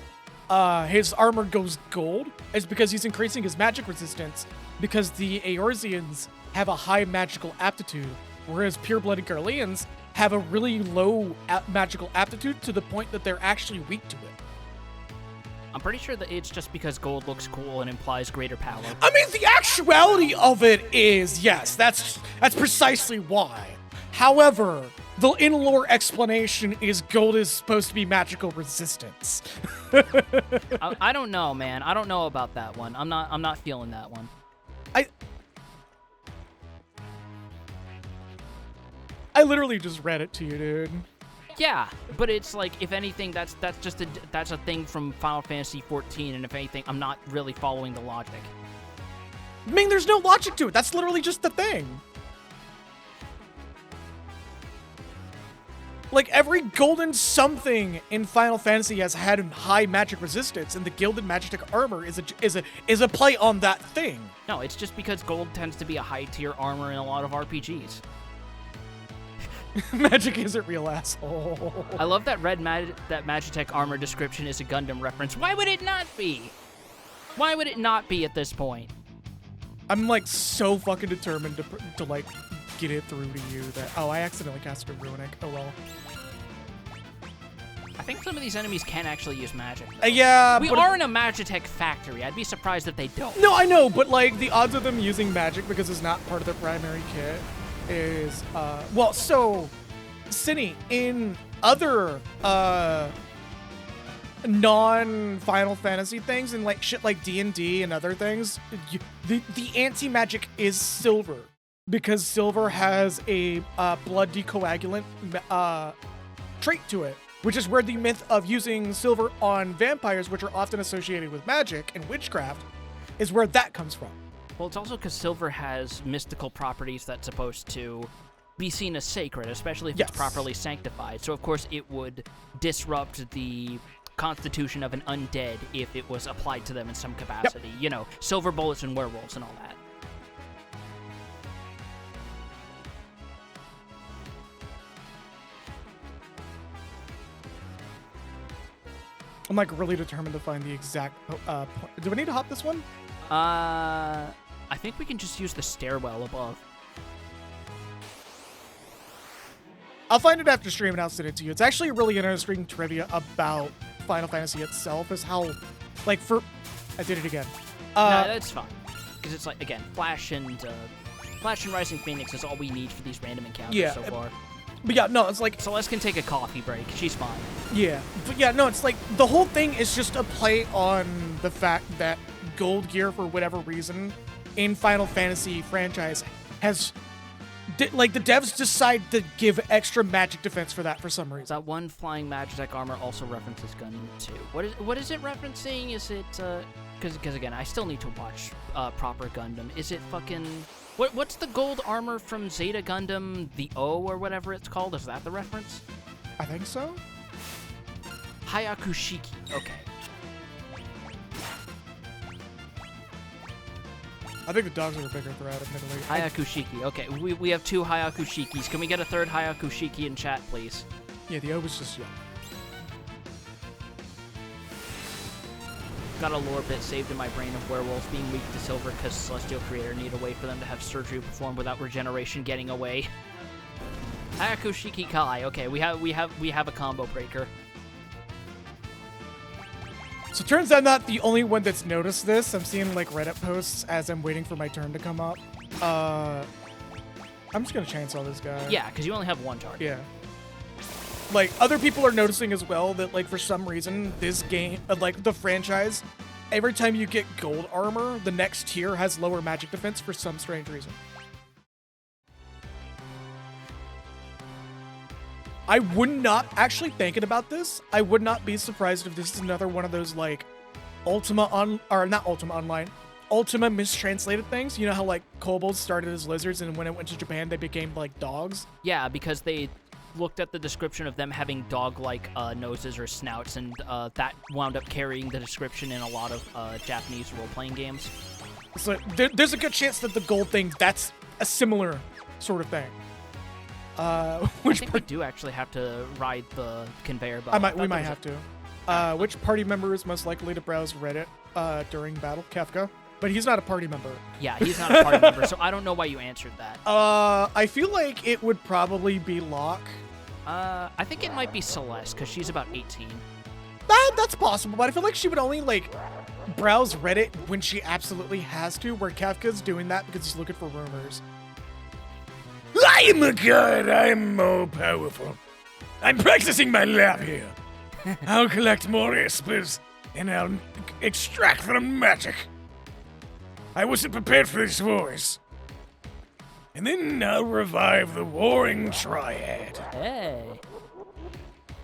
his armor goes gold, is because he's increasing his magic resistance, because the Eorzeans have a high magical aptitude, whereas pure-blooded Garleans have a really low magical aptitude to the point that they're actually weak to it. I'm pretty sure that it's just because gold looks cool and implies greater power. I mean, the actuality of it is, yes, that's precisely why. However, the in-lore explanation is gold is supposed to be magical resistance. I don't know, man. I don't know about that one. I'm not feeling that one. I literally just read it to you, dude. Yeah, but it's like, if anything, that's just a thing from Final Fantasy 14, and if anything, I'm not really following the logic. I mean, there's no logic to it. That's literally just the thing. Like, every golden something in Final Fantasy has had high magic resistance, and the Gilded Magitek armor is a play on that thing. No, it's just because gold tends to be a high-tier armor in a lot of RPGs. Magic isn't real, asshole. I love that that Magitek armor description is a Gundam reference. Why would it not be? Why would it not be at this point? I'm, like, so fucking determined to like, get it through to you that... Oh, I accidentally casted a Runic. Oh, well. I think some of these enemies can actually use magic. Yeah, We are in a Magitek factory. I'd be surprised if they don't. No, I know, but, like, the odds of them using magic because it's not part of their primary kit is, well, so, Cinny, in other, non-Final Fantasy things, and, like, shit like D&D and other things, the anti-magic is silver, because silver has a, blood decoagulant, trait to it, which is where the myth of using silver on vampires, which are often associated with magic and witchcraft, is where that comes from. Well, it's also because silver has mystical properties that's supposed to be seen as sacred, especially if it's properly sanctified. So, of course, it would disrupt the constitution of an undead if it was applied to them in some capacity. Yep. You know, silver bullets and werewolves and all that. I'm, like, really determined to find the exact point. Do we need to hop this one? I think we can just use the stairwell above. I'll find it after stream and I'll send it to you. It's actually a really interesting trivia about Final Fantasy itself, is how, like, I did it again. No, that's fine. Because it's like, again, Flash and Rising Phoenix is all we need for these random encounters so far. But yeah, no, it's like... Celeste can take a coffee break. She's fine. Yeah. But yeah, no, it's like, the whole thing is just a play on the fact that gold gear, for whatever reason, in Final Fantasy franchise has... like, the devs decide to give extra magic defense for that for some reason. That one flying Magitek armor also references Gundam 2. What is it referencing? Is it, because again, I still need to watch proper Gundam. Is it fucking... What's the gold armor from Zeta Gundam, the O or whatever it's called? Is that the reference? I think so. Hayakushiki. Okay. I think the dogs are a bigger threat, admittedly. Hayakushiki. Okay, we have two Hayakushikis. Can we get a third Hayakushiki in chat, please? Yeah, the O was just young. Got a lore bit saved in my brain of werewolves being weak to silver because Celestial Creator need a way for them to have surgery performed without regeneration getting away. Hayakushiki Kai. Okay, we have a combo breaker. So it turns out I'm not the only one that's noticed this. I'm seeing, like, Reddit posts as I'm waiting for my turn to come up. I'm just gonna chainsaw this guy. Yeah, because you only have one target. Yeah. Like, other people are noticing as well that, like, for some reason, this game, like, the franchise, every time you get gold armor, the next tier has lower magic defense for some strange reason. I would not, actually thinking about this, I would not be surprised if this is another one of those, like, Ultima mistranslated things. You know how, like, kobolds started as lizards and when it went to Japan, they became, like, dogs? Yeah, because they looked at the description of them having dog-like noses or snouts, and that wound up carrying the description in a lot of Japanese role-playing games. So there's a good chance that the gold thing, that's a similar sort of thing. I think we do actually have to ride the conveyor belt. We might have to. Which party member is most likely to browse Reddit during battle? Kefka. But he's not a party member. Yeah, he's not a party member, so I don't know why you answered that. I feel like it would probably be Locke. I think it might be Celeste, because she's about 18. That's possible, but I feel like she would only, like, browse Reddit when she absolutely has to, where Kefka's doing that because he's looking for rumors. I am a god. I am more powerful. I'm practicing my lab here. I'll collect more espers, and I'll extract them magic. I wasn't prepared for this voice. And then I'll revive the Warring Triad. Hey.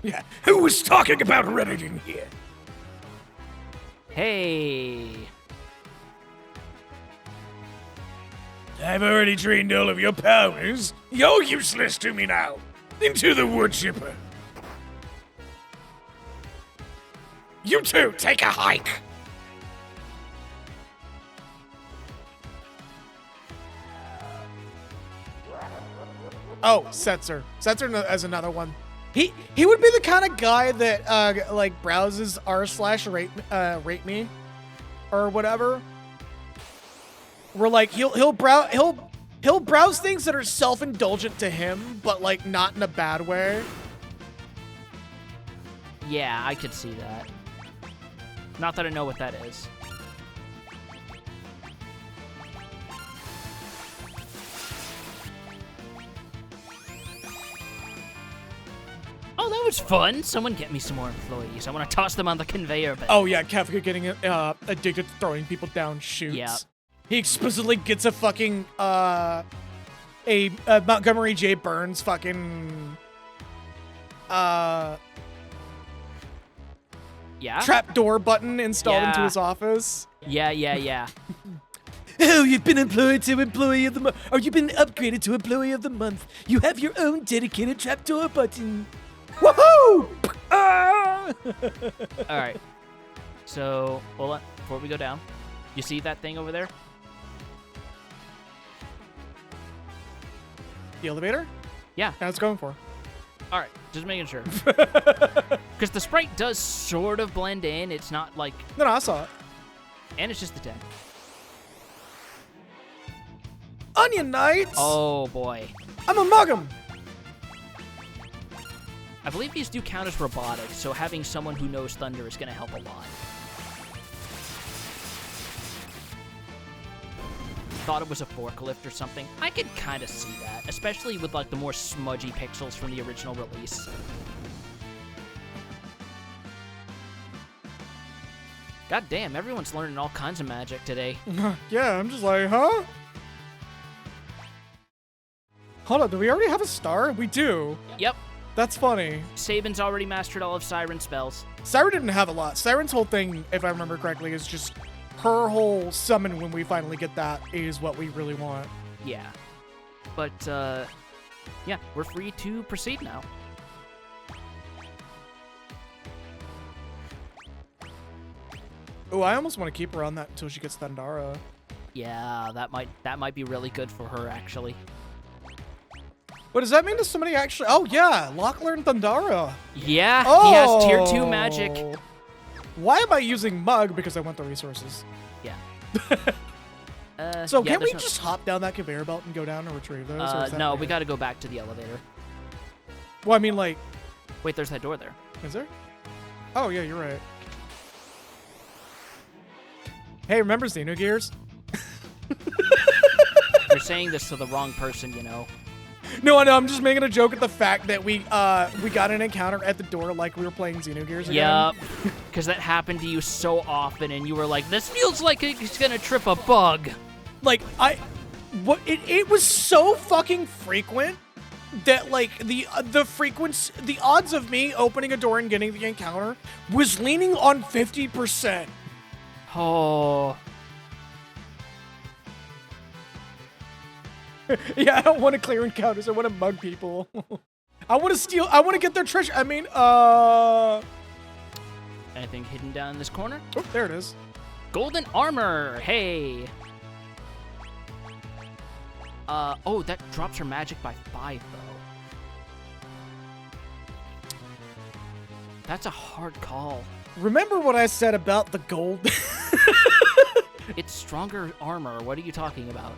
Yeah, who was talking about Reddit in here? Hey. I've already drained all of your powers. You're useless to me now. Into the wood chipper. You two, take a hike. Oh, Setzer. Setzer as another one. He would be the kind of guy that like browses r/rate me or whatever. Where like he'll browse things that are self-indulgent to him, but like not in a bad way. Yeah, I could see that. Not that I know what that is. Oh, that was fun. Someone get me some more employees. I want to toss them on the conveyor belt. Oh yeah, Kefka getting addicted to throwing people down chutes. Yeah. He explicitly gets a fucking a Montgomery J. Burns fucking Yeah? trapdoor button installed into Yeah. his office. Yeah. Oh, you've been employed to Employee of the Month. Or you've been upgraded to Employee of the Month. You have your own dedicated trapdoor button. Woohoo! Ah! All right. So, hold on. Before we go down, you see that thing over there? The elevator? Yeah. That's going for. All right. Just making sure. Because the sprite does sort of blend in. It's not like... No, I saw it. And it's just a 10. Onion Knights! Oh, boy. I'm a Muggum! I believe these do count as robotic, so having someone who knows thunder is going to help a lot. Thought it was a forklift or something. I could kind of see that, especially with like the more smudgy pixels from the original release. God damn, everyone's learning all kinds of magic today. Yeah, I'm just like, huh? Hold on, do we already have a star? We do. Yep, That's funny. Sabin's already mastered all of Siren's spells. Siren didn't have a lot. Siren's whole thing, if I remember correctly, is just her whole summon when we finally get that is what we really want. Yeah. But, yeah, we're free to proceed now. Oh, I almost want to keep her on that until she gets Thundara. Yeah, that might be really good for her, actually. What does that mean to somebody actually? Oh, yeah, Locke learned Thundara. Yeah, Oh. he has tier 2 magic. Why am I using Mug? Because I want the resources. Yeah. So yeah, can't we there's just hop down that conveyor belt and go down and retrieve those? or is that no, weird? we gotta go back to the elevator. Well, I mean, like, Wait, there's that door there. is there? Oh, yeah, you're right. Hey, remember Xenogears? You're saying this to the wrong person, you know. No, I know. I'm just making a joke at the fact that we got an encounter at the door like we were playing Xenogears again. Yup. Because that happened to you so often, and you were like, this feels like it's gonna trip a bug. Like, it was so fucking frequent that, like, the odds of me opening a door and getting the encounter was leaning on 50%. Oh. Yeah, I don't want to clear encounters. I want to mug people. I want to steal. I want to get their treasure. I mean, Anything hidden down in this corner? oh, there it is. Golden armor! Hey! Oh, that drops her magic by 5, though. That's a hard call. Remember what I said about the gold? It's stronger armor. What are you talking about?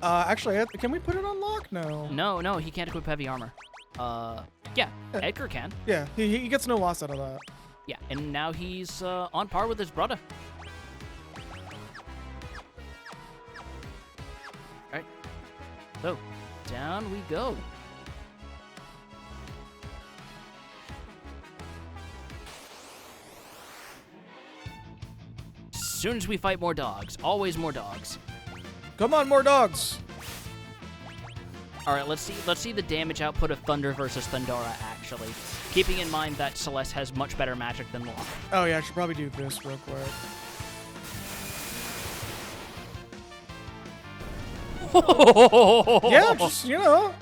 Actually, can we put it on lock? No. No, he can't equip heavy armor. Yeah, Edgar can. Yeah, he gets no loss out of that. Yeah, and now he's on par with his brother. Alright. So, down we go. As soon as we fight more dogs, always more dogs. Come on, more dogs. All right, let's see the damage output of Thunder versus Thundara, actually. Keeping in mind that Celeste has much better magic than Locke. Oh, yeah, I should probably do this real quick. Yeah, just, you know,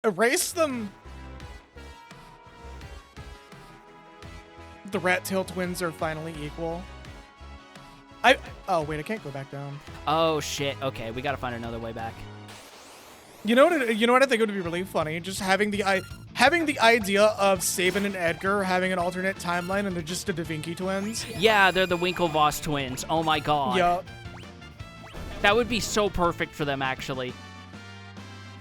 erase them. The Rat Tail twins are finally equal. Oh, wait, I can't go back down. Oh, shit. Okay, we gotta find another way back. You know what I think would be really funny? Just having the idea of Sabin and Edgar having an alternate timeline and they're just the Da Vinci twins. Yeah, they're the Winklevoss twins. Oh my god. Yup. That would be so perfect for them, actually.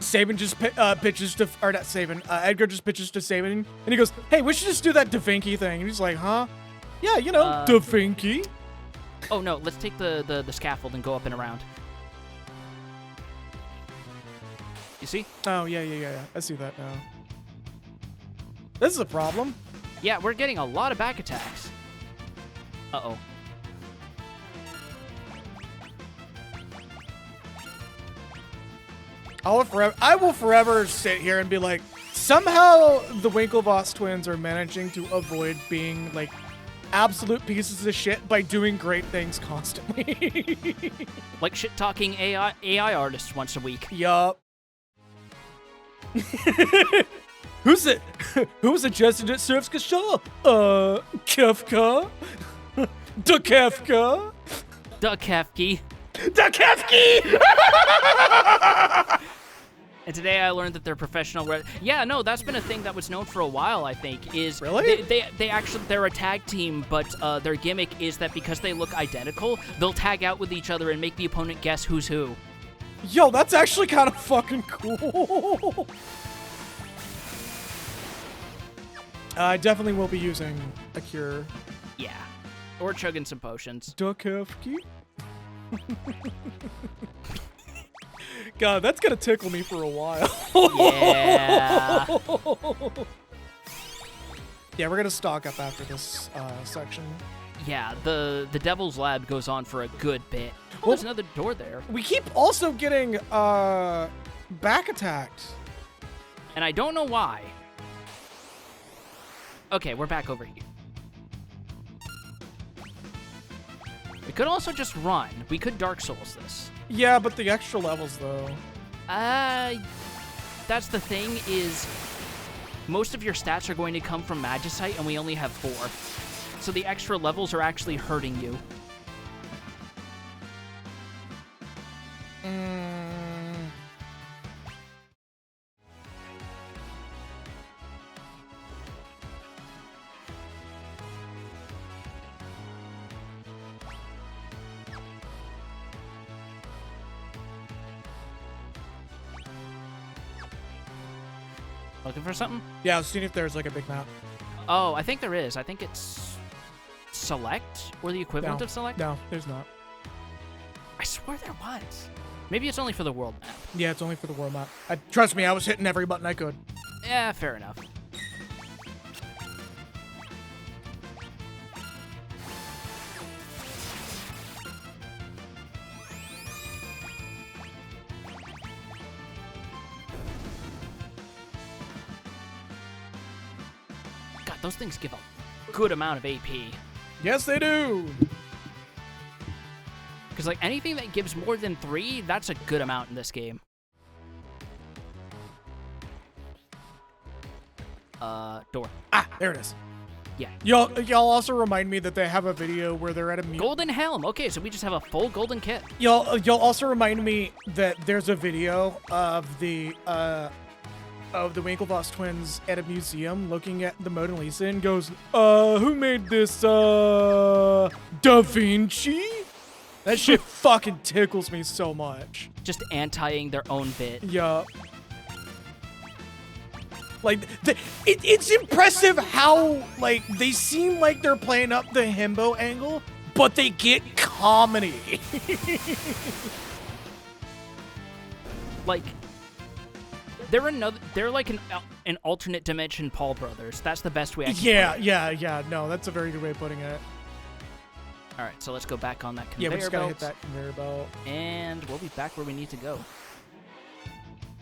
Sabin just pitches to, or not Sabin, Edgar just pitches to Sabin, and he goes, "Hey, we should just do that Da Vinci thing." And he's like, "Huh? Yeah, you know, Da Vinci." Oh no, let's take the scaffold and go up and around. You see? Oh, yeah. I see that now. This is a problem. Yeah, we're getting a lot of back attacks. Uh-oh. I will forever sit here and be like, somehow the Winklevoss twins are managing to avoid being, like, absolute pieces of shit by doing great things constantly. Like shit-talking AI artists once a week. Yup. Who suggested it serves Shaw? Kefka? Da Kefka? Da Kefki. Da Kefki! And today I learned that they're professional. Yeah, no, that's been a thing that was known for a while, I think. Is really? They actually, they're a tag team, but their gimmick is that because they look identical, they'll tag out with each other and make the opponent guess who's who. Yo, that's actually kind of fucking cool. I definitely will be using a cure. Yeah. Or chugging some potions. Da Kefki? God, that's gonna tickle me for a while. Yeah. Yeah, we're gonna stock up after this section. Yeah, the Devil's Lab goes on for a good bit. Oh, there's another door there. We keep also getting back attacked. And I don't know why. Okay, we're back over here. We could also just run. We could Dark Souls this. Yeah, but the extra levels, though. That's the thing, is most of your stats are going to come from Magicite, and we only have 4. So the extra levels are actually hurting you. Looking for something? Yeah, I was seeing if there's like a big map. Oh, I think there is. I think it's Select, or the equivalent of Select? No, there's not. I swear there was. Maybe it's only for the world map. Yeah, it's only for the world map. Trust me, I was hitting every button I could. Yeah, fair enough. God, those things give a good amount of AP. Yes, they do. Because, like, anything that gives more than 3, that's a good amount in this game. Door. Ah, there it is. Yeah. Y'all also remind me that they have a video where they're at a Golden Helm. Okay, so we just have a full golden kit. Y'all also remind me that there's a video of the Winklevoss twins at a museum looking at the Mona Lisa and goes, who made this, Da Vinci? That shit fucking tickles me so much. Just anti-ing their own bit. Yeah. Like, it's impressive how, like, they seem like they're playing up the himbo angle, but they get comedy. Like, they're like an alternate dimension Paul Brothers. That's the best way I can put it. Yeah. No, that's a very good way of putting it. All right, so let's go back on that Yeah, conveyor we just gotta belt. hit that conveyor belt. And we'll be back where we need to go.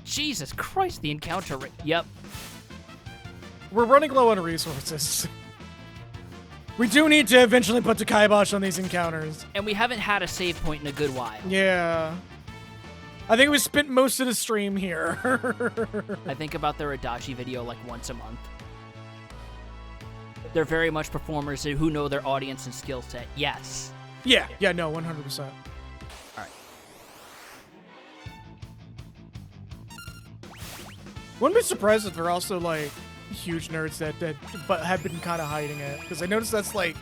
Jesus Christ, the encounter rate. Yep. We're running low on resources. We do need to eventually put the kibosh on these encounters. And we haven't had a save point in a good while. Yeah. I think we spent most of the stream here. I think about their Adachi video like once a month. They're very much performers who know their audience and skill set. Yes. Yeah, no, 100%. All right. Wouldn't be surprised if they're also, like, huge nerds that but have been kind of hiding it. Because I noticed that's, like,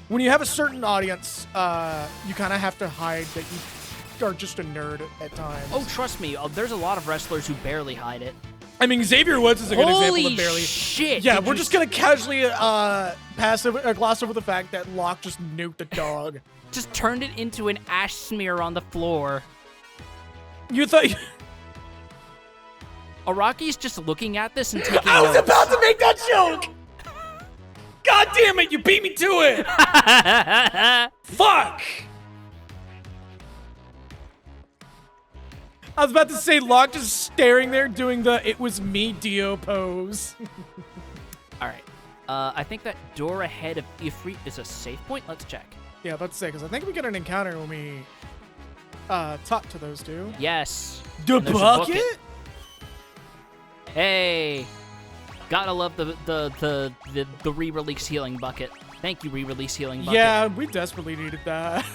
when you have a certain audience, you kind of have to hide that you are just a nerd at times. Oh, trust me, there's a lot of wrestlers who barely hide it. I mean, Xavier Woods is a good example Holy of barely. shit! Yeah, we're just gonna casually gloss over the fact that Locke just nuked the dog. Just turned it into an ash smear on the floor. You thought? Araki's just looking at this and taking I was notes. about to make that joke. God damn it! You beat me to it. Fuck. I was about to say Locke just staring there doing the "it was me" Dio pose. All right. I think that door ahead of Ifrit is a safe point. Let's check. Yeah, about to say, because I think we get an encounter when we talk to those two. Yes. The And there's a bucket? Hey. Gotta love the re-release healing bucket. Thank you, re-release healing bucket. Yeah, we desperately needed that.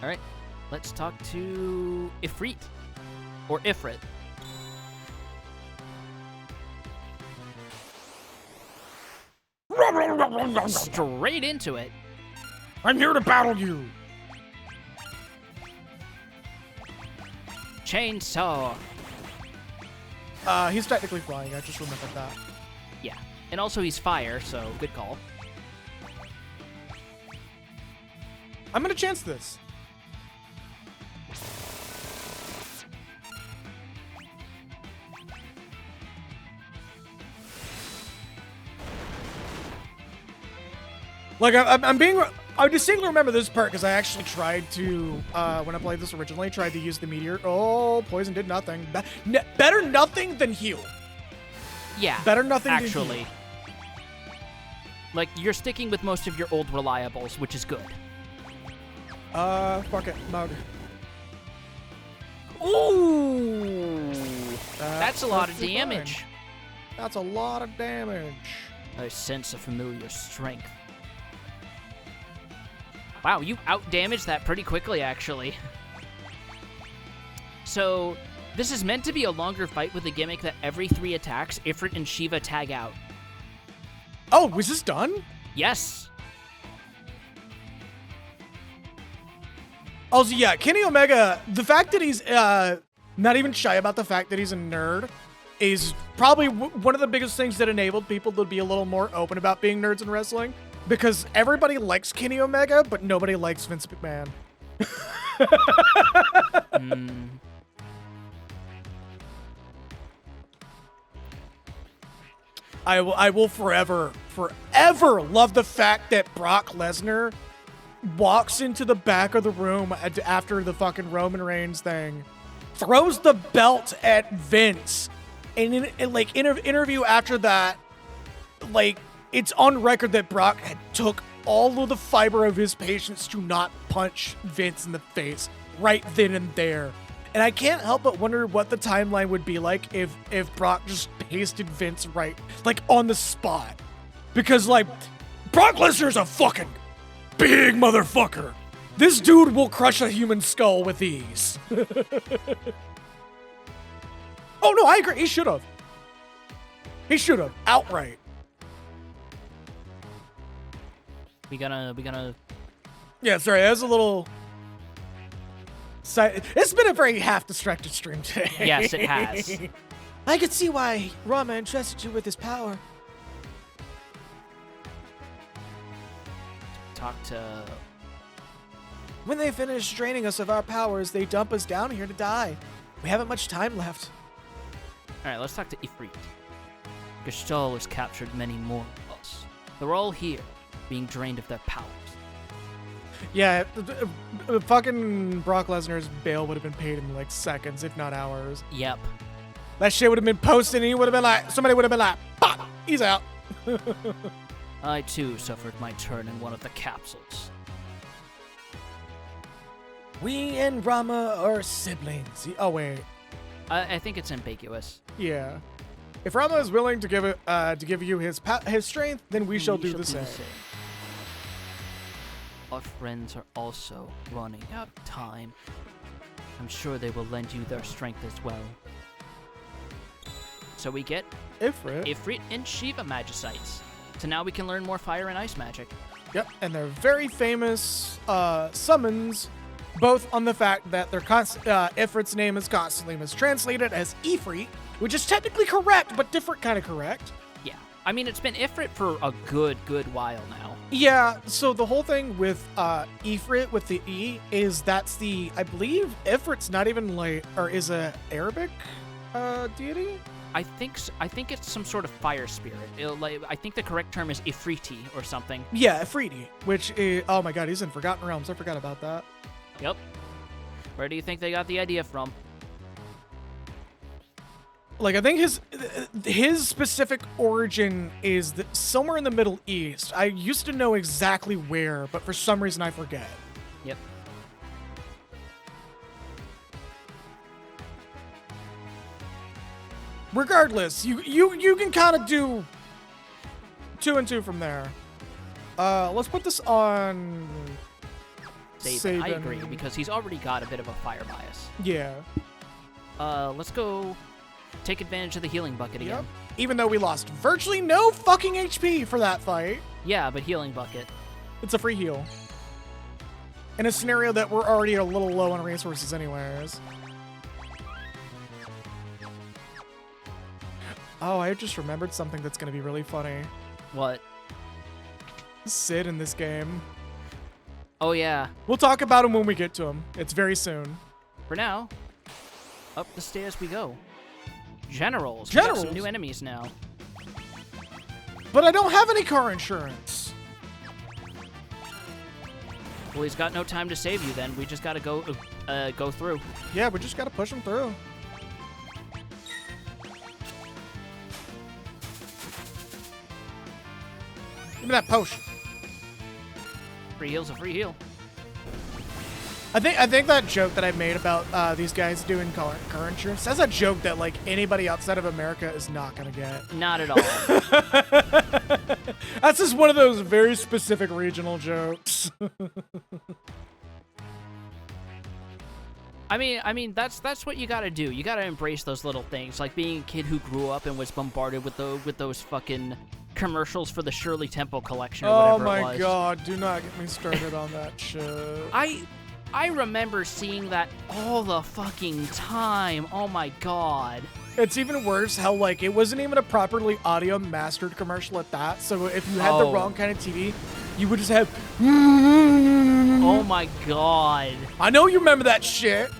All right. Let's talk to Ifrit. Or Ifrit. Straight into it. I'm here to battle you. Chainsaw. He's technically flying. I just remembered that. Yeah. And also he's fire, so good call. I'm gonna chance this. Like, I distinctly remember this part because I actually tried to, when I played this originally, tried to use the meteor. Oh, poison did nothing. Better nothing than heal. Yeah. Better nothing than actually. heal. Like, you're sticking with most of your old reliables, which is good. Fuck it. Mug. Ooh! That's a lot of perfectly damage. fine. That's a lot of damage. I sense a familiar strength. Wow, you out-damaged that pretty quickly, actually. So, this is meant to be a longer fight with the gimmick that every 3 attacks, Ifrit and Shiva tag out. Oh, was this done? Yes! Also, yeah, Kenny Omega, the fact that he's not even shy about the fact that he's a nerd is probably one of the biggest things that enabled people to be a little more open about being nerds in wrestling. Because everybody likes Kenny Omega, but nobody likes Vince McMahon. I will forever love the fact that Brock Lesnar walks into the back of the room after the fucking Roman Reigns thing, throws the belt at Vince, and in like interview after that, like, it's on record that Brock had took all of the fiber of his patience to not punch Vince in the face right then and there. And I can't help but wonder what the timeline would be like if Brock just pasted Vince right, like, on the spot. Because, like, Brock Lesnar's a fucking big motherfucker. This dude will crush a human skull with ease. Oh, no, I agree. He should have. He should have. Outright. We gonna... Yeah, sorry, that was a little It's been a very half-distracted stream today. Yes, it has. I could see why Rama entrusted you with his power. Talk to... When they finish draining us of our powers, they dump us down here to die. We haven't much time left. Alright, let's talk to Ifrit. Gestalt has captured many more of us. They're all here, being drained of their powers. Yeah, fucking Brock Lesnar's bail would have been paid in like seconds, if not hours. Yep. That shit would have been posted and he would have been like, somebody would have been like, pop, he's out. I too suffered my turn in one of the capsules. We and Rama are siblings. Oh, wait. I think it's ambiguous. Yeah. If Rama is willing to give you his strength, then we shall do the same. Our friends are also running out of time. I'm sure they will lend you their strength as well. So we get Ifrit and Shiva Magicites. So now we can learn more fire and ice magic. Yep, and they're very famous summons, both on the fact that their Ifrit's name is constantly mistranslated as Ifrit, which is technically correct, but different kind of correct. Yeah. I mean, it's been Ifrit for a good while now. Yeah, so the whole thing with Ifrit with the E is I believe Ifrit's not even like, or is a Arabic deity? I think it's some sort of fire spirit. I think the correct term is Ifriti or something. Yeah, Ifriti, which is, oh my god, he's in Forgotten Realms. I forgot about that. Yep. Where do you think they got the idea from? Like, I think his specific origin is somewhere in the Middle East. I used to know exactly where, but for some reason I forget. Yep. Regardless, you can kind of do 2 and 2 from there. Let's put this on Sabin. I agree, because he's already got a bit of a fire bias. Yeah. Let's go take advantage of the healing bucket again. Yep. Even though we lost virtually no fucking HP for that fight. Yeah, but healing bucket. It's a free heal. In a scenario that we're already a little low on resources anyways. Oh, I just remembered something that's going to be really funny. What? Sid in this game. Oh, yeah. We'll talk about him when we get to him. It's very soon. For now, up the stairs we go. Generals. We got some new enemies now. But I don't have any car insurance. Well, he's got no time to save you then. We just got to go through. Yeah, we just got to push him through. Give me that potion. Free heal's a free heal. I think that joke that I made about these guys doing car insurance, that's a joke that like anybody outside of America is not gonna get. Not at all. That's just one of those very specific regional jokes. I mean that's what you gotta do. You gotta embrace those little things, like being a kid who grew up and was bombarded with those fucking commercials for the Shirley Temple collection or whatever it was. Oh my god, do not get me started on that shit. I remember seeing that all the fucking time. Oh my god. It's even worse how, like, it wasn't even a properly audio mastered commercial at that. So if you had the wrong kind of TV, you would just have. Oh my god. I know you remember that shit.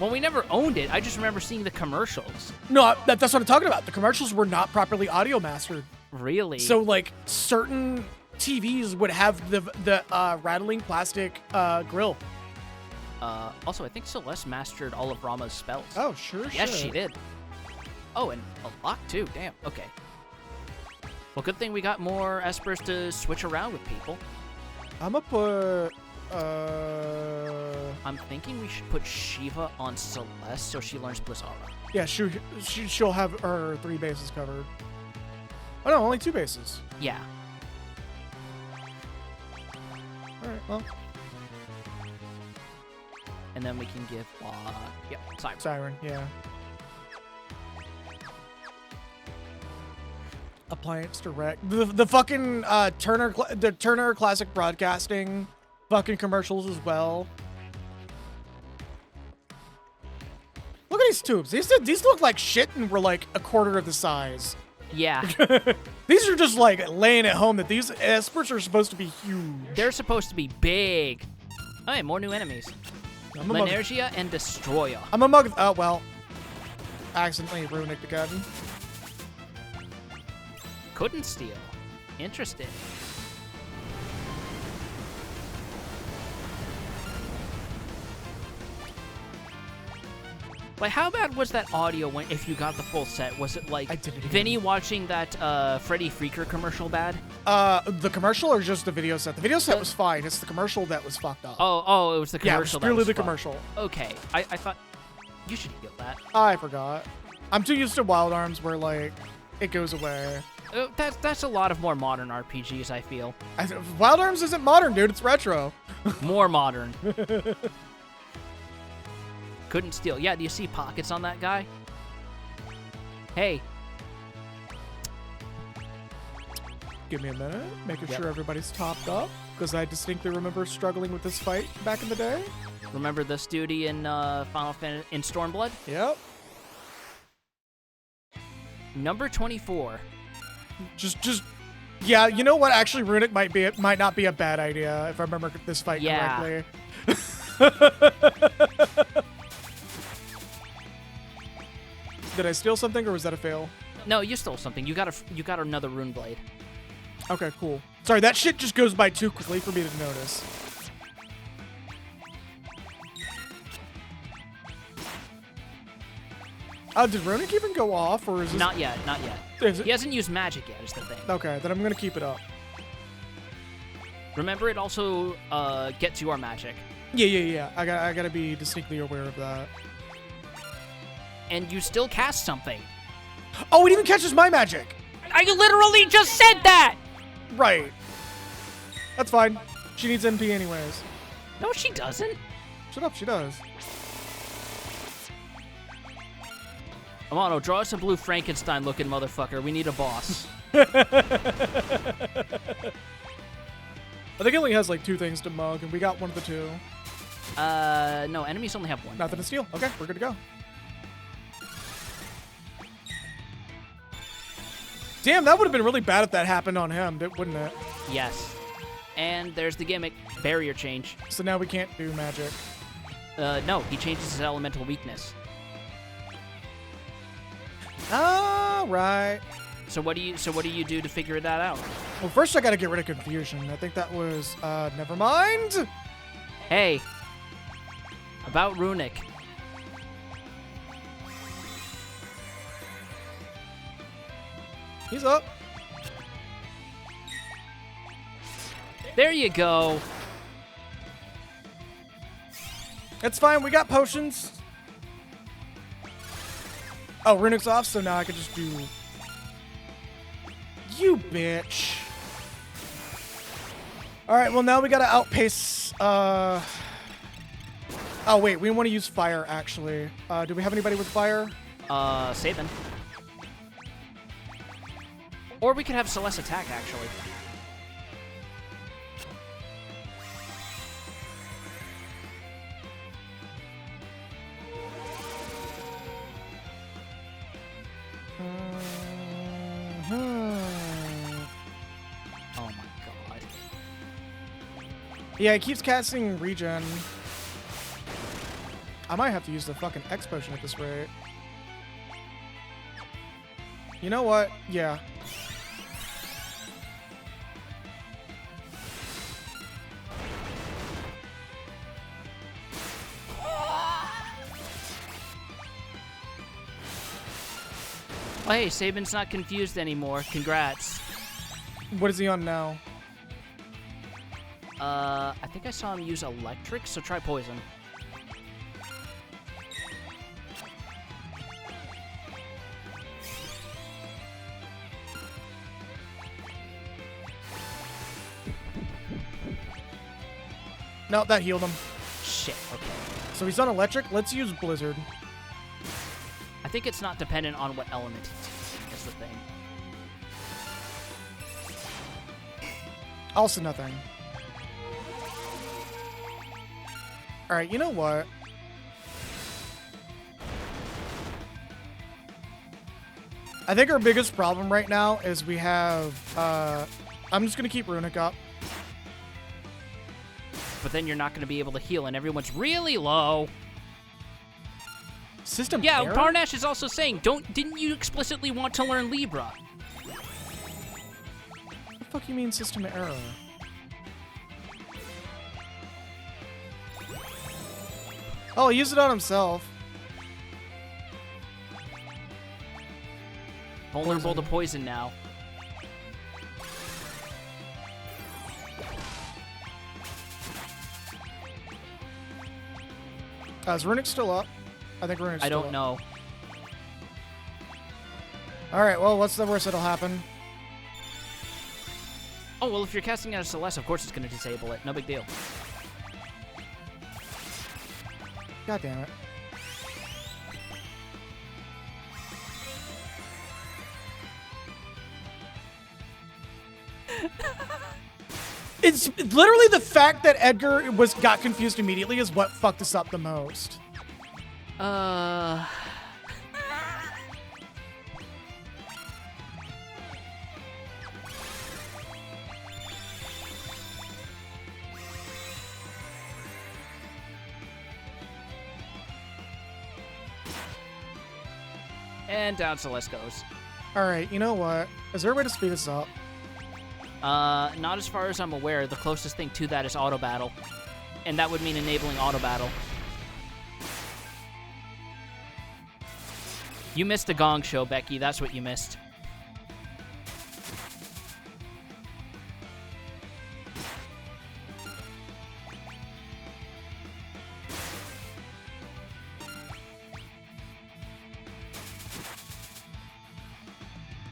Well, we never owned it. I just remember seeing the commercials. No, that's what I'm talking about. The commercials were not properly audio mastered. Really? So, like, certain TVs would have the rattling plastic grill. Also, I think Celeste mastered all of Rama's spells. Oh, sure. Yes, she did. Oh, and a lot too. Damn. Okay. Well, good thing we got more espers to switch around with people. I'm gonna put. I'm thinking we should put Shiva on Celeste so she learns Blizzara. Yeah, she'll have her 3 bases covered. Oh no, only 2 bases. Yeah. All right. Well. And then we can give Siren. Siren, yeah. Appliance Direct. The fucking Turner Classic Broadcasting fucking commercials as well. these tubes? These look like shit and were like a quarter of the size. Yeah. These are just like laying at home that these espers are supposed to be huge. They're supposed to be big. Oh, hey, more new enemies. I'm a mug. Lanergia and Destroyer. I'm a mug. Oh, well. I accidentally ruined the garden. Couldn't steal. Interesting. Like, how bad was that audio when if you got the full set? Was it like I didn't even- Vinny watching that Freddy Freaker commercial bad? The commercial or just the video set? The video set was fine. It's the commercial that was fucked up. Oh, it was the yeah, it was commercial. purely that was the fun. commercial. Okay, I thought you should heal that. I forgot. I'm too used to Wild Arms where like it goes away. That's a lot of more modern RPGs, I feel. Wild Arms isn't modern, dude. It's retro. More modern. Couldn't steal. Yeah, do you see pockets on that guy? Hey. Give me a minute. Making sure everybody's topped up. Because I distinctly remember struggling with this fight back in the day. Remember this duty in Final Fantasy in Stormblood? Yep. Number 24. Just yeah, you know what? Actually, Runic might not be a bad idea if I remember this fight correctly. Did I steal something, or was that a fail? No, you stole something. You got another rune blade. Okay, cool. Sorry, that shit just goes by too quickly for me to notice. Did Runic even go off, or is this... Not yet, not yet. Is it... He hasn't used magic yet, is the thing. Okay, then I'm gonna keep it up. Remember, it also gets your magic. Yeah. I gotta be distinctly aware of that. And you still cast something. Oh, it even catches my magic! I literally just said that! Right. That's fine. She needs MP anyways. No, she doesn't. Shut up, she does. Amano, draw us a blue Frankenstein-looking motherfucker. We need a boss. I think it only has like 2 things to mug, and we got one of the 2. No, enemies only have one. Nothing to steal. Okay, we're good to go. Damn, that would have been really bad if that happened on him, wouldn't it? Yes. And there's the gimmick, barrier change. So now we can't do magic. No, he changes his elemental weakness. All right. So what do you do to figure that out? Well, first I gotta get rid of confusion. I think that was, never mind. Hey. About Runic. He's up. There you go. It's fine, we got potions. Oh, Runic's off, so now I can just do... You bitch. Alright, well now we gotta outpace, Oh wait, we want to use fire, actually. Do we have anybody with fire? Sabin. Or we could have Celeste attack, actually. Oh my god. Yeah, it keeps casting regen. I might have to use the fucking X potion at this rate. You know what? Yeah. Oh, hey, Sabin's not confused anymore. Congrats. What is he on now? I think I saw him use electric, so try poison. No, that healed him. Shit, okay. So he's on electric. Let's use Blizzard. I think it's not dependent on what element he's using, is the thing. Also nothing. Alright, you know what? I think our biggest problem right now is we have, I'm just gonna keep Runic up. But then you're not going to be able to heal, and everyone's really low. System Yeah, error? Parnash is also saying, didn't you explicitly want to learn Libra? What the fuck you mean system error? Oh, he used it on himself. Vulnerable to poison now. Is Runic still up? I think Runic's I still don't up. know. Alright, well, what's the worst that'll happen? Oh, well, if you're casting out a Celeste, of course it's going to disable it. No big deal. God damn it. It's literally the fact that Edgar got confused immediately is what fucked us up the most. And down Celeste goes. Alright, you know what? Is there a way to speed this up? Not as far as I'm aware. The closest thing to that is auto battle. And that would mean enabling auto battle. You missed a gong show, Becky. That's what you missed.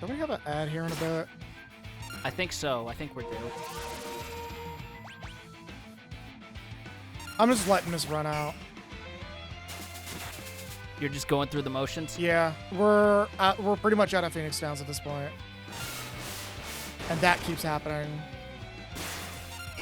Don't we have an ad here in a bit? I think so. I think we're due. I'm just letting this run out. You're just going through the motions? Yeah, we're pretty much out of Phoenix Downs at this point. And that keeps happening.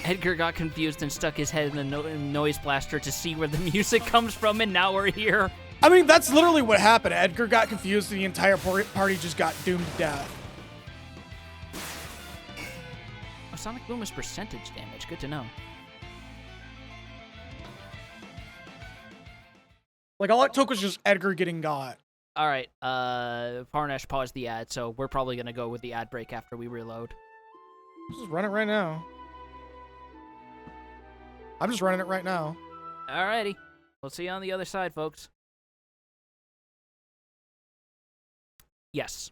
Edgar got confused and stuck his head in the noise blaster to see where the music comes from, and now we're here. I mean, that's literally what happened. Edgar got confused and the entire party just got doomed to death. Oh, Sonic Boom is percentage damage. Good to know. Like, all it took was just Edgar getting got. All right, Parnash paused the ad, so we're probably going to go with the ad break after we reload. Just run it right now. I'm just running it right now. Alrighty. We'll see you on the other side, folks. Yes.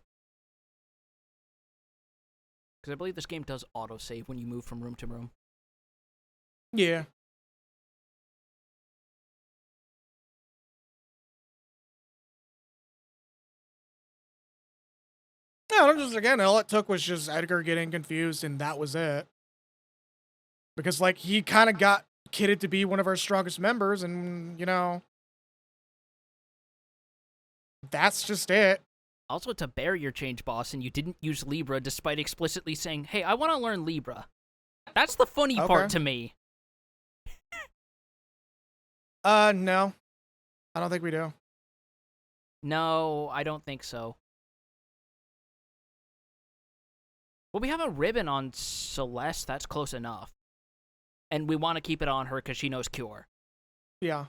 Because I believe this game does autosave when you move from room to room. Yeah. No, I'm just, again, all it took was just Edgar getting confused, and that was it. Because, like, he kind of got kitted to be one of our strongest members, and, you know, that's just it. Also, it's a barrier change boss, and you didn't use Libra despite explicitly saying, hey, I want to learn Libra. That's the funny part to me. No. I don't think we do. No, I don't think so. Well, we have a ribbon on Celeste. That's close enough. And we want to keep it on her because she knows Cure. Yeah.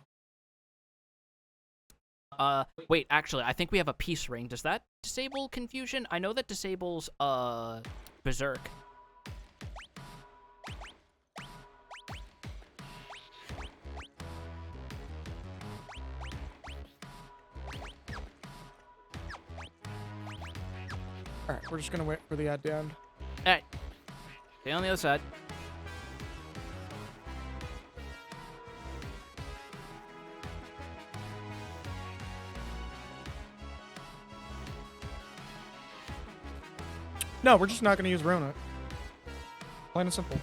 Wait, actually, I think we have a peace ring. Does that disable confusion? I know that disables, Berserk. Alright, we're just gonna wait for the ad to end. Alright. Stay on the other side. No, we're just not gonna use Rona. Plain and simple.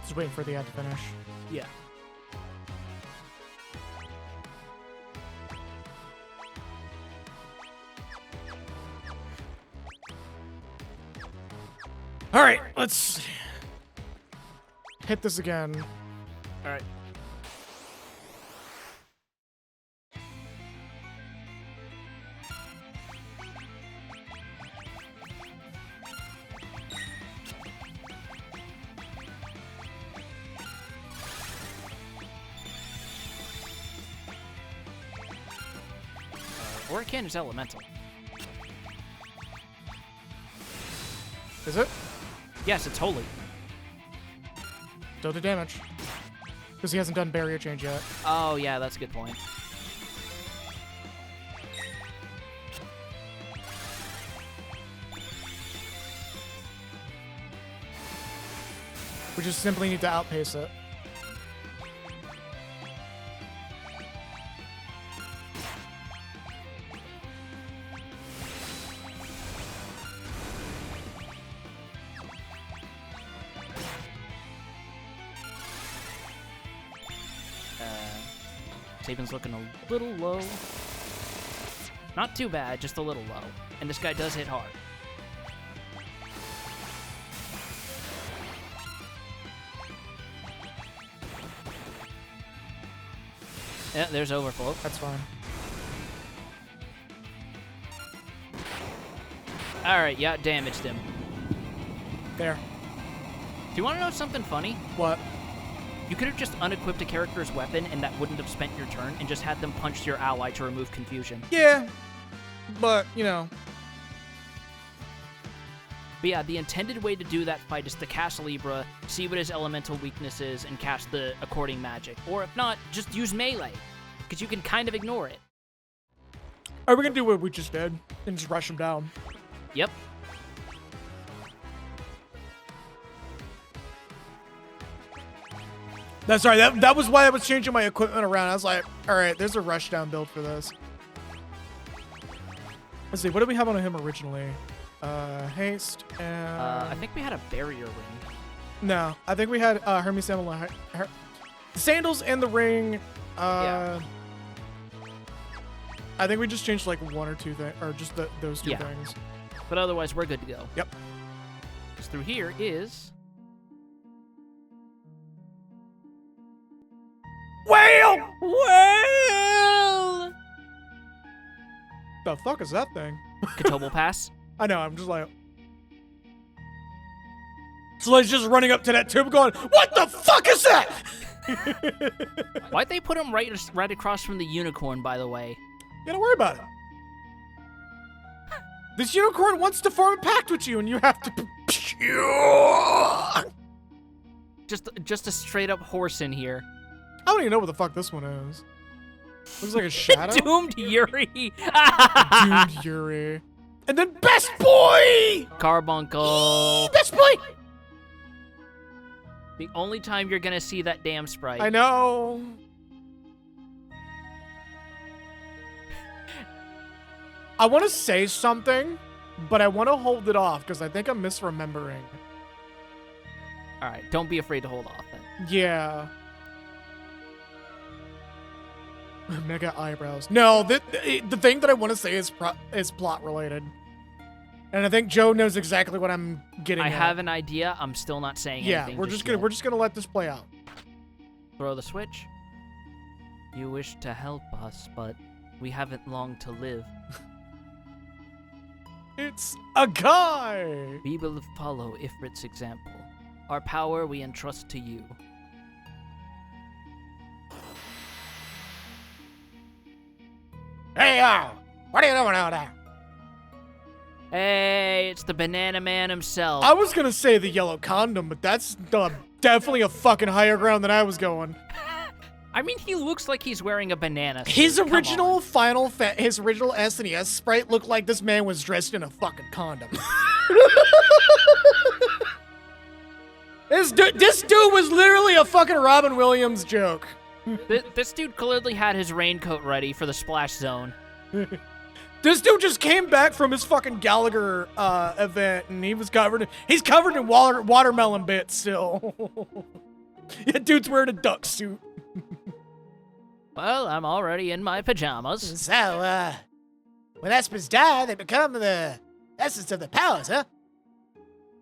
Just waiting for the ad to finish. Yeah. All right, let's hit this again. All right. Hurricane is elemental. Is it? Yes, it's holy. Don't do damage. Because he hasn't done barrier change yet. Oh, yeah, that's a good point. We just simply need to outpace it. Saban's looking a little low. Not too bad, just a little low. And this guy does hit hard. Yeah, there's overflow. That's fine. Alright, yeah, damaged him. There. Do you want to know something funny? What? You could have just unequipped a character's weapon and that wouldn't have spent your turn and just had them punch your ally to remove confusion. Yeah. But, you know. But yeah, the intended way to do that fight is to cast Libra, see what his elemental weakness is, and cast the according magic. Or if not, just use melee, because you can kind of ignore it. Are we going to do what we just did and just rush him down? Yep. That's right. That was why I was changing my equipment around. I was like, all right, there's a rush down build for this. Let's see. What did we have on him originally? Haste and... I think we had a barrier ring. No, I think we had Hermes Sandal, the sandals and the ring. Yeah. I think we just changed like one or two things, or just those two Yeah. things. But otherwise, we're good to go. Yep. Because through here is... Whale! Well! The fuck is that thing? Katobo Pass. I know, I'm just like... So he's just running up to that tube going, what the fuck is that? Why'd they put him right across from the unicorn, by the way? You gotta worry about it. This unicorn wants to form a pact with you, and you have to... Just a straight up horse in here. I don't even know what the fuck this one is. Looks like a shadow. Doomed Yuri. Doomed Yuri. And then Best Boy! Carbuncle. Best Boy! The only time you're gonna see that damn sprite. I know. I want to say something, but I want to hold it off because I think I'm misremembering. Alright, don't be afraid to hold off then. Yeah. Mega eyebrows. No, the thing that I want to say is plot related. And I think Joe knows exactly what I'm getting I at. have an idea. I'm still not saying Yeah, anything. we're just gonna let this play out. Throw the switch. You wish to help us, but we haven't long to live. It's a guy. We will follow Ifrit's example. Our power we entrust to you. Hey, what are you doing out there? Hey, it's the Banana Man himself. I was gonna say the yellow condom, but that's definitely a fucking higher ground than I was going. I mean, he looks like he's wearing a banana suit. His Come original on. his original SNES sprite looked like this man was dressed in a fucking condom. This dude was literally a fucking Robin Williams joke. This dude clearly had his raincoat ready for the splash zone. This dude just came back from his fucking Gallagher event, and he's covered in watermelon bits still. Yeah, dude's wearing a duck suit. Well, I'm already in my pajamas. So, when espers die, they become the essence of the powers, huh?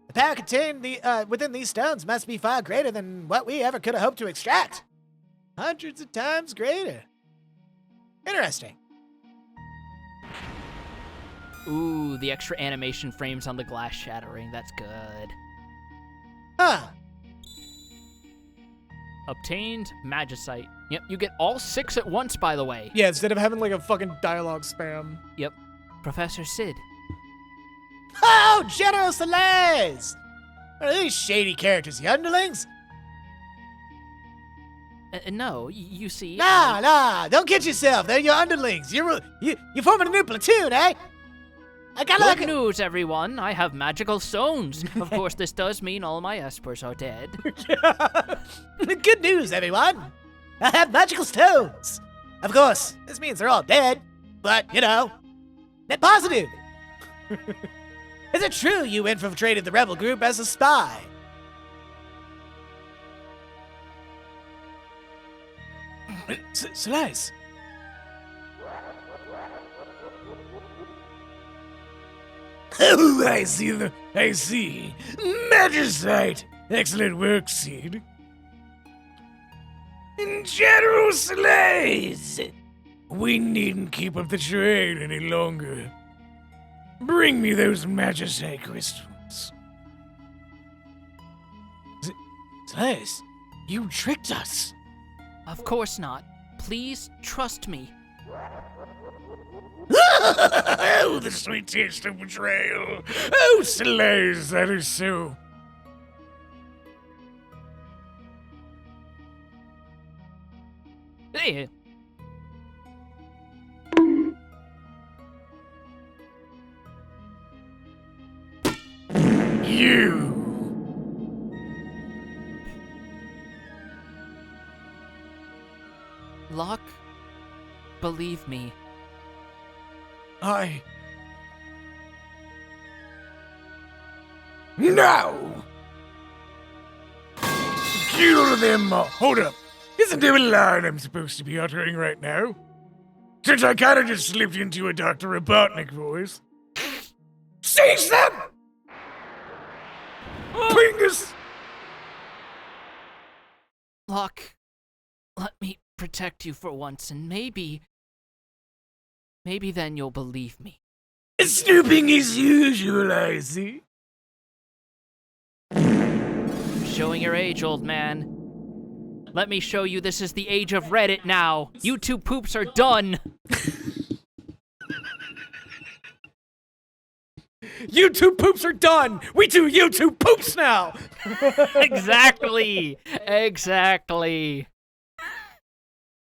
The power contained within these stones must be far greater than what we ever could have hoped to extract. Hundreds of times greater. Interesting. Ooh, the extra animation frames on the glass shattering. That's good. Huh. Obtained Magicite. Yep, you get all 6 at once, by the way. Yeah, instead of having like a fucking dialogue spam. Yep. Professor Sid. Oh, General Celeste! Are these shady characters the underlings? No, you see... Nah, don't kid yourself. They're your underlings. You're forming a new platoon, eh? I got like Good news, everyone. I have magical stones. Of course, this does mean all my espers are dead. Good news, everyone. I have magical stones. Of course, this means they're all dead, but, net positive. Is it true you infiltrated the rebel group as a spy? Slice. Oh, I see. Magicite. Excellent work, Sid. General Slays! We needn't keep up the trade any longer. Bring me those magicite crystals. Slice, you tricked us. Of course not. Please trust me. Oh, the sweet taste of betrayal. Oh, Slays, that is so. Hey, You. Locke, believe me. Now! Kill them all. Hold up. Isn't there a line I'm supposed to be uttering right now? Since I kinda just slipped into a Dr. Robotnik voice. Seize them! Pingus! Locke, let me protect you for once, and maybe then you'll believe me. Snooping as usual, I see. Showing your age, old man. Let me show you this is the age of Reddit now. YouTube poops are done. YouTube poops are done. We do YouTube poops now. Exactly.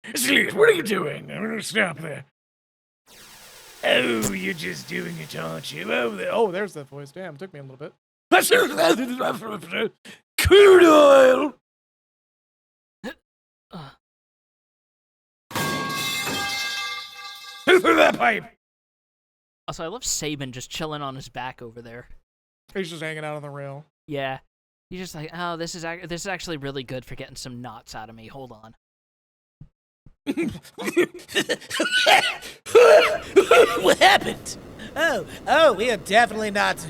Sleaze, what are you doing? I'm gonna stop there. Oh, you're just doing it, aren't you? Oh, there's that voice. Damn, took me a little bit. Crude oil! For that pipe! Also, I love Saban just chilling on his back over there. He's just hanging out on the rail. Yeah. He's just like, oh, this is actually really good for getting some knots out of me. Hold on. What happened? Oh, we are definitely not.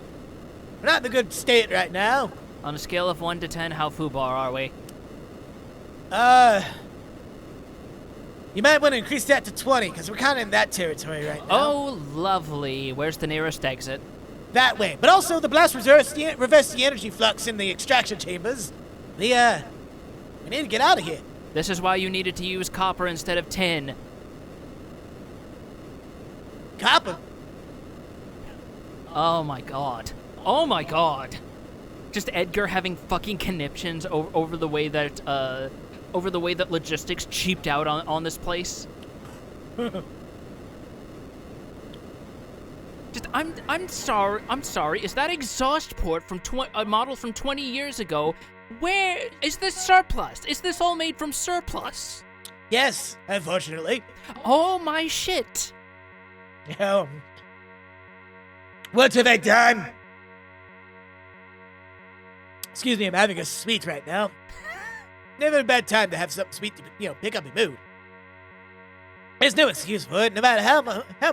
We're not in a good state right now. On a scale of 1 to 10, how foobar are we? You might want to increase that to 20, because we're kind of in that territory right now. Oh, lovely. Where's the nearest exit? That way. But also, the blast reverse the energy flux in the extraction chambers. We need to get out of here. This is why you needed to use copper instead of tin. Copper? Oh my god. Oh my god. Just Edgar having fucking conniptions over the way that logistics cheaped out on this place. Just I'm sorry. Is that exhaust port from a model from 20 years ago? Where is this surplus? Is this all made from surplus? Yes, unfortunately. Oh my shit. What have I done? Excuse me, I'm having a sweet right now. never a bad time to have something sweet to, pick up your mood. There's no excuse for it, no matter how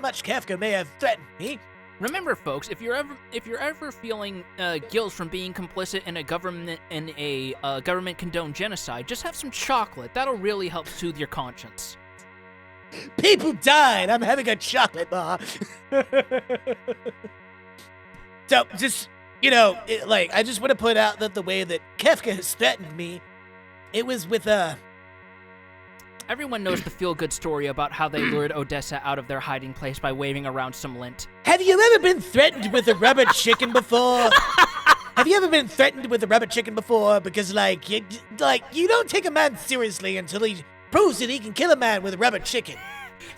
much Kafka may have threatened me. Remember, folks, if you're ever feeling guilt from being complicit in a government condoned genocide, just have some chocolate. That'll really help soothe your conscience. People died. I'm having a chocolate bar. So, just, I just want to point out that the way that Kafka has threatened me, it was with, Everyone knows the feel-good story about how they lured Odessa out of their hiding place by waving around some lint. Have you ever been threatened with a rubber chicken before? Have you ever been threatened with a rubber chicken before? Because, you don't take a man seriously until he proves that he can kill a man with a rubber chicken.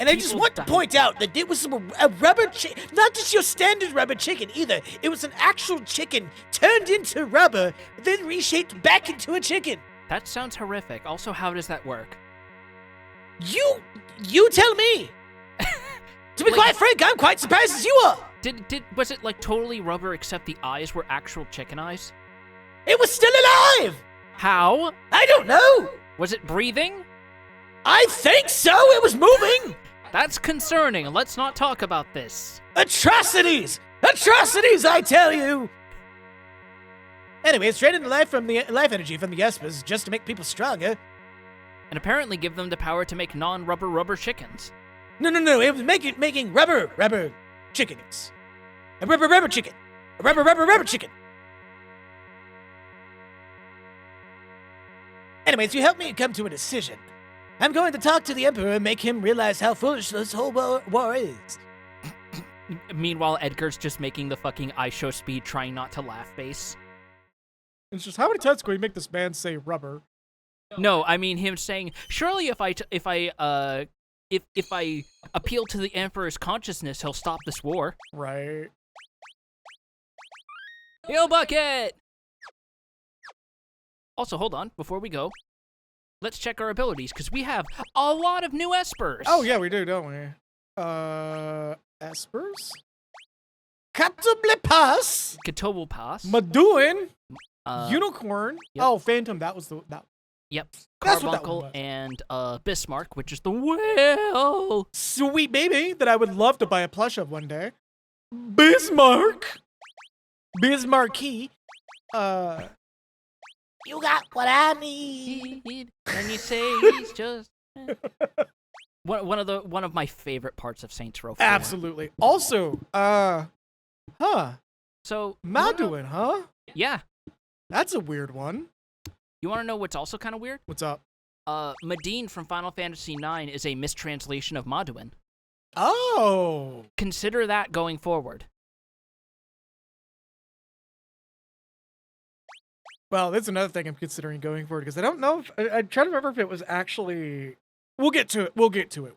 And I just want to point out that it was a rubber chicken, not just your standard rubber chicken either. It was an actual chicken turned into rubber, then reshaped back into a chicken. That sounds horrific. Also, how does that work? You tell me. To be quite frank, I'm quite surprised as you are. Was it totally rubber except the eyes were actual chicken eyes? It was still alive. How? I don't know. Was it breathing? I think so. It was moving. That's concerning. Let's not talk about this. Atrocities! Atrocities, I tell you! Anyways, draining the life energy from the Espers just to make people stronger. And apparently give them the power to make non-rubber chickens. No. It was making rubber chickens. A rubber chicken. A rubber chicken. Anyways, you helped me come to a decision. I'm going to talk to the Emperor and make him realize how foolish this whole war is. Meanwhile, Edgar's just making the fucking I show speed trying not to laugh face. It's just, how many times can we make this man say rubber? No, I mean him saying, surely if I appeal to the Emperor's consciousness, he'll stop this war. Right. Heal bucket! Also, hold on, before we go, let's check our abilities, because we have a lot of new Espers. Oh, yeah, we do, don't we? Espers? Katoblipas! Katobu Pass. Maduin! Uh, Unicorn! yep. Oh, Phantom, that was the... Yep. That's what that one Carbuncle was. and Bismarck, which is the whale. Sweet baby that I would love to buy a plush of one day. Bismarck! Bismarcky. You got what I need. And you say he's just one of my favorite parts of Saints Row 4. Absolutely. Also, So Maduin, huh? Yeah. That's a weird one. You want to know what's also kind of weird? What's up? Medine from Final Fantasy IX is a mistranslation of Maduin. Oh. Consider that going forward. Well, that's another thing I'm considering going forward, because I don't know if... I'm trying to remember if it was actually... We'll get to it. We'll get to it.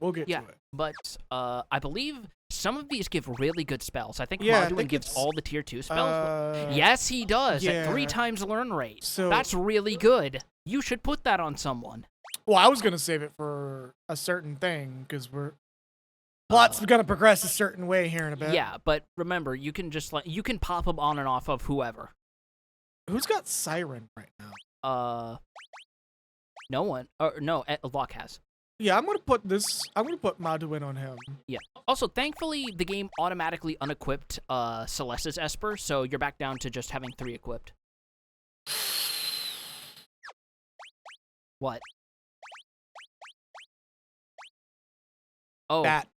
But I believe some of these give really good spells. I think Yeah, I Maduin think gives it's, all the tier 2 spells. Yes, he does. At 3 yeah. times learn rate. So- That's really good. You should put that on someone. Well, I was going to save it for a certain thing, because plot's going to progress a certain way here in a bit. Yeah, but remember, you can just you can pop them on and off of whoever. Who's got Siren right now? No one. Or no, Locke has. Yeah, I'm going to put Maduin on him. Yeah. Also, thankfully, the game automatically unequipped Celeste's Esper, so you're back down to just having 3 equipped. What? Oh. That.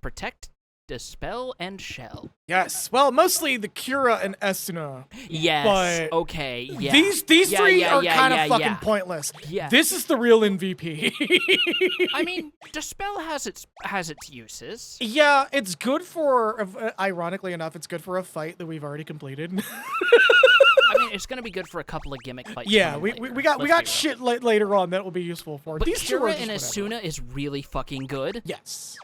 Protect, Dispel, and Shell. Yes. Well, mostly the Kira and Esuna. Yes. But okay. Yeah. These Yeah, three yeah, are yeah, kind of yeah, fucking yeah. pointless. Yeah. This is the real MVP. I mean, Dispel has its uses. Yeah, it's good for, ironically enough, it's good for a fight that we've already completed. I mean, it's gonna be good for a couple of gimmick fights. Yeah, coming we later, got let's be real. shit later on that will be useful for. But These two are Kira just and whatever. Asuna is really fucking good. Yes.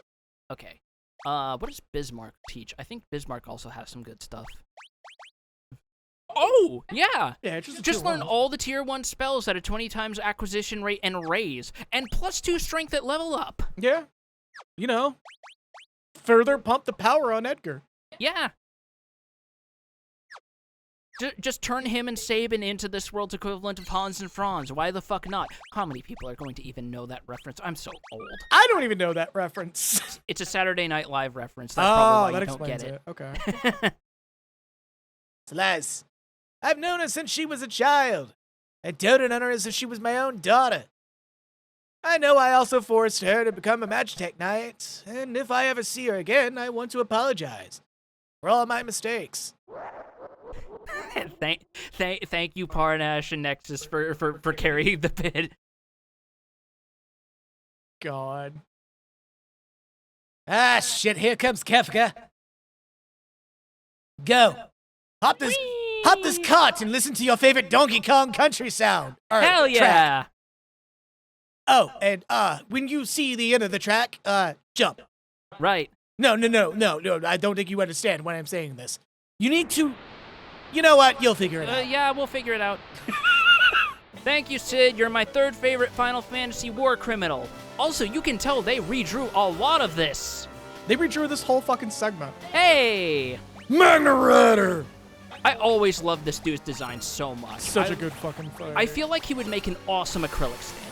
Okay. What does Bismarck teach? I think Bismarck also has some good stuff. Oh, yeah! Yeah, it's just, Just learn all the tier 1 spells at a 20 times acquisition rate and raise, and +2 strength at level up. Yeah. You know. Further pump the power on Edgar. Yeah. Just turn him and Sabin into this world's equivalent of Hans and Franz. Why the fuck not? How many people are going to even know that reference? I'm so old. I don't even know that reference. It's a Saturday Night Live reference. That's probably why that you don't get explains it. Okay. Celeste, I've known her since she was a child. I doted on her as if she was my own daughter. I know I also forced her to become a Magitech Knight, and if I ever see her again, I want to apologize for all my mistakes. Thank you, Parnash and Nexus, for carrying the bid. God. Ah, shit, here comes Kefka. Go. Hop this cart and listen to your favorite Donkey Kong country sound. Or Hell yeah! track. Oh, and when you see the end of the track, jump. Right. No, I don't think you understand when I'm saying this. You need to... You know what? You'll figure it out. Yeah, we'll figure it out. Thank you, Sid. You're my third favorite Final Fantasy war criminal. Also, you can tell they redrew a lot of this. They redrew this whole fucking segment. Hey! Magna Rider! I always loved this dude's design so much. Such a good fucking fight. I feel like he would make an awesome acrylic stand.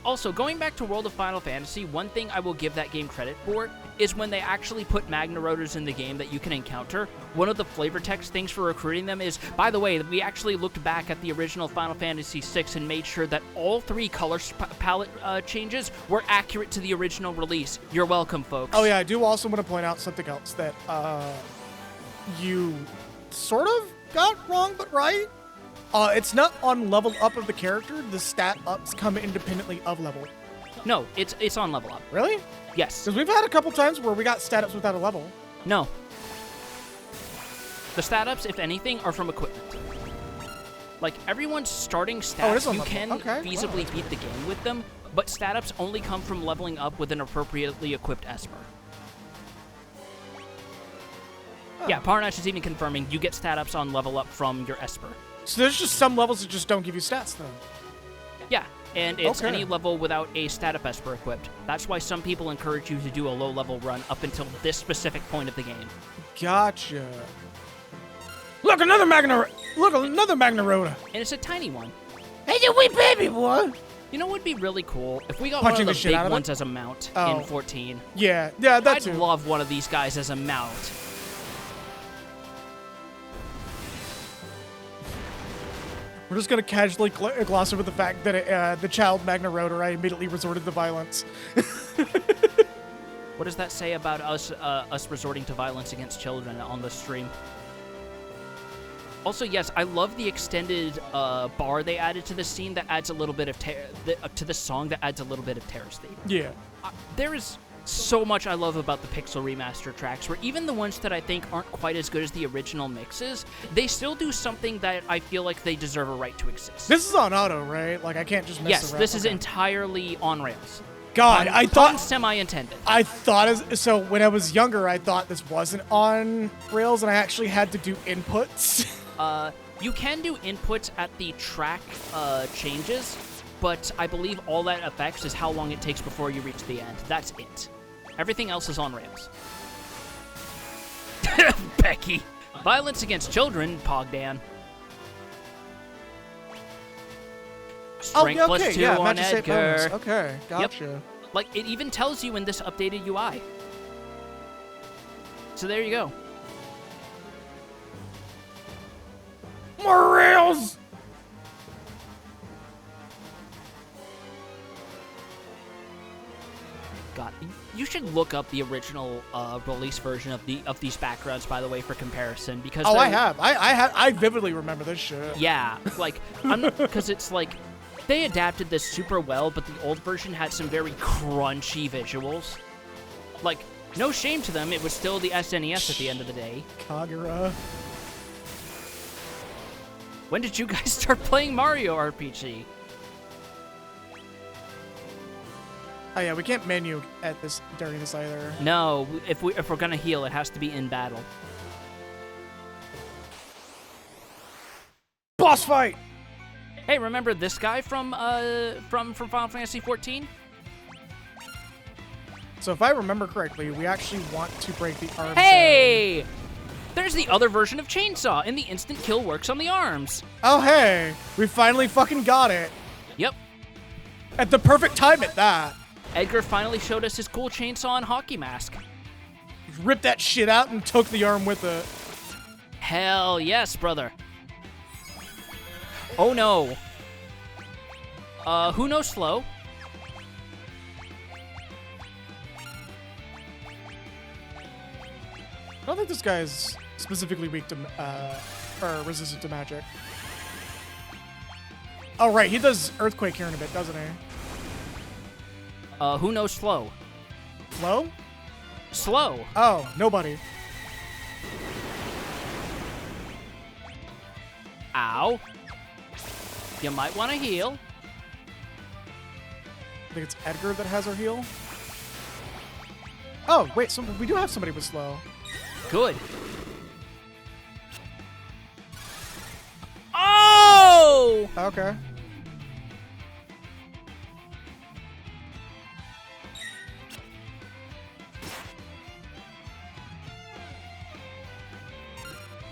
Also, going back to World of Final Fantasy, one thing I will give that game credit for is when they actually put Magna Rotors in the game that you can encounter, one of the flavor text things for recruiting them is, by the way, we actually looked back at the original Final Fantasy VI and made sure that all 3 color palette changes were accurate to the original release. You're welcome, folks. Oh yeah, I do also want to point out something else that you sort of got wrong but right. It's not on level up of the character. The stat ups come independently of level. No, it's on level up. Really? Yes. Because we've had a couple times where we got stat ups without a level. No. The stat ups, if anything, are from equipment. Like, everyone's starting stats, you can feasibly beat the game with them, but stat ups only come from leveling up with an appropriately equipped Esper. Yeah, Parnash is even confirming you get stat ups on level up from your Esper. So there's just some levels that just don't give you stats, though. Yeah, and it's any level without a stat up Esper equipped. That's why some people encourage you to do a low level run up until this specific point of the game. Gotcha. Look, another Magna Rota. And it's a tiny one. Hey, you wee baby boy! You know what would be really cool? If we got Punching one of the the shit out big of it? ones as a mount Oh. in 14. Yeah, that I'd too. love one of these guys as a mount. We're just gonna casually gloss over the fact that the child Magna Rotor, I immediately resorted to violence. What does that say about us resorting to violence against children on the stream? Also, yes, I love the extended bar they added to the scene that adds a little bit of to the song that adds a little bit of terror state. Yeah. There is so much I love about the Pixel Remaster tracks, where even the ones that I think aren't quite as good as the original mixes, they still do something that I feel like they deserve a right to exist. This is on auto, right? Like, I can't just mess Yes, around. this is entirely on rails. God, I thought... Semi-intended. I thought... So, when I was younger, I thought this wasn't on rails, and I actually had to do inputs. You can do inputs at the track changes, but I believe all that affects is how long it takes before you reach the end. That's it. Everything else is on rails. Becky. Violence against children, Pogdan. Strength plus 2 on Magistrate bonus. Edgar. Okay, gotcha. Yep. Like, it even tells you in this updated UI. So there you go. More rails! God, you should look up the original release version of these backgrounds, by the way, for comparison. Because Oh, I have. I vividly remember this shit. Yeah, like, because it's like they adapted this super well, but the old version had some very crunchy visuals. Like, no shame to them, it was still the SNES at the end of the day. Kagura. When did you guys start playing Mario RPG? Oh yeah, we can't menu at this during this either. No, if we're gonna heal, it has to be in battle. Boss fight. Hey, remember this guy from Final Fantasy XIV? So if I remember correctly, we actually want to break the arms. Hey! There's the other version of Chainsaw, and the instant kill works on the arms. Oh, hey. We finally fucking got it. Yep. At the perfect time at that. Edgar finally showed us his cool chainsaw and hockey mask. Ripped that shit out and took the arm with it. Hell yes, brother. Oh no. Who knows slow? I don't think this guy's specifically weak to, or resistant to magic. Oh, right. He does Earthquake here in a bit, doesn't he? Who knows slow? Flow? Slow. Oh, nobody. Ow. You might want to heal. I think it's Edgar that has our heal. Oh, wait. We do have somebody with slow. Good. Oh! Okay.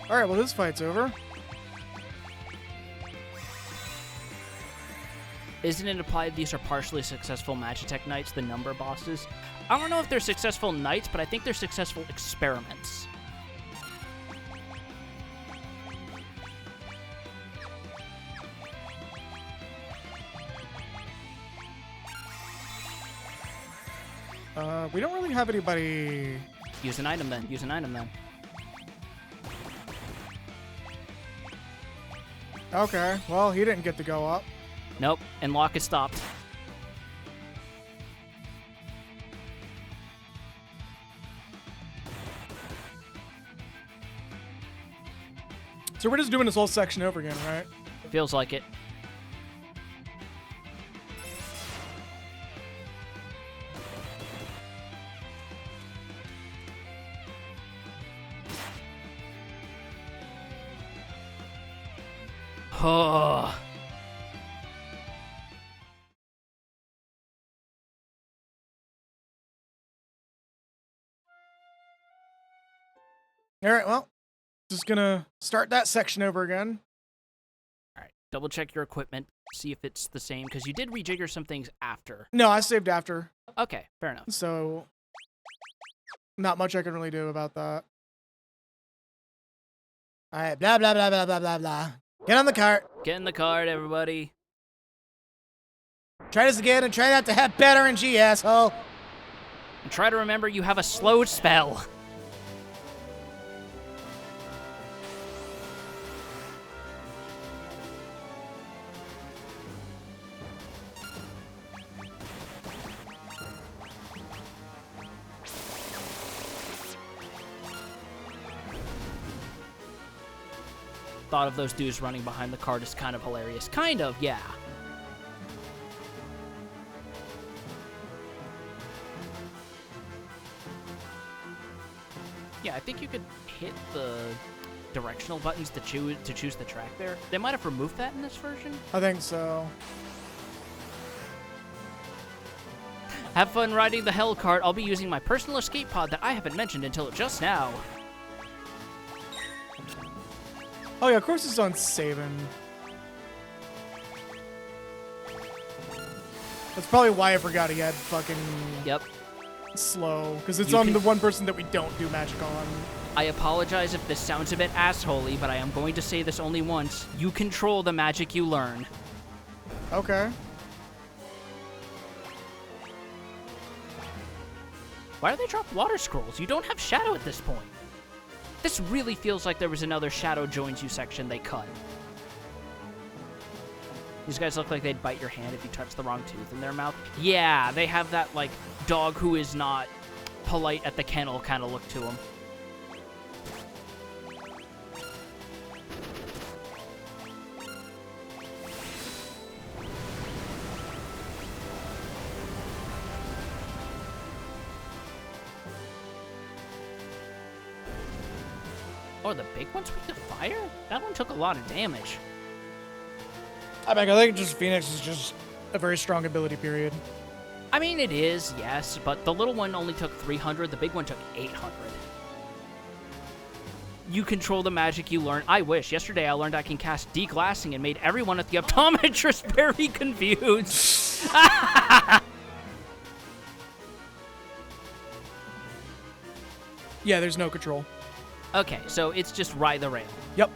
All right, well, this fight's over. Isn't it implied these are partially successful Magitech Knights, the number bosses? I don't know if they're successful knights, but I think they're successful experiments. We don't really have anybody... Use an item then. Use an item then. Okay, well, he didn't get to go up. Nope. And lock is stopped. So we're just doing this whole section over again, right? Feels like it. Oh. All right, well, just gonna start that section over again. All right. Double check your equipment. See if it's the same, because you did rejigger some things after. No, I saved after, Okay, fair enough. so not much I can really do about that. All right, blah, blah, blah, blah, blah, blah, blah. Get on the cart. Get in the card, everybody. Try this again and try not to have better RNG, asshole. And try to remember you have a slow spell. Thought of those dudes running behind the cart is kind of hilarious. Kind of, yeah. Yeah, I think you could hit the directional buttons to choose the track there. They might have removed that in this version. I think so. Have fun riding the Hell Cart. I'll be using my personal escape pod that I haven't mentioned until just now. Oh yeah, of course it's on saving. That's probably why I forgot he had fucking Yep. slow, because it's You on can- the one person that we don't do magic on. I apologize if this sounds a bit assholey, but I am going to say this only once. You control the magic you learn. Okay. Why do they drop water scrolls? You don't have shadow at this point. This really feels like there was another shadow joins you section they cut. These guys look like they'd bite your hand if you touch the wrong tooth in their mouth. Yeah, they have that, like, dog who is not polite at the kennel kind of look to them. Oh, the big one's weak to fire? That one took a lot of damage. I think just Phoenix is just a very strong ability period. I mean, it is, yes, but the little one only took 300, the big one took 800. You control the magic you learn. I wish. Yesterday I learned I can cast deglassing and made everyone at the optometrist very confused. Yeah, there's no control. Okay, so it's just ride the rail. Yep.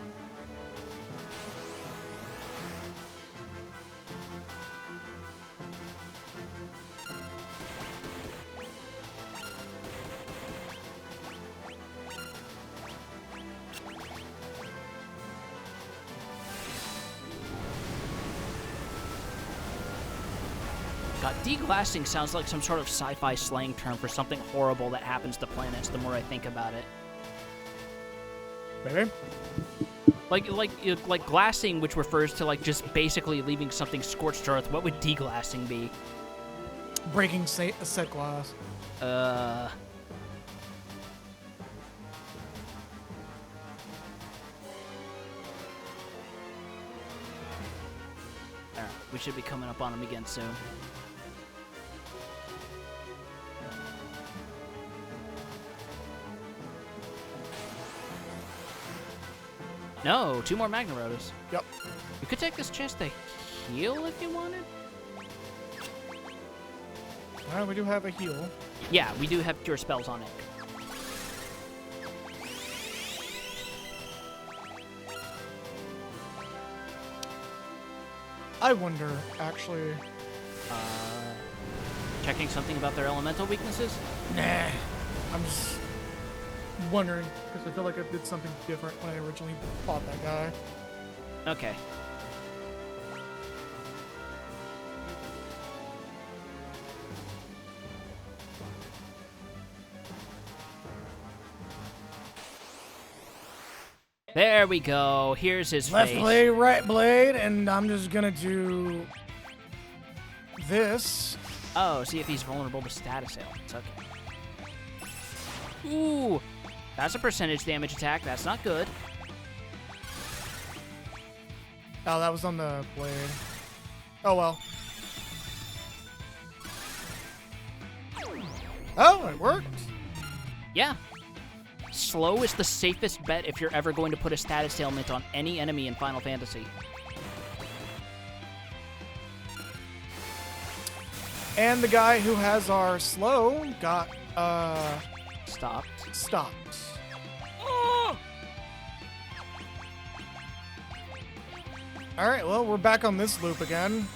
God, deglassing sounds like some sort of sci-fi slang term for something horrible that happens to planets the more I think about it. Maybe. Like glassing, which refers to like just basically leaving something scorched earth. What would deglassing be? Breaking set glass. Alright, we should be coming up on him again soon. No, 2 more Magna Rotas. Yep. You could take this chance to heal if you wanted. Alright, we do have a heal. Yeah, we do have cure spells on it. I wonder, actually. Checking something about their elemental weaknesses? Nah. I'm just wondering, because I feel like I did something different when I originally fought that guy. Okay. There we go. Here's his Left face. blade, right blade, and I'm just gonna do this. Oh, see if he's vulnerable to status ailments. Okay. Ooh, that's a percentage damage attack. That's not good. Oh, that was on the blade. Oh well. Oh, it worked. Yeah. Slow is the safest bet if you're ever going to put a status ailment on any enemy in Final Fantasy. And the guy who has our slow got Stopped. stopped. All right, well, we're back on this loop again.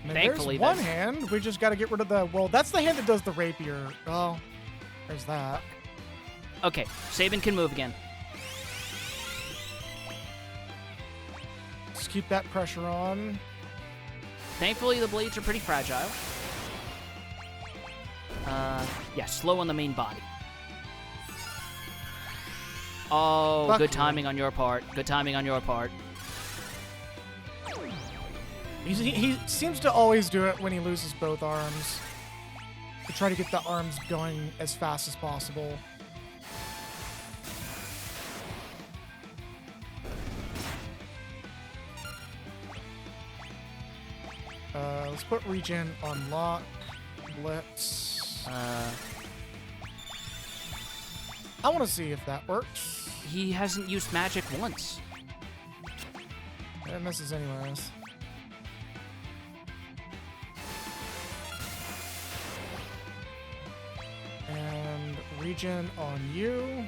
I mean, Thankfully, there's one that's- hand. We just got to get rid of the... Well, that's the hand that does the rapier. Oh, there's that. Okay, Sabin can move again. Just keep that pressure on. Thankfully, the blades are pretty fragile. Yeah, slow on the main body. Oh, Fuck good you. timing on your part. Good timing on your part. He seems to always do it when he loses both arms. To try to get the arms going as fast as possible. Let's put regen on lock. Blitz. I want to see if that works. He hasn't used magic once. It misses anyways. And regen on you.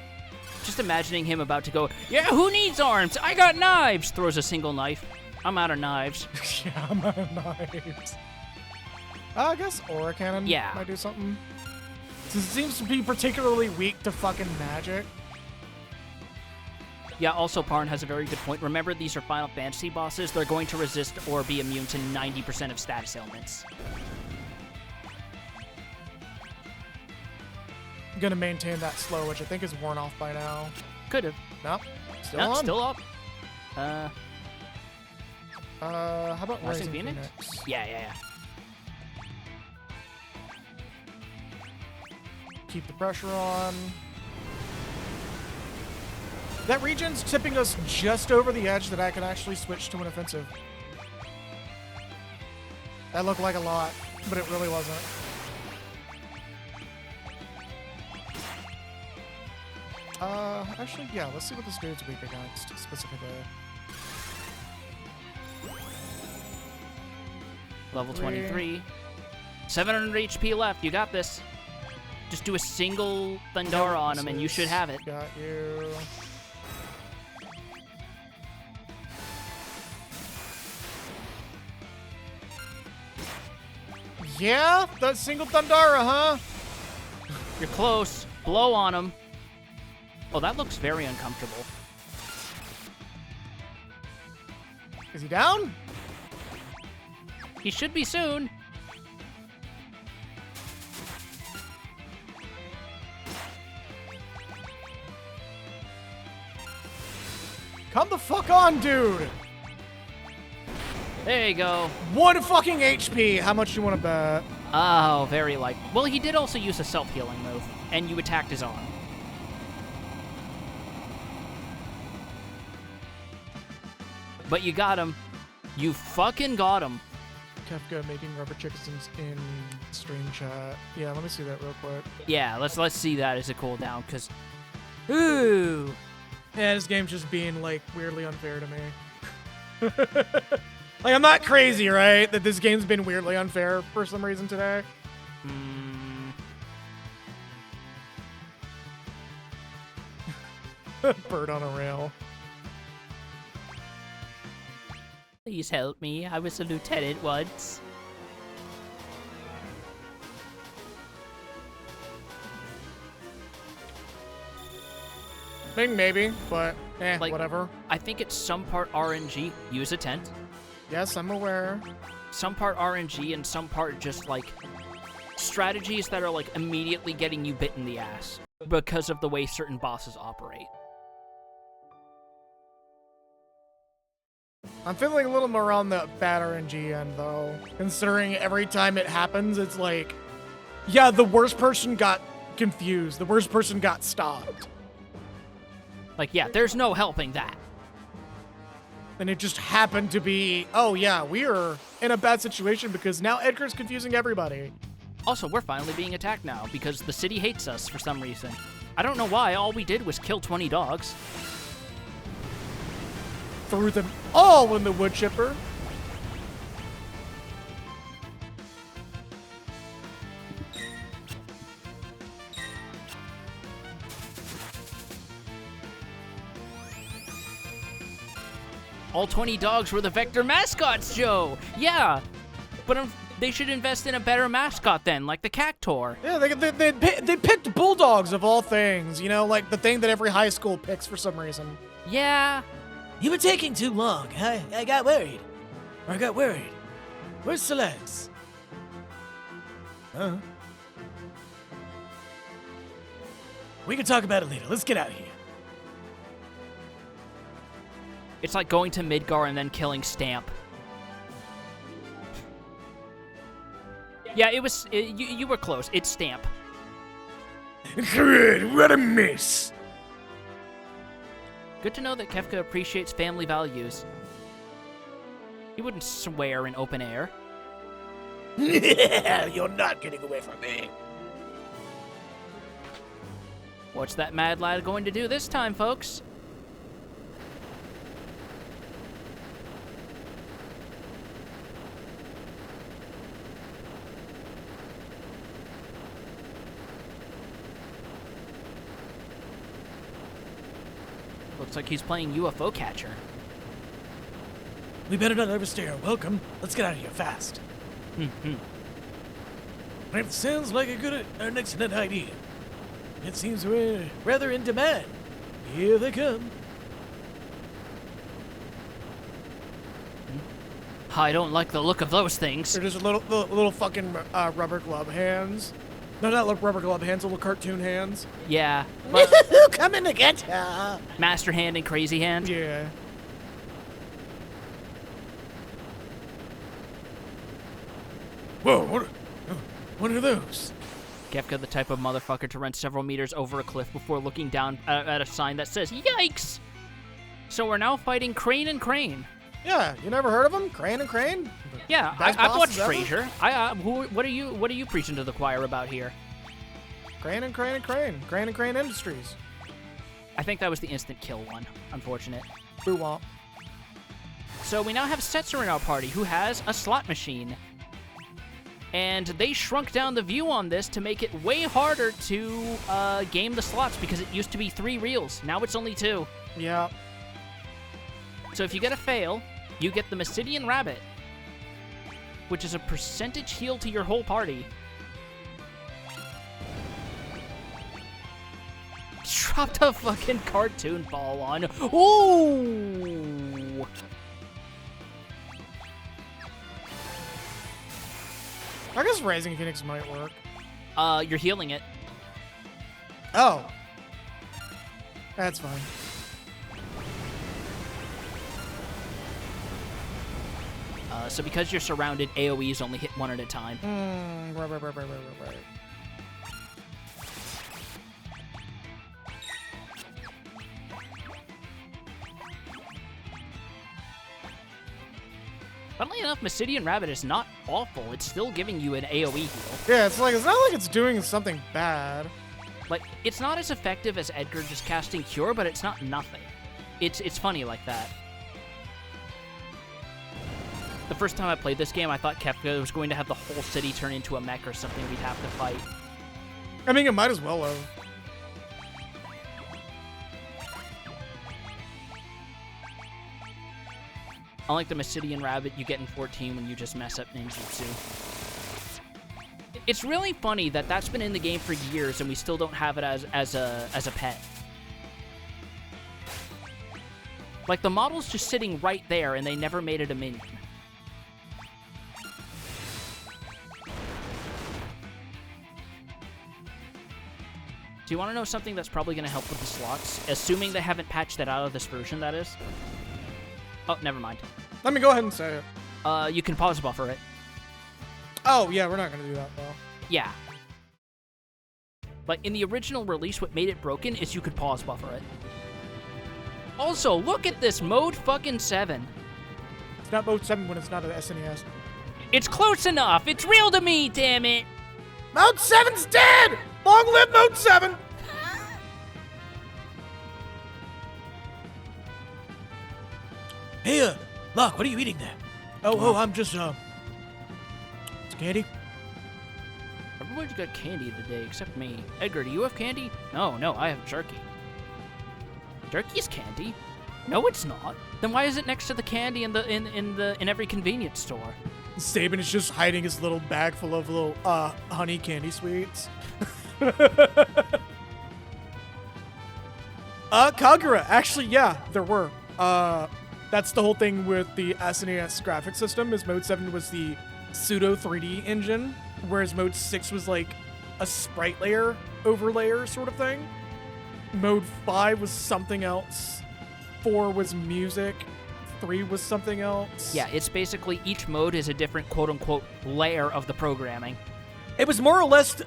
Just imagining him about to go, yeah, who needs arms? I got knives! Throws a single knife. I'm out of knives. Yeah, I'm out of knives. I guess Aura Cannon Yeah. might do something. Since it seems to be particularly weak to fucking magic. Yeah, also Parn has a very good point. Remember, these are Final Fantasy bosses. They're going to resist or be immune to 90% of status ailments. gonna maintain that slow, which I think is worn off by now. Could have. No, still No, on. still up. How about Rising Rising Phoenix? Phoenix? Yeah. Keep the pressure on. That region's tipping us just over the edge that I can actually switch to an offensive. That looked like a lot, but it really wasn't. Actually, yeah, let's see what this dude's weak against, specifically. Level 23. 700 HP left. You got this. Just do a single Thundara on him and you should have it. Got you. Yeah? That single Thundara, huh? You're close. Blow on him. Oh, that looks very uncomfortable. Is he down? He should be soon. Come the fuck on, dude! There you go. 1 fucking HP. How much you want to bet? Oh, very like. Well, he did also use a self-healing move, and you attacked his arm. But you got him. You fucking got him. Kefka making rubber chickens in stream chat. Yeah, let me see that real quick. Yeah, let's see that as a cooldown, because... Ooh! Yeah, this game's just being, like, weirdly unfair to me. Like, I'm not crazy, right? That this game's been weirdly unfair for some reason today. Bird on a rail. Please help me. I was a lieutenant once. I think maybe, but Like- whatever. I think it's some part RNG. Use a tent. Yes, I'm aware. Some part RNG and some part just, like, strategies that are, like, immediately getting you bit in the ass because of the way certain bosses operate. I'm feeling a little more on the bad RNG end, though. Considering every time it happens, it's like, yeah, the worst person got confused. The worst person got stopped. Like, yeah, there's no helping that. And it just happened to be, oh yeah, we're in a bad situation because now Edgar's confusing everybody. Also, we're finally being attacked now because the city hates us for some reason. I don't know why. All we did was kill 20 dogs. Threw them all in the wood chipper. All 20 dogs were the Vector mascots, Joe! Yeah! But they should invest in a better mascot then, like the Cactor. Yeah, they picked bulldogs of all things, you know, like the thing that every high school picks for some reason. Yeah. You were taking too long. I got worried. I got worried. Where's Celeste? Huh? We can talk about it later. Let's get out of here. It's like going to Midgar and then killing Stamp. Yeah, you were close. It's Stamp. Good, what a miss. Good to know that Kefka appreciates family values. He wouldn't swear in open air. You're not getting away from me. What's that mad lad going to do this time, folks? Looks like he's playing UFO catcher. We better not overstay our welcome. Let's get out of here fast. It sounds like an excellent idea. It seems we're rather in demand. Here they come. I don't like the look of those things. They're just little fucking rubber glove hands. No, not like rubber glove hands, little cartoon hands. Yeah, but Coming to get ya. Master Hand and Crazy Hand. Yeah. Whoa, what are those? Kefka, the type of motherfucker to run several meters over a cliff before looking down at a sign that says, "Yikes!" So we're now fighting Crane and Crane. Yeah, you never heard of them? Crane and Crane? Yeah, Best I've watched bosses ever? Frasier. What are you preaching to the choir about here? Crane and Crane and Crane. Crane and Crane Industries. I think that was the instant kill one. Unfortunate. Boo womp. So we now have Setzer in our party, who has a slot machine. And they shrunk down the view on this to make it way harder to game the slots, because it used to be 3 reels. Now it's only 2. Yeah. So if you get a fail, you get the Massidian Rabbit, which is a percentage heal to your whole party. Dropped a fucking cartoon ball on. Ooh! I guess Rising Phoenix might work. You're healing it. Oh. That's fine. So because you're surrounded, AoEs only hit 1 at a time. Right. Funnily enough, Massidian Rabbit is not awful. It's still giving you an AoE heal. Yeah, it's not like it's doing something bad. Like, it's not as effective as Edgar just casting Cure, but it's not nothing. It's funny like that. The first time I played this game, I thought Kefka was going to have the whole city turn into a mech or something we'd have to fight. I mean, it might as well have. Unlike the Massidian Rabbit you get in 14 when you just mess up ninjutsu. It's really funny that that's been in the game for years and we still don't have it as a pet. Like, the model's just sitting right there and they never made it a minion. Do you want to know something that's probably going to help with the slots? Assuming they haven't patched that out of this version, that is. Oh, never mind. Let me go ahead and say it. You can pause buffer it. Oh, yeah, we're not going to do that, though. Yeah. Like, in the original release, what made it broken is you could pause buffer it. Also, look at this, mode fucking 7. It's not Mode 7 when it's not an SNES. It's close enough! It's real to me, damn it! Mode 7's dead! Long live Mode 7! Hey, Locke, what are you eating there? Oh, I'm just, it's candy. Everybody's got candy today, except me. Edgar, do you have candy? No, I have jerky. Jerky's candy? No, it's not. Then why is it next to the candy in every convenience store? Sabin is just hiding his little bag full of little, honey candy sweets. Kagura, actually, yeah, there were. That's the whole thing with the SNES graphic system, is Mode 7 was the pseudo 3D engine, whereas Mode 6 was like a sprite layer overlayer sort of thing. Mode 5 was something else. 4 was music. 3 was something else. Yeah, it's basically each mode is a different quote-unquote layer of the programming. It was more or less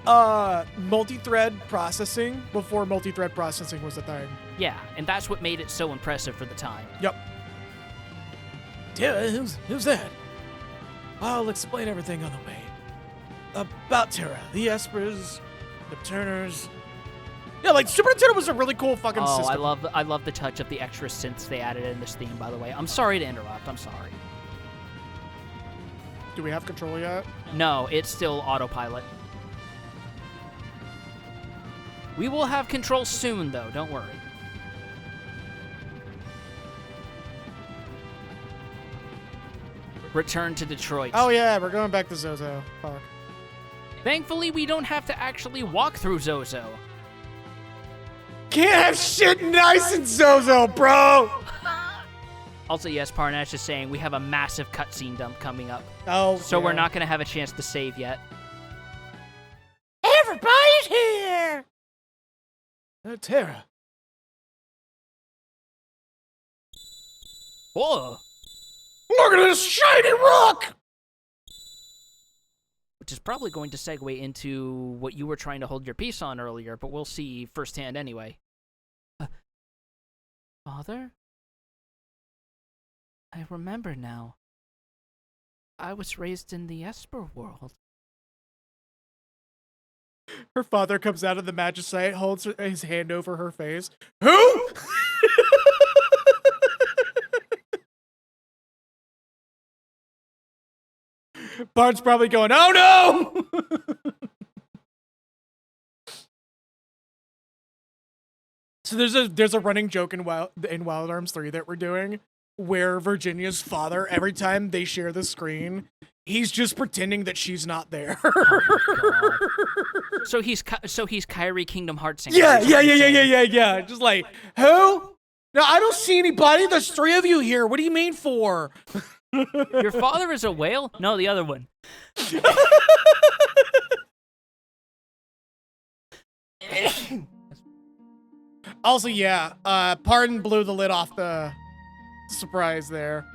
multi-thread processing before multi-thread processing was a thing. Yeah, and that's what made it so impressive for the time. Yep. Terra, who's that? I'll explain everything on the way. About Terra, the Espers, the Turners. Yeah, like Super Nintendo was a really cool fucking Oh, system. I love the touch of the extra synths they added in this theme, by the way. I'm sorry to interrupt, I'm sorry. Do we have control yet? No, it's still autopilot. We will have control soon, though, don't worry. Return to Detroit. Oh yeah, we're going back to Zozo. Fuck. Thankfully, we don't have to actually walk through Zozo. Can't have shit nice in Zozo, bro! Also, yes, Parnash is saying we have a massive cutscene dump coming up. Oh, So yeah. we're not going to have a chance to save yet. Everybody! Terra. Whoa! Look at this shiny rock! Which is probably going to segue into what you were trying to hold your peace on earlier, but we'll see firsthand anyway. Father? I remember now. I was raised in the Esper world. Her father comes out of the magicite, holds his hand over her face. Who? Bart's probably going, oh no! So there's a running joke in Wild Arms 3 that we're doing where Virginia's father, every time they share the screen, he's just pretending that she's not there. So he's Kyrie Kingdom Hearts. Yeah. Just like, who? No, I don't see anybody. There's 3 of you here. What do you mean for? Your father is a whale? No, the other one. Also, yeah, Pardon blew the lid off the surprise there.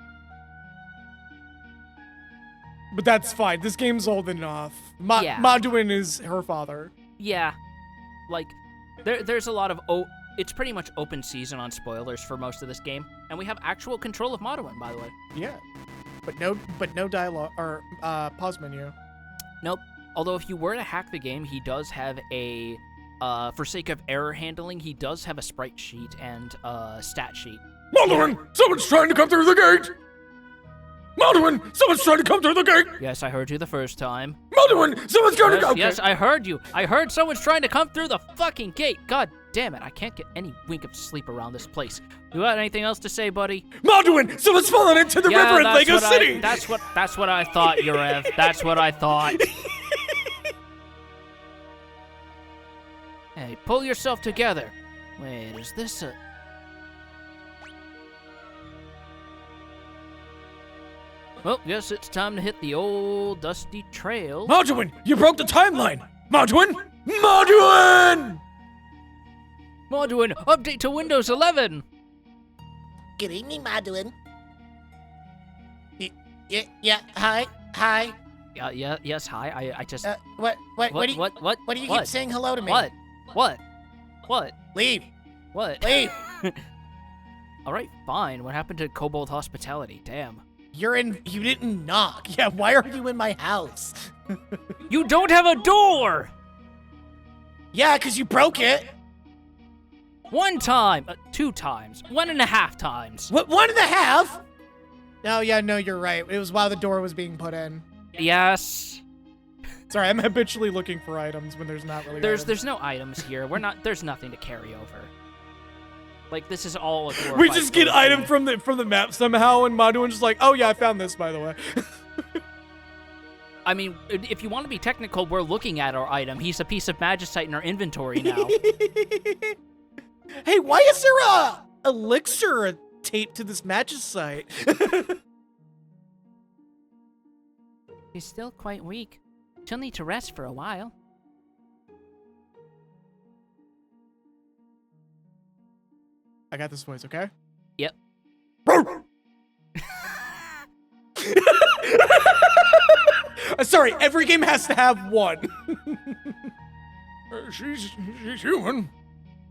But that's fine. This game's old enough. Yeah. Maduin is her father. Yeah, like there's a lot of it's pretty much open season on spoilers for most of this game, and we have actual control of Maduin, by the way. Yeah, but no dialogue or pause menu. Nope. Although if you were to hack the game, he does have a for sake of error handling, he does have a sprite sheet and stat sheet. Maduin, someone's trying to come through the gate! Maduin, someone's trying to come through the gate! Yes, I heard you the first time. Maduin, someone's trying to come. Yes, I heard you. I heard someone's trying to come through the fucking gate. God damn it, I can't get any wink of sleep around this place. You got anything else to say, buddy? Maduin, someone's fallen into the river in Lego City! That's what I thought, Yurev. That's what I thought. Hey, pull yourself together. Wait, is this a... Well, guess it's time to hit the old dusty trail. Maduin, you broke the timeline! Maduin! Maduin! Maduin, update to Windows 11! Good evening, Maduin. Yeah, hi. Yes, hi, I just... What do you keep saying hello to me? What? Leave. What? Leave. Alright, fine. What happened to Kobold Hospitality? Damn. You didn't knock. Yeah, why are you in my house? You don't have a door! Yeah, 'cause you broke it. 1 time, 2 times, 1.5 times. What, 1.5? No, you're right. It was while the door was being put in. Yes. Sorry, I'm habitually looking for items when there's not really items. There's no items here. There's nothing to carry over. Like, this is all a glorified We just get story. item from the map somehow, and Maduin's just like, oh yeah, I found this, by the way. I mean, if you want to be technical, we're looking at our item. He's a piece of magicite in our inventory now. Hey, why is there a elixir taped to this magicite? He's still quite weak. She'll need to rest for a while. I got this voice, okay? Yep. Sorry, every game has to have one. She's human.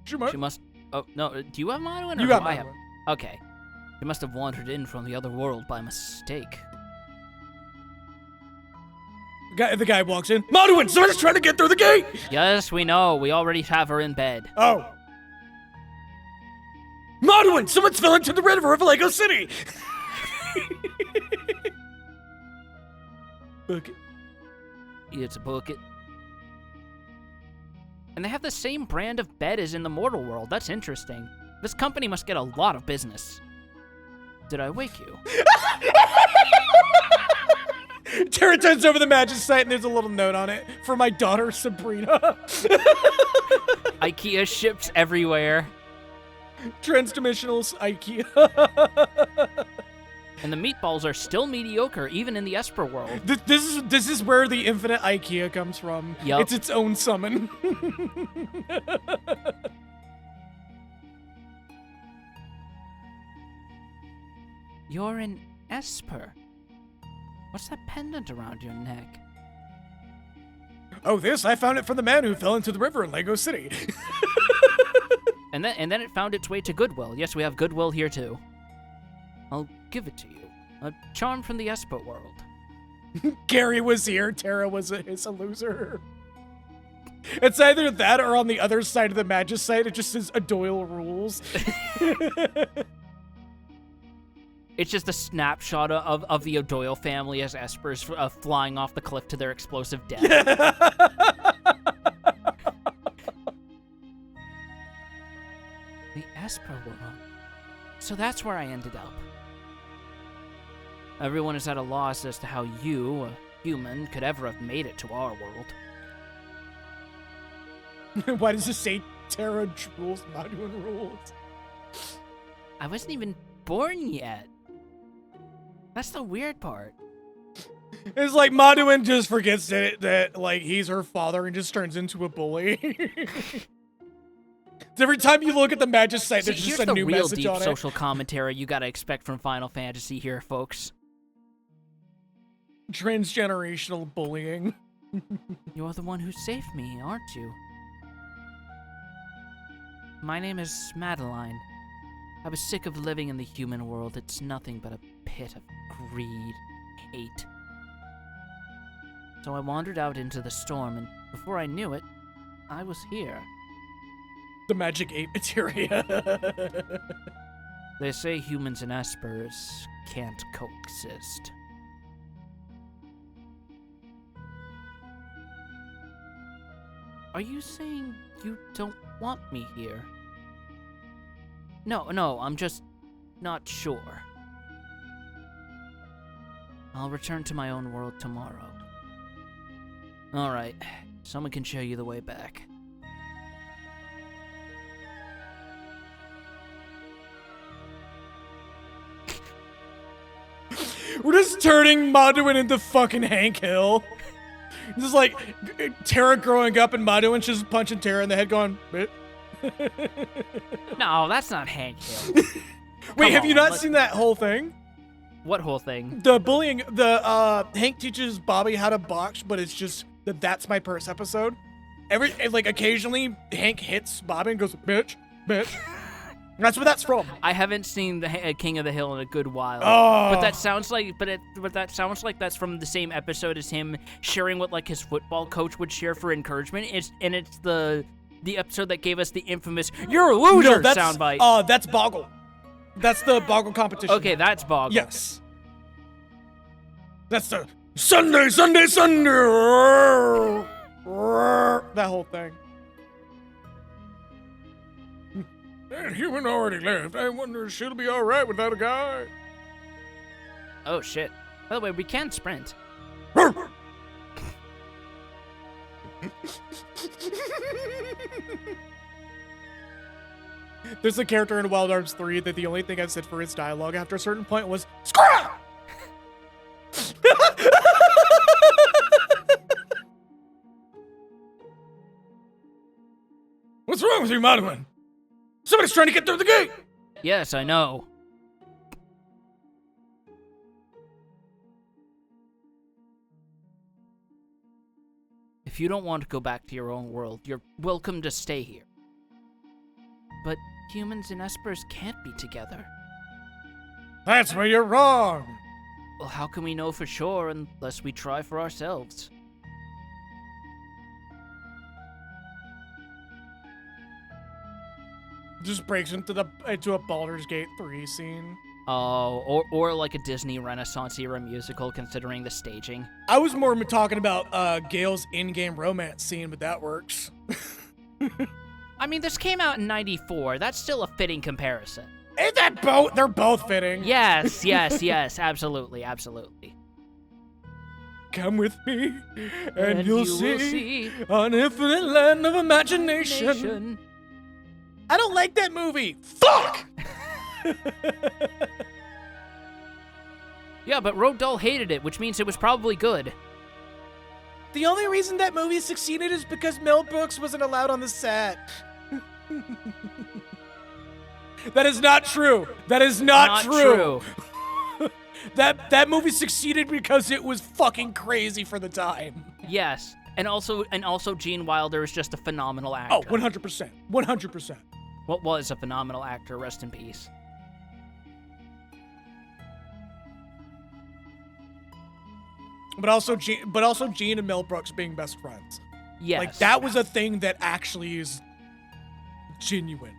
She must... Oh, no, do you have Maduin? You or got do I have? Maduin. Okay. She must have wandered in from the other world by mistake. The guy walks in. Maduin, someone's trying to get through the gate! Yes, we know. We already have her in bed. Oh. Maduin, someone's fell into the river of Lego City! Bucket. It's a bucket. And they have the same brand of bed as in the mortal world. That's interesting. This company must get a lot of business. Did I wake you? Tara turns over the magicite and there's a little note on it for my daughter Sabrina. IKEA ships everywhere. Transdimensional IKEA. And the meatballs are still mediocre, even in the Esper world. This is where the infinite IKEA comes from. Yup. It's its own summon. You're an Esper. What's that pendant around your neck? Oh, this? I found it from the man who fell into the river in Lego City. And then it found its way to Goodwill. Yes, we have Goodwill here too. I'll give it to you. A charm from the Esper world. Gary was here, Tara was a loser. It's either that or on the other side of the Magicite, it just says Doyle rules. It's just a snapshot of the O'Doyle family as Espers flying off the cliff to their explosive death. The Esper world. So that's where I ended up. Everyone is at a loss as to how you, a human, could ever have made it to our world. Why does it say Tara rules, Maduin rules? I wasn't even born yet. That's the weird part. It's like Maduin just forgets that like he's her father and just turns into a bully. Every time you look at the Magicite, there's just a new message deep on it. social commentary you gotta expect from Final Fantasy here, folks. Transgenerational bullying. You're the one who saved me, aren't you? My name is Madeline. I was sick of living in the human world. It's nothing but a pit of greed, hate. So I wandered out into the storm, and before I knew it, I was here. The magic 8 materia. They say humans and Espers can't coexist. Are you saying you don't want me here? No, I'm just not sure. I'll return to my own world tomorrow. Alright, someone can show you the way back. We're just turning Maduin into fucking Hank Hill. This is like Tara growing up and Maduin's just punching Tara in the head going, "Bit." No, that's not Hank Hill. Wait, have you on, not seen that whole thing? What whole thing? The bullying, Hank teaches Bobby how to box, but it's just the That's My Purse episode. Occasionally, Hank hits Bobby and goes, bitch. That's where that's from. I haven't seen the King of the Hill in a good while. Oh. But that sounds like, that's from the same episode as him sharing what like his football coach would share for encouragement. It's the episode that gave us the infamous "You're a loser" soundbite. That's Boggle. That's the Boggle competition. Okay, that's Boggle. Yes. That's the Sunday. That whole thing. That human already left. I wonder if she'll be all right without a guy. Oh shit. By the way, we can sprint. There's a character in Wild Arms 3 that the only thing I've said for his dialogue after a certain point was "Screw!" What's wrong with you, Madeline? Somebody's trying to get through the gate! Yes, I know. If you don't want to go back to your own world, you're welcome to stay here. But humans and Espers can't be together. That's where you're wrong. Well, how can we know for sure unless we try for ourselves? Just breaks into a Baldur's Gate 3 scene. Oh, or like a Disney Renaissance era musical, considering the staging. I was more talking about Gale's in-game romance scene, but that works. I mean, this came out in '94. That's still a fitting comparison. Ain't that they're both fitting. Yes, absolutely. Come with me, and you'll see an infinite land of imagination. I don't like that movie. Fuck! Yeah, but Roald Dahl hated it, which means it was probably good. The only reason that movie succeeded is because Mel Brooks wasn't allowed on the set. That is not true. That is not true. That movie succeeded because it was fucking crazy for the time. Yes, and also Gene Wilder is just a phenomenal actor. Oh, 100%. 100%. What was a phenomenal actor? Rest in peace. But also Gene and Mel Brooks being best friends. Yes. Like, that was a thing that actually is genuine.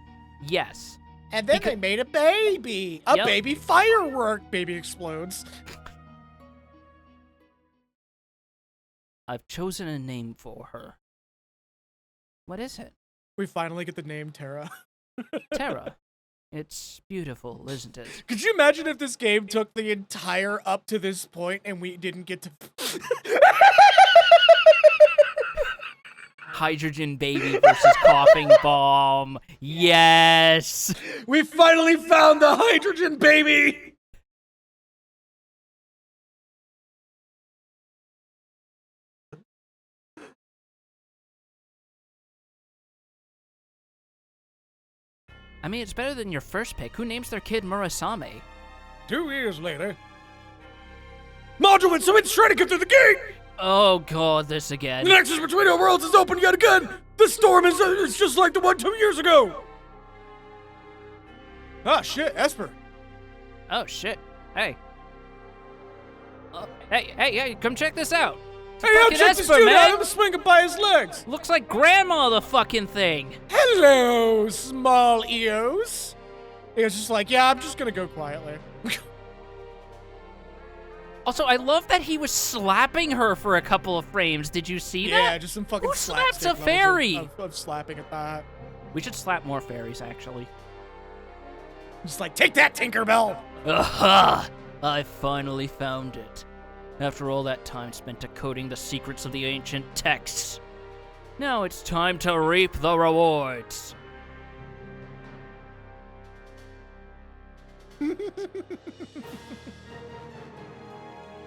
Yes. And then they made a baby. A Yep. baby firework. Baby explodes. I've chosen a name for her. What is it? We finally get the name Terra. Terra. It's beautiful, isn't it? Could you imagine if this game took the entire up to this point and we didn't get to... Hydrogen baby versus coughing bomb. Yes. We finally found the hydrogen baby! I mean, it's better than your first pick. Who names their kid Murasame? 2 years later. Module so it's trying to get through the gate! Oh god, this again. The nexus between our worlds is open yet again! The storm is it's just like the one 2 years ago! Ah, shit, Esper. Oh shit. Hey. Hey, come check this out. It's Hey, yo, fucking check this Esper, dude out! man. I'm swinging by his legs! Looks like grandma the fucking thing. Hello, small Eos. He was just like, yeah, I'm just gonna go quietly. Also, I love that he was slapping her for a couple of frames. Did you see that? Yeah, just some fucking Who slaps slapstick a fairy? levels of slapping at that. We should slap more fairies, actually. Just like, take that, Tinkerbell! Aha! I finally found it. After all that time spent decoding the secrets of the ancient texts. Now it's time to reap the rewards.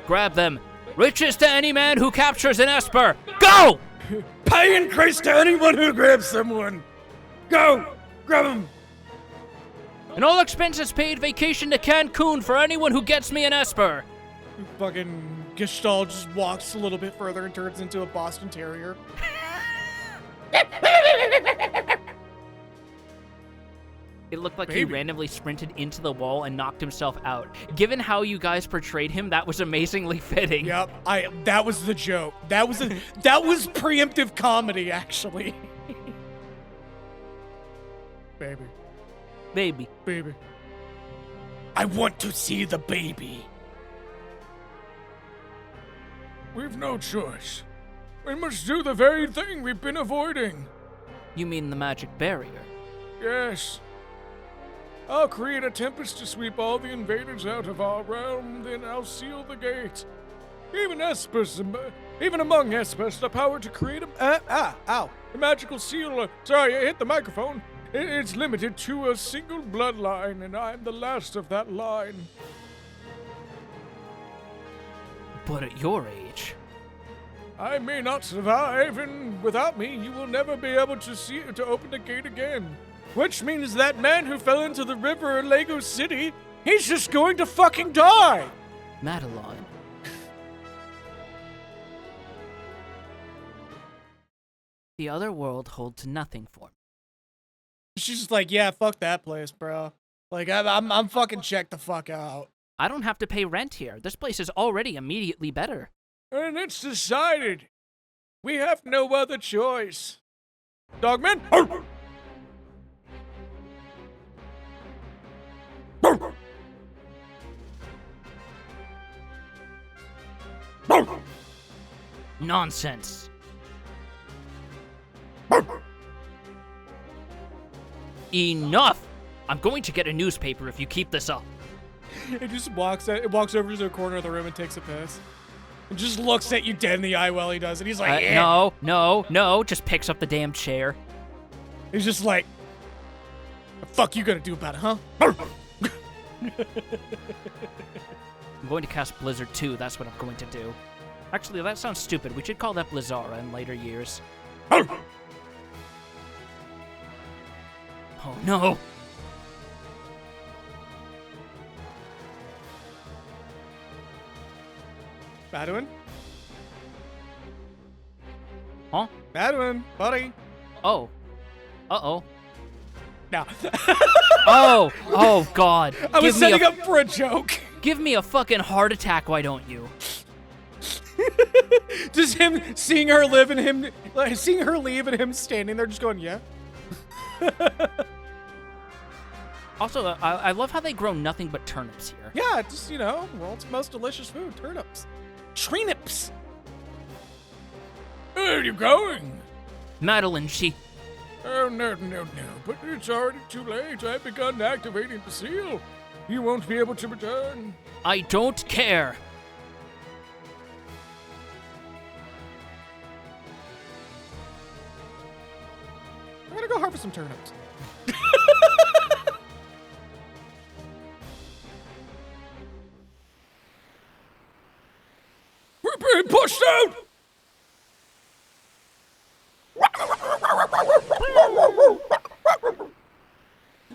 Grab them. Riches to any man who captures an Esper. Go! Pay increase to anyone who grabs someone! Go! Grab him! An all expenses paid vacation to Cancun for anyone who gets me an Esper. Fucking Gestalt just walks a little bit further and turns into a Boston Terrier. It looked like he randomly sprinted into the wall and knocked himself out. Given how you guys portrayed him, that was amazingly fitting. Yep, that was the joke. That was preemptive comedy, actually. Baby. Baby. Baby. I want to see the baby. We've no choice. We must do the very thing we've been avoiding. You mean the magic barrier? Yes. I'll create a tempest to sweep all the invaders out of our realm, then I'll seal the gate. Even among Espers, the power to create Ow. a magical seal. Sorry, I hit the microphone. It's limited to a single bloodline, and I'm the last of that line. But at your age... I may not survive, and without me, you will never be able to open the gate again. Which means that man who fell into the river in Lego City, he's just going to fucking die! Madeline. The other world holds nothing for me. She's just like, yeah, fuck that place, bro. Like, I'm fucking checked the fuck out. I don't have to pay rent here. This place is already immediately better. And it's decided. We have no other choice. Dogman? Arr! Arr! Arr! Nonsense. Arr! Enough! I'm going to get a newspaper if you keep this up. It just walks over to the corner of the room and takes a piss. And just looks at you dead in the eye while he does it. He's like, yeah. No, just picks up the damn chair. He's just like, the fuck you gonna do about it, huh? I'm going to cast Blizzard 2, that's what I'm going to do. Actually, that sounds stupid. We should call that Blizzara in later years. Arr! Oh no! Madeline? Huh? Madeline, buddy. Oh. Uh-oh. No. Oh, God. I was setting up for a joke. Give me a fucking heart attack, why don't you? Just him seeing her live and him, like, seeing her leave and him standing there just going, yeah. Also, I love how they grow nothing but turnips here. Yeah, just, you know, world's most delicious food, turnips. Trinips. Where are you going? Madeline, she... Oh, no. But it's already too late. I've begun activating the seal. You won't be able to return. I don't care. I'm gonna go harvest some turnips. We're being pushed out!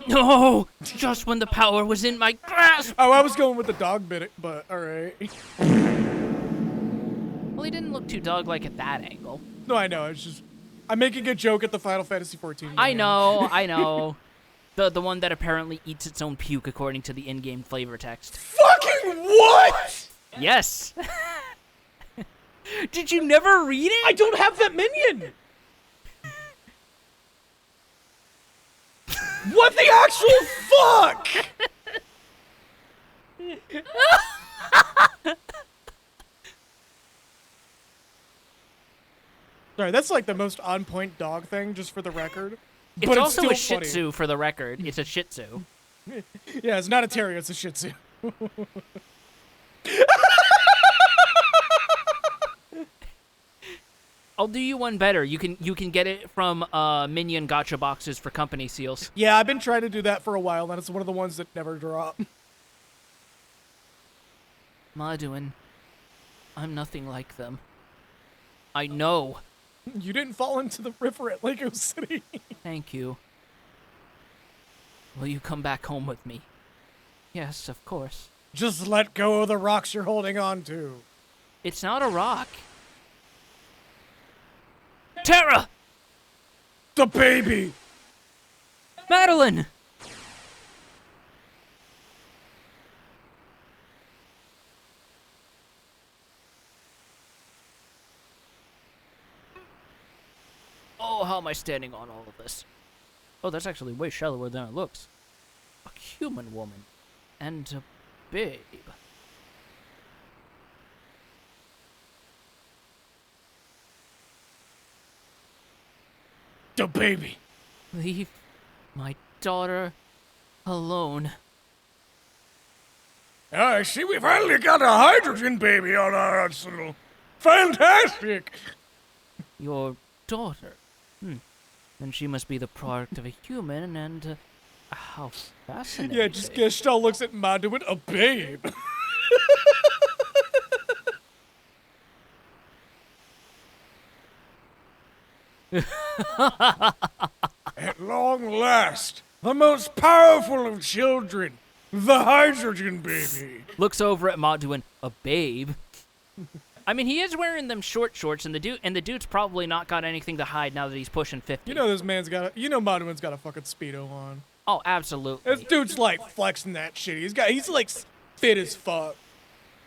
No! Just when the power was in my grasp! Oh, I was going with the dog bit, but alright. Well, he didn't look too dog-like at that angle. No, I know, it's just... I'm making a joke at the Final Fantasy XIV. I know. The one that apparently eats its own puke according to the in-game flavor text. Fucking what?! Yes! Did you never read it? I don't have that minion! What the actual fuck?! Sorry, that's like the most on-point dog thing, just for the record. It's But also still a Shih funny. Tzu, for the record. It's a Shih Tzu. Yeah, it's not a terrier, it's a Shih Tzu. I'll do you one better. You can get it from Minion Gacha boxes for company seals. Yeah, I've been trying to do that for a while, and it's one of the ones that never drop. Maduin, I'm nothing like them. I know. You didn't fall into the river at Lego City. Thank you. Will you come back home with me? Yes, of course. Just let go of the rocks you're holding on to. It's not a rock. Terra! The baby! Madeline! Oh, how am I standing on all of this? Oh, that's actually way shallower than it looks. A human woman. And a babe. The baby. Leave my daughter alone. I see we finally got a hydrogen baby on our arsenal. Fantastic! Your daughter? Then she must be the product of a human, and how fascinating. Yeah, just Gestalt looks at Maduin, a babe. At long last, the most powerful of children, the hydrogen baby. Looks over at Maduin, a babe. I mean, he is wearing them short shorts, and the dude's probably not got anything to hide now that he's pushing 50. You know this man's got a, you know Maduin's got a fucking Speedo on. Oh, absolutely. This dude's like flexing that shit. He's like fit as fuck.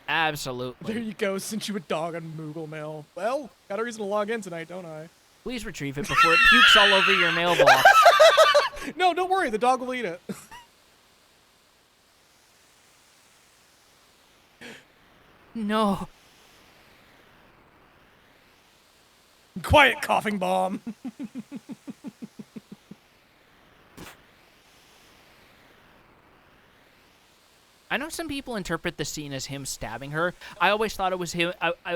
Absolutely. There you go, since you a dog on Moogle Mail. Well, got a reason to log in tonight, don't I? Please retrieve it before it pukes all over your mailbox. No, don't worry, the dog will eat it. No. Quiet coughing bomb. I know some people interpret the scene as him stabbing her. I always thought it was him.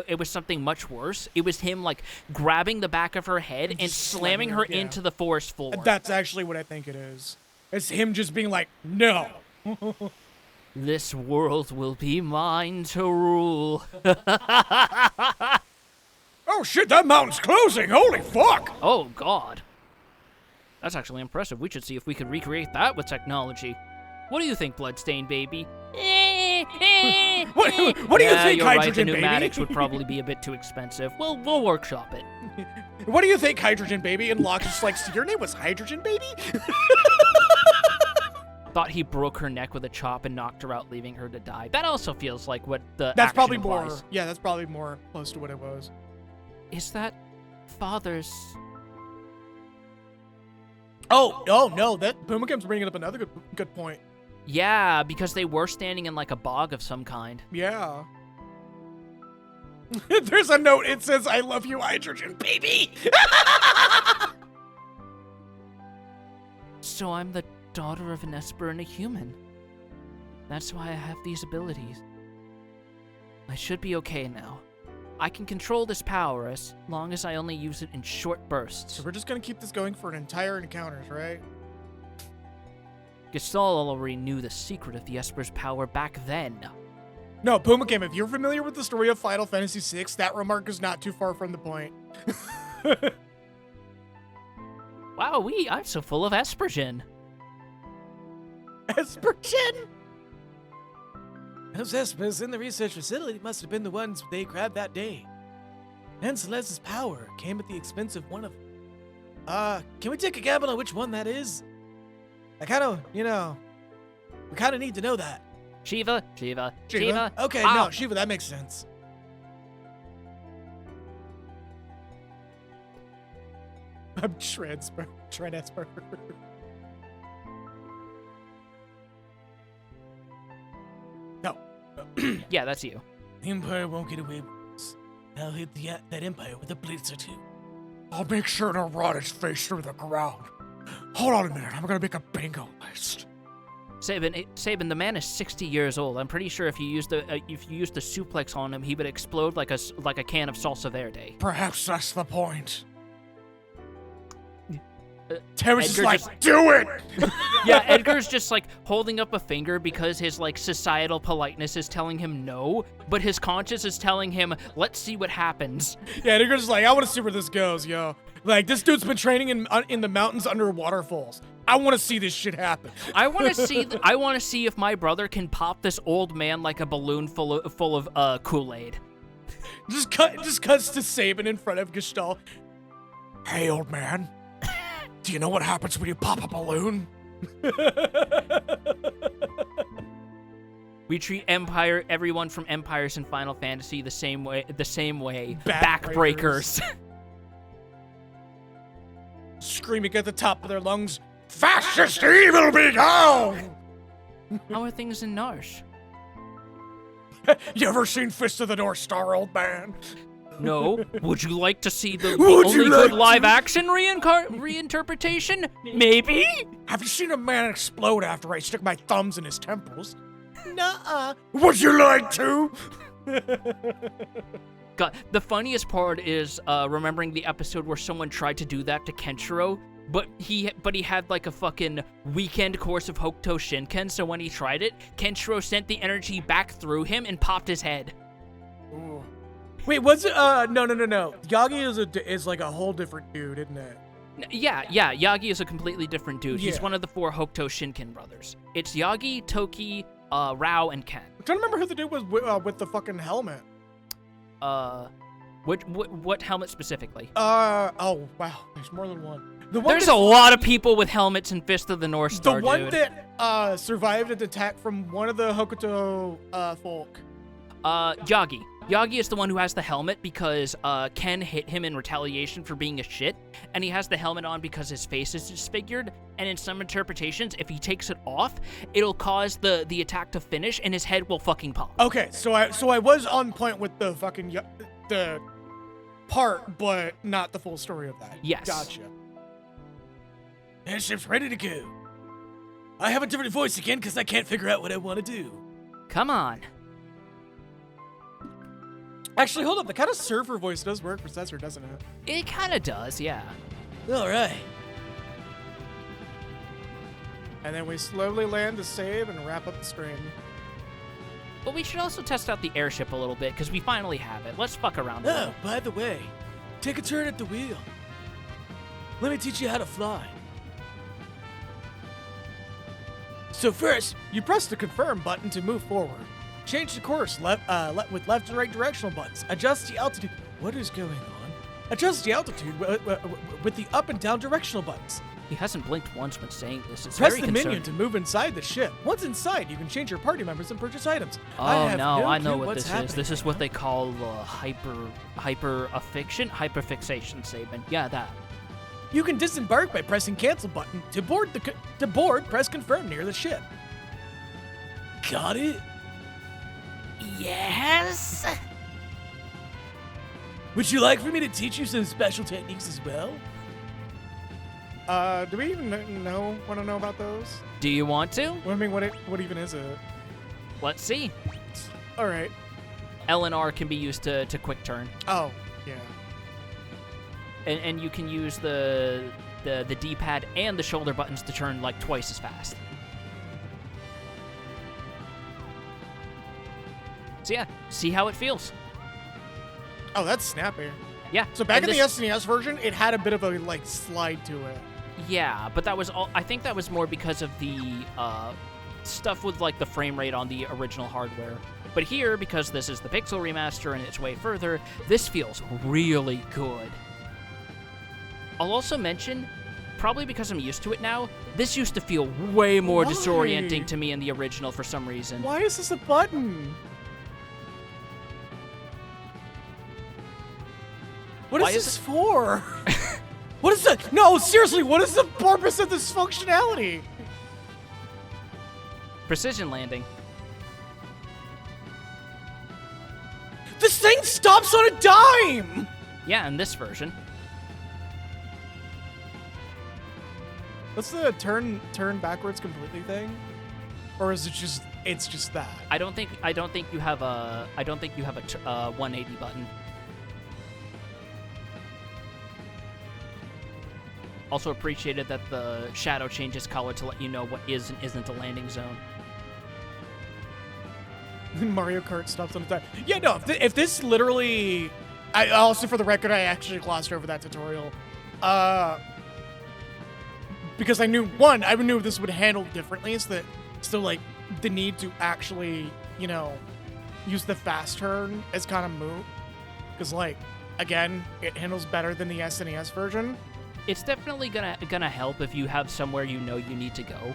It was something much worse. It was him like grabbing the back of her head and slamming her yeah. into the forest floor. That's actually what I think it is. It's him just being like, no. This world will be mine to rule. Oh shit, that mountain's closing! Holy fuck! Oh, God. That's actually impressive. We should see if we can recreate that with technology. What do you think, Bloodstained Baby? What do you Yeah, think, you're right. The hydrogen pneumatics baby? would probably be a bit too expensive. We'll workshop it. What do you think, hydrogen baby? And Locke's just like, so your name was hydrogen baby? Thought he broke her neck with a chop and knocked her out, leaving her to die. That also feels like what the That's action probably implies. more. Yeah, that's probably more close to what it was. Is that father's? Oh no, that Pumakam's bringing up another good point. Yeah, because they were standing in like a bog of some kind. Yeah. There's a note. It says, "I love you, hydrogen baby." So I'm the daughter of an Esper and a human. That's why I have these abilities. I should be okay now. I can control this power as long as I only use it in short bursts. So we're just gonna keep this going for an entire encounters, right? Gestalt already knew the secret of the Esper's power back then. No, Pumakam, if you're familiar with the story of Final Fantasy VI, that remark is not too far from the point. Wow, I'm so full of Espergen. Espergen? Those Espers in the research facility must have been the ones they grabbed that day. And Celeste's power came at the expense of one of them. Can we take a gamble on which one that is? I kind of, we kind of need to know that. Shiva. Okay, Ow. no, Shiva, that makes sense. I'm transfer. No. Yeah, that's you. The Empire won't get away with this. I'll hit that Empire with a blitz or two. I'll make sure to rot his face through the ground. Hold on a minute, I'm gonna make a bingo list. Sabin, the man is 60 years old. I'm pretty sure if you used the suplex on him, he would explode like a can of salsa verde. Perhaps that's the point. Terrence is Edgar like, just- Do it! Yeah, Edgar's just like holding up a finger because his like societal politeness is telling him no, but his conscience is telling him, let's see what happens. yeah, they're just like, I want to see where this goes, yo. Like, this dude's been training in the mountains under waterfalls. I want to see this shit happen. I want to see if my brother can pop this old man like a balloon full of Kool-Aid. Just cuts to Sabin in front of Gestalt. Hey, old man. Do you know what happens when you pop a balloon? We treat everyone from empires in Final Fantasy the same way. Backbreakers. Backbreakers. Screaming at the top of their lungs. Fascist evil be gone! How are things in Narsh? You ever seen Fist of the North Star, old man? No. Would you like to see the Would only you good like live-action reinterpretation? Maybe? Have you seen a man explode after I stick my thumbs in his temples? Nuh-uh. Would you like to? God, the funniest part is remembering the episode where someone tried to do that to Kenshiro, but he had like a fucking weekend course of Hokuto Shinken, so when he tried it, Kenshiro sent the energy back through him and popped his head. Ooh. Wait, was it? No. Yagi is like a whole different dude, isn't it? Yeah, Yagi is a completely different dude. He's Yeah. one of the 4 Hokuto Shinken brothers. It's Yagi, Toki, Rao, and Ken. I'm trying to remember who the dude was with the fucking helmet. What helmet specifically? Oh wow, there's more than one. The one There's that- a lot of people with helmets in Fist of the North The Star, one dude. that survived an attack from one of the Hokuto folk. Yagi. Yagi is the one who has the helmet because Ken hit him in retaliation for being a shit, and he has the helmet on because his face is disfigured, and in some interpretations, if he takes it off, it'll cause the attack to finish, and his head will fucking pop. Okay, so I was on point with the fucking the part, but not the full story of that. Yes. Gotcha. Airship's ready to go. I have a different voice again because I can't figure out what I want to do. Come on. Actually, hold up. The kind of surfer voice does work for Cesar, doesn't it? It kind of does, yeah. All right. And then we slowly land to save and wrap up the stream. But we should also test out the airship a little bit, because we finally have it. Let's fuck around a Oh, little. by the way, take a turn at the wheel. Let me teach you how to fly. So first, You press the confirm button to move forward. Change the course with left and right directional buttons. Adjust the altitude. What is going on? Adjust the altitude with the up and down directional buttons. He hasn't blinked once when saying this. It's Press very the concerning. menu to move inside the ship. Once inside, you can change your party members and purchase items. Oh have no, I know clue what what's this is. happening This is right what now. they call hyperfixation statement. Yeah, that. You can disembark by pressing cancel button. To board, press confirm near the ship. Got it? Yes. Would you like for me to teach you some special techniques as well? Do we even want to know about those? Do you want to? I mean, what even is it? Let's see. All right. L and R can be used to quick turn, Oh, yeah. and you can use the D-pad and the shoulder buttons to turn like twice as fast. So yeah, see how it feels. Oh, that's snappy. Yeah. So back and in this- the SNES version, it had a bit of a like slide to it. Yeah, but that was all. I think that was more because of the stuff with like the frame rate on the original hardware. But here, because this is the Pixel remaster and it's way further, this feels really good. I'll also mention, probably because I'm used to it now, this used to feel way more Why? disorienting to me in the original for some reason. Why is this a button? What Why is is this for? What is the? No, seriously, what is the purpose of this functionality? Precision landing. This thing stops on a dime. Yeah, in this version. What's the turn backwards completely thing? Or is it just it's just that? I don't think you have a 180 button. Also appreciated that the shadow changes color to let you know what is and isn't a landing zone. Mario Kart stops on a dime. Yeah, no. If this literally, I also for the record, I actually glossed over that tutorial, because I knew this would handle differently. So like the need to actually use the fast turn is kind of moot, because like again, it handles better than the SNES version. It's definitely gonna help if you have somewhere you know you need to go.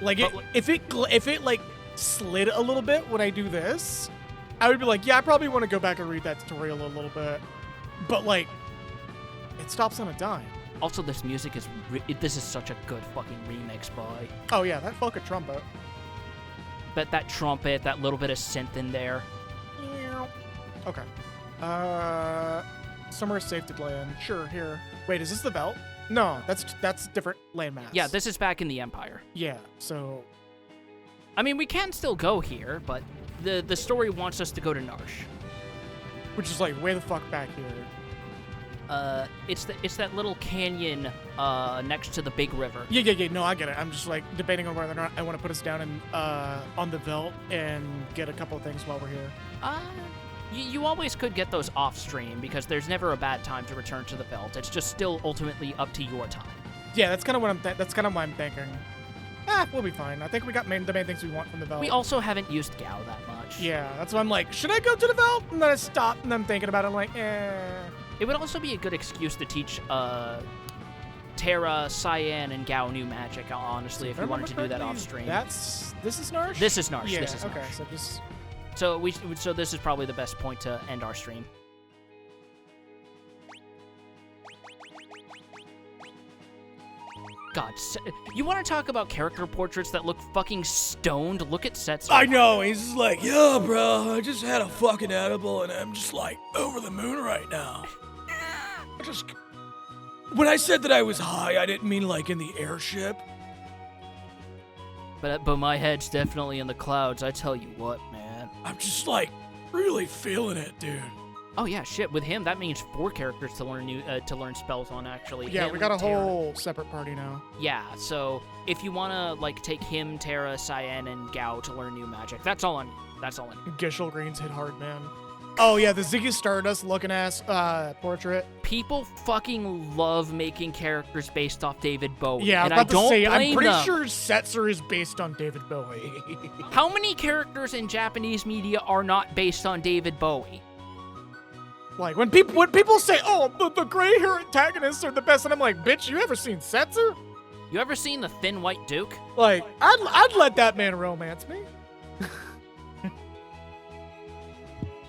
Like But if it like slid a little bit when I do this, I would be like, yeah, I probably want to go back and read that tutorial a little bit. But like, it stops on a dime. Also, this music is this is such a good fucking remix by. Oh yeah, that fucking trumpet. But that trumpet, that little bit of synth in there. Okay. Somewhere safe to land. Sure, here. Wait, is this the belt? No, that's different landmass. Yeah, this is back in the Empire. Yeah, so I mean, we can still go here, but the story wants us to go to Narsh. which is like way the fuck back here. It's that little canyon next to the big river. Yeah. No, I get it. I'm just like debating on whether or not I want to put us down in on the Veldt and get a couple of things while we're here. You always could get those off stream because there's never a bad time to return to the Veldt. It's just still ultimately up to your time. Yeah, that's kind of what I'm thinking. We'll be fine. I think we got the main things we want from the Veldt. We also haven't used Gao that much. Yeah, that's why I'm like, should I go to the Veldt? And then I stop and I'm thinking about it. I'm like, It would also be a good excuse to teach Terra, Cyan, and Gao new magic, honestly, if you wanted to do that off stream. This is Narsh? This is Narsh. Yeah, This is okay, Narsh. so just... So this is probably the best point to end our stream. God, you want to talk about character portraits that look fucking stoned? Look at Setsu. I know, he's just like, yo, bro, I just had a fucking edible and I'm just like over the moon right now. When I said that I was high, I didn't mean like in the airship. But my head's definitely in the clouds. I tell you what, man. I'm just like really feeling it, dude. Oh yeah, shit. With him, that means 4 characters to learn spells on. Actually. Yeah, Him, we got a Terra. whole separate party now. Yeah, so if you wanna like take him, Terra, Cyan, and Gao to learn new magic, that's all I need. That's all I need. Gishel Greens hit hard, man. Oh yeah, the Ziggy Stardust looking ass portrait. people fucking love making characters based off David Bowie. Yeah, I was and about I don't to say, blame I'm pretty them. sure Setzer is based on David Bowie. How many characters in Japanese media are not based on David Bowie? Like, when people say, oh, the gray hair antagonists are the best, and I'm like, bitch, you ever seen Setzer? You ever seen The Thin White Duke? Like, I'd let that man romance me.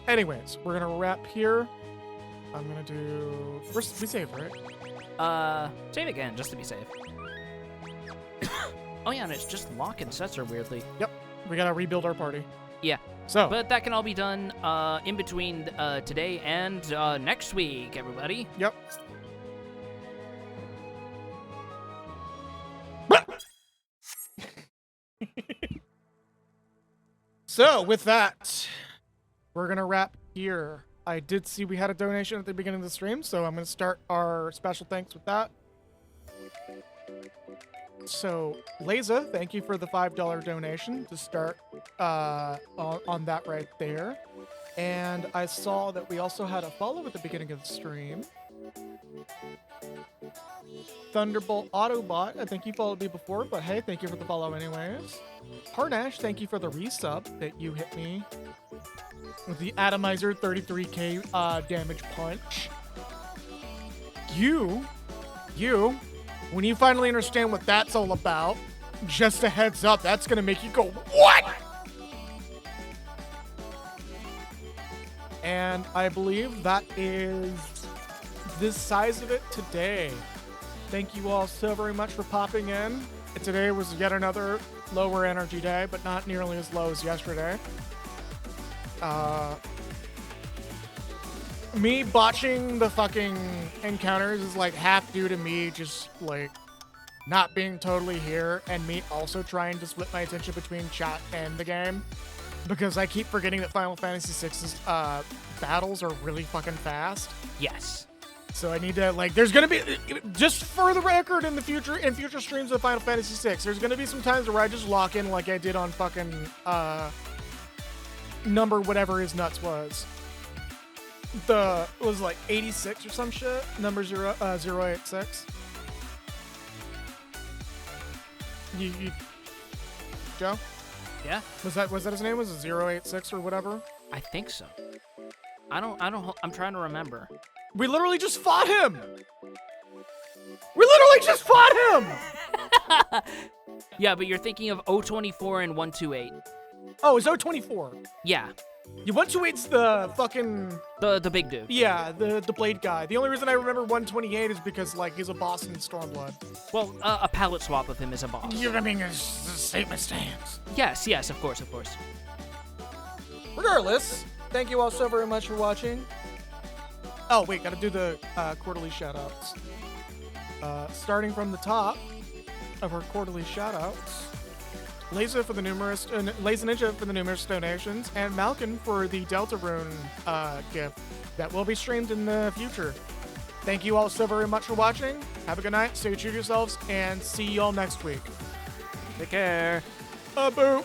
Anyways, we're gonna wrap here. I'm gonna do... we save, right? Save again, just to be safe. Oh yeah, and it's just Locke and Setzer, weirdly. Yep. We gotta rebuild our party. Yeah. So, But that can all be done in between today and next week, everybody. yep. So, with that, we're gonna wrap here. I did see we had a donation at the beginning of the stream, so I'm gonna start our special thanks with that. So, Leza, thank you for the $5 donation to start on that right there. And I saw that we also had a follow at the beginning of the stream. Thunderbolt Autobot, I think you followed me before, but hey, thank you for the follow anyways. Harnash, thank you for the resub that you hit me with the Atomizer 33k damage punch. You, when you finally understand what that's all about, just a heads up, that's gonna make you go, what? And I believe that is the size of it today. Thank you all so very much for popping in. Today was yet another lower energy day, but not nearly as low as yesterday. Me botching the fucking encounters is like half due to me just like not being totally here, and me also trying to split my attention between chat and the game, because I keep forgetting that Final Fantasy VI's battles are really fucking fast. Yes. So I need to, like, there's gonna be, just for the record, in future streams of Final Fantasy VI, there's gonna be some times where I just lock in like I did on fucking number whatever his nuts was. It was like 86 or some shit. Number 086. You Joe? Yeah, Was that his name? Was it 086 or whatever? I think so. I'm trying to remember. We literally just fought him! We literally just fought him! Yeah, but you're thinking of 024 and 128. Oh, it's 024. Yeah, Yeah, 128's the fucking... the big dude. Yeah, the blade guy. The only reason I remember 128 is because, like, he's a boss in Stormblood. Well, a palette swap of him is a boss. I mean, the statement stands. Yes, of course. Regardless, thank you all so very much for watching. Oh, wait, gotta do the quarterly shoutouts. Starting from the top of our quarterly shoutouts. Laser for the numerous, Laser Ninja for the numerous donations, and Malkin for the Deltarune gift that will be streamed in the future. Thank you all so very much for watching. Have a good night, stay true to yourselves, and see you all next week. Take care. Boo.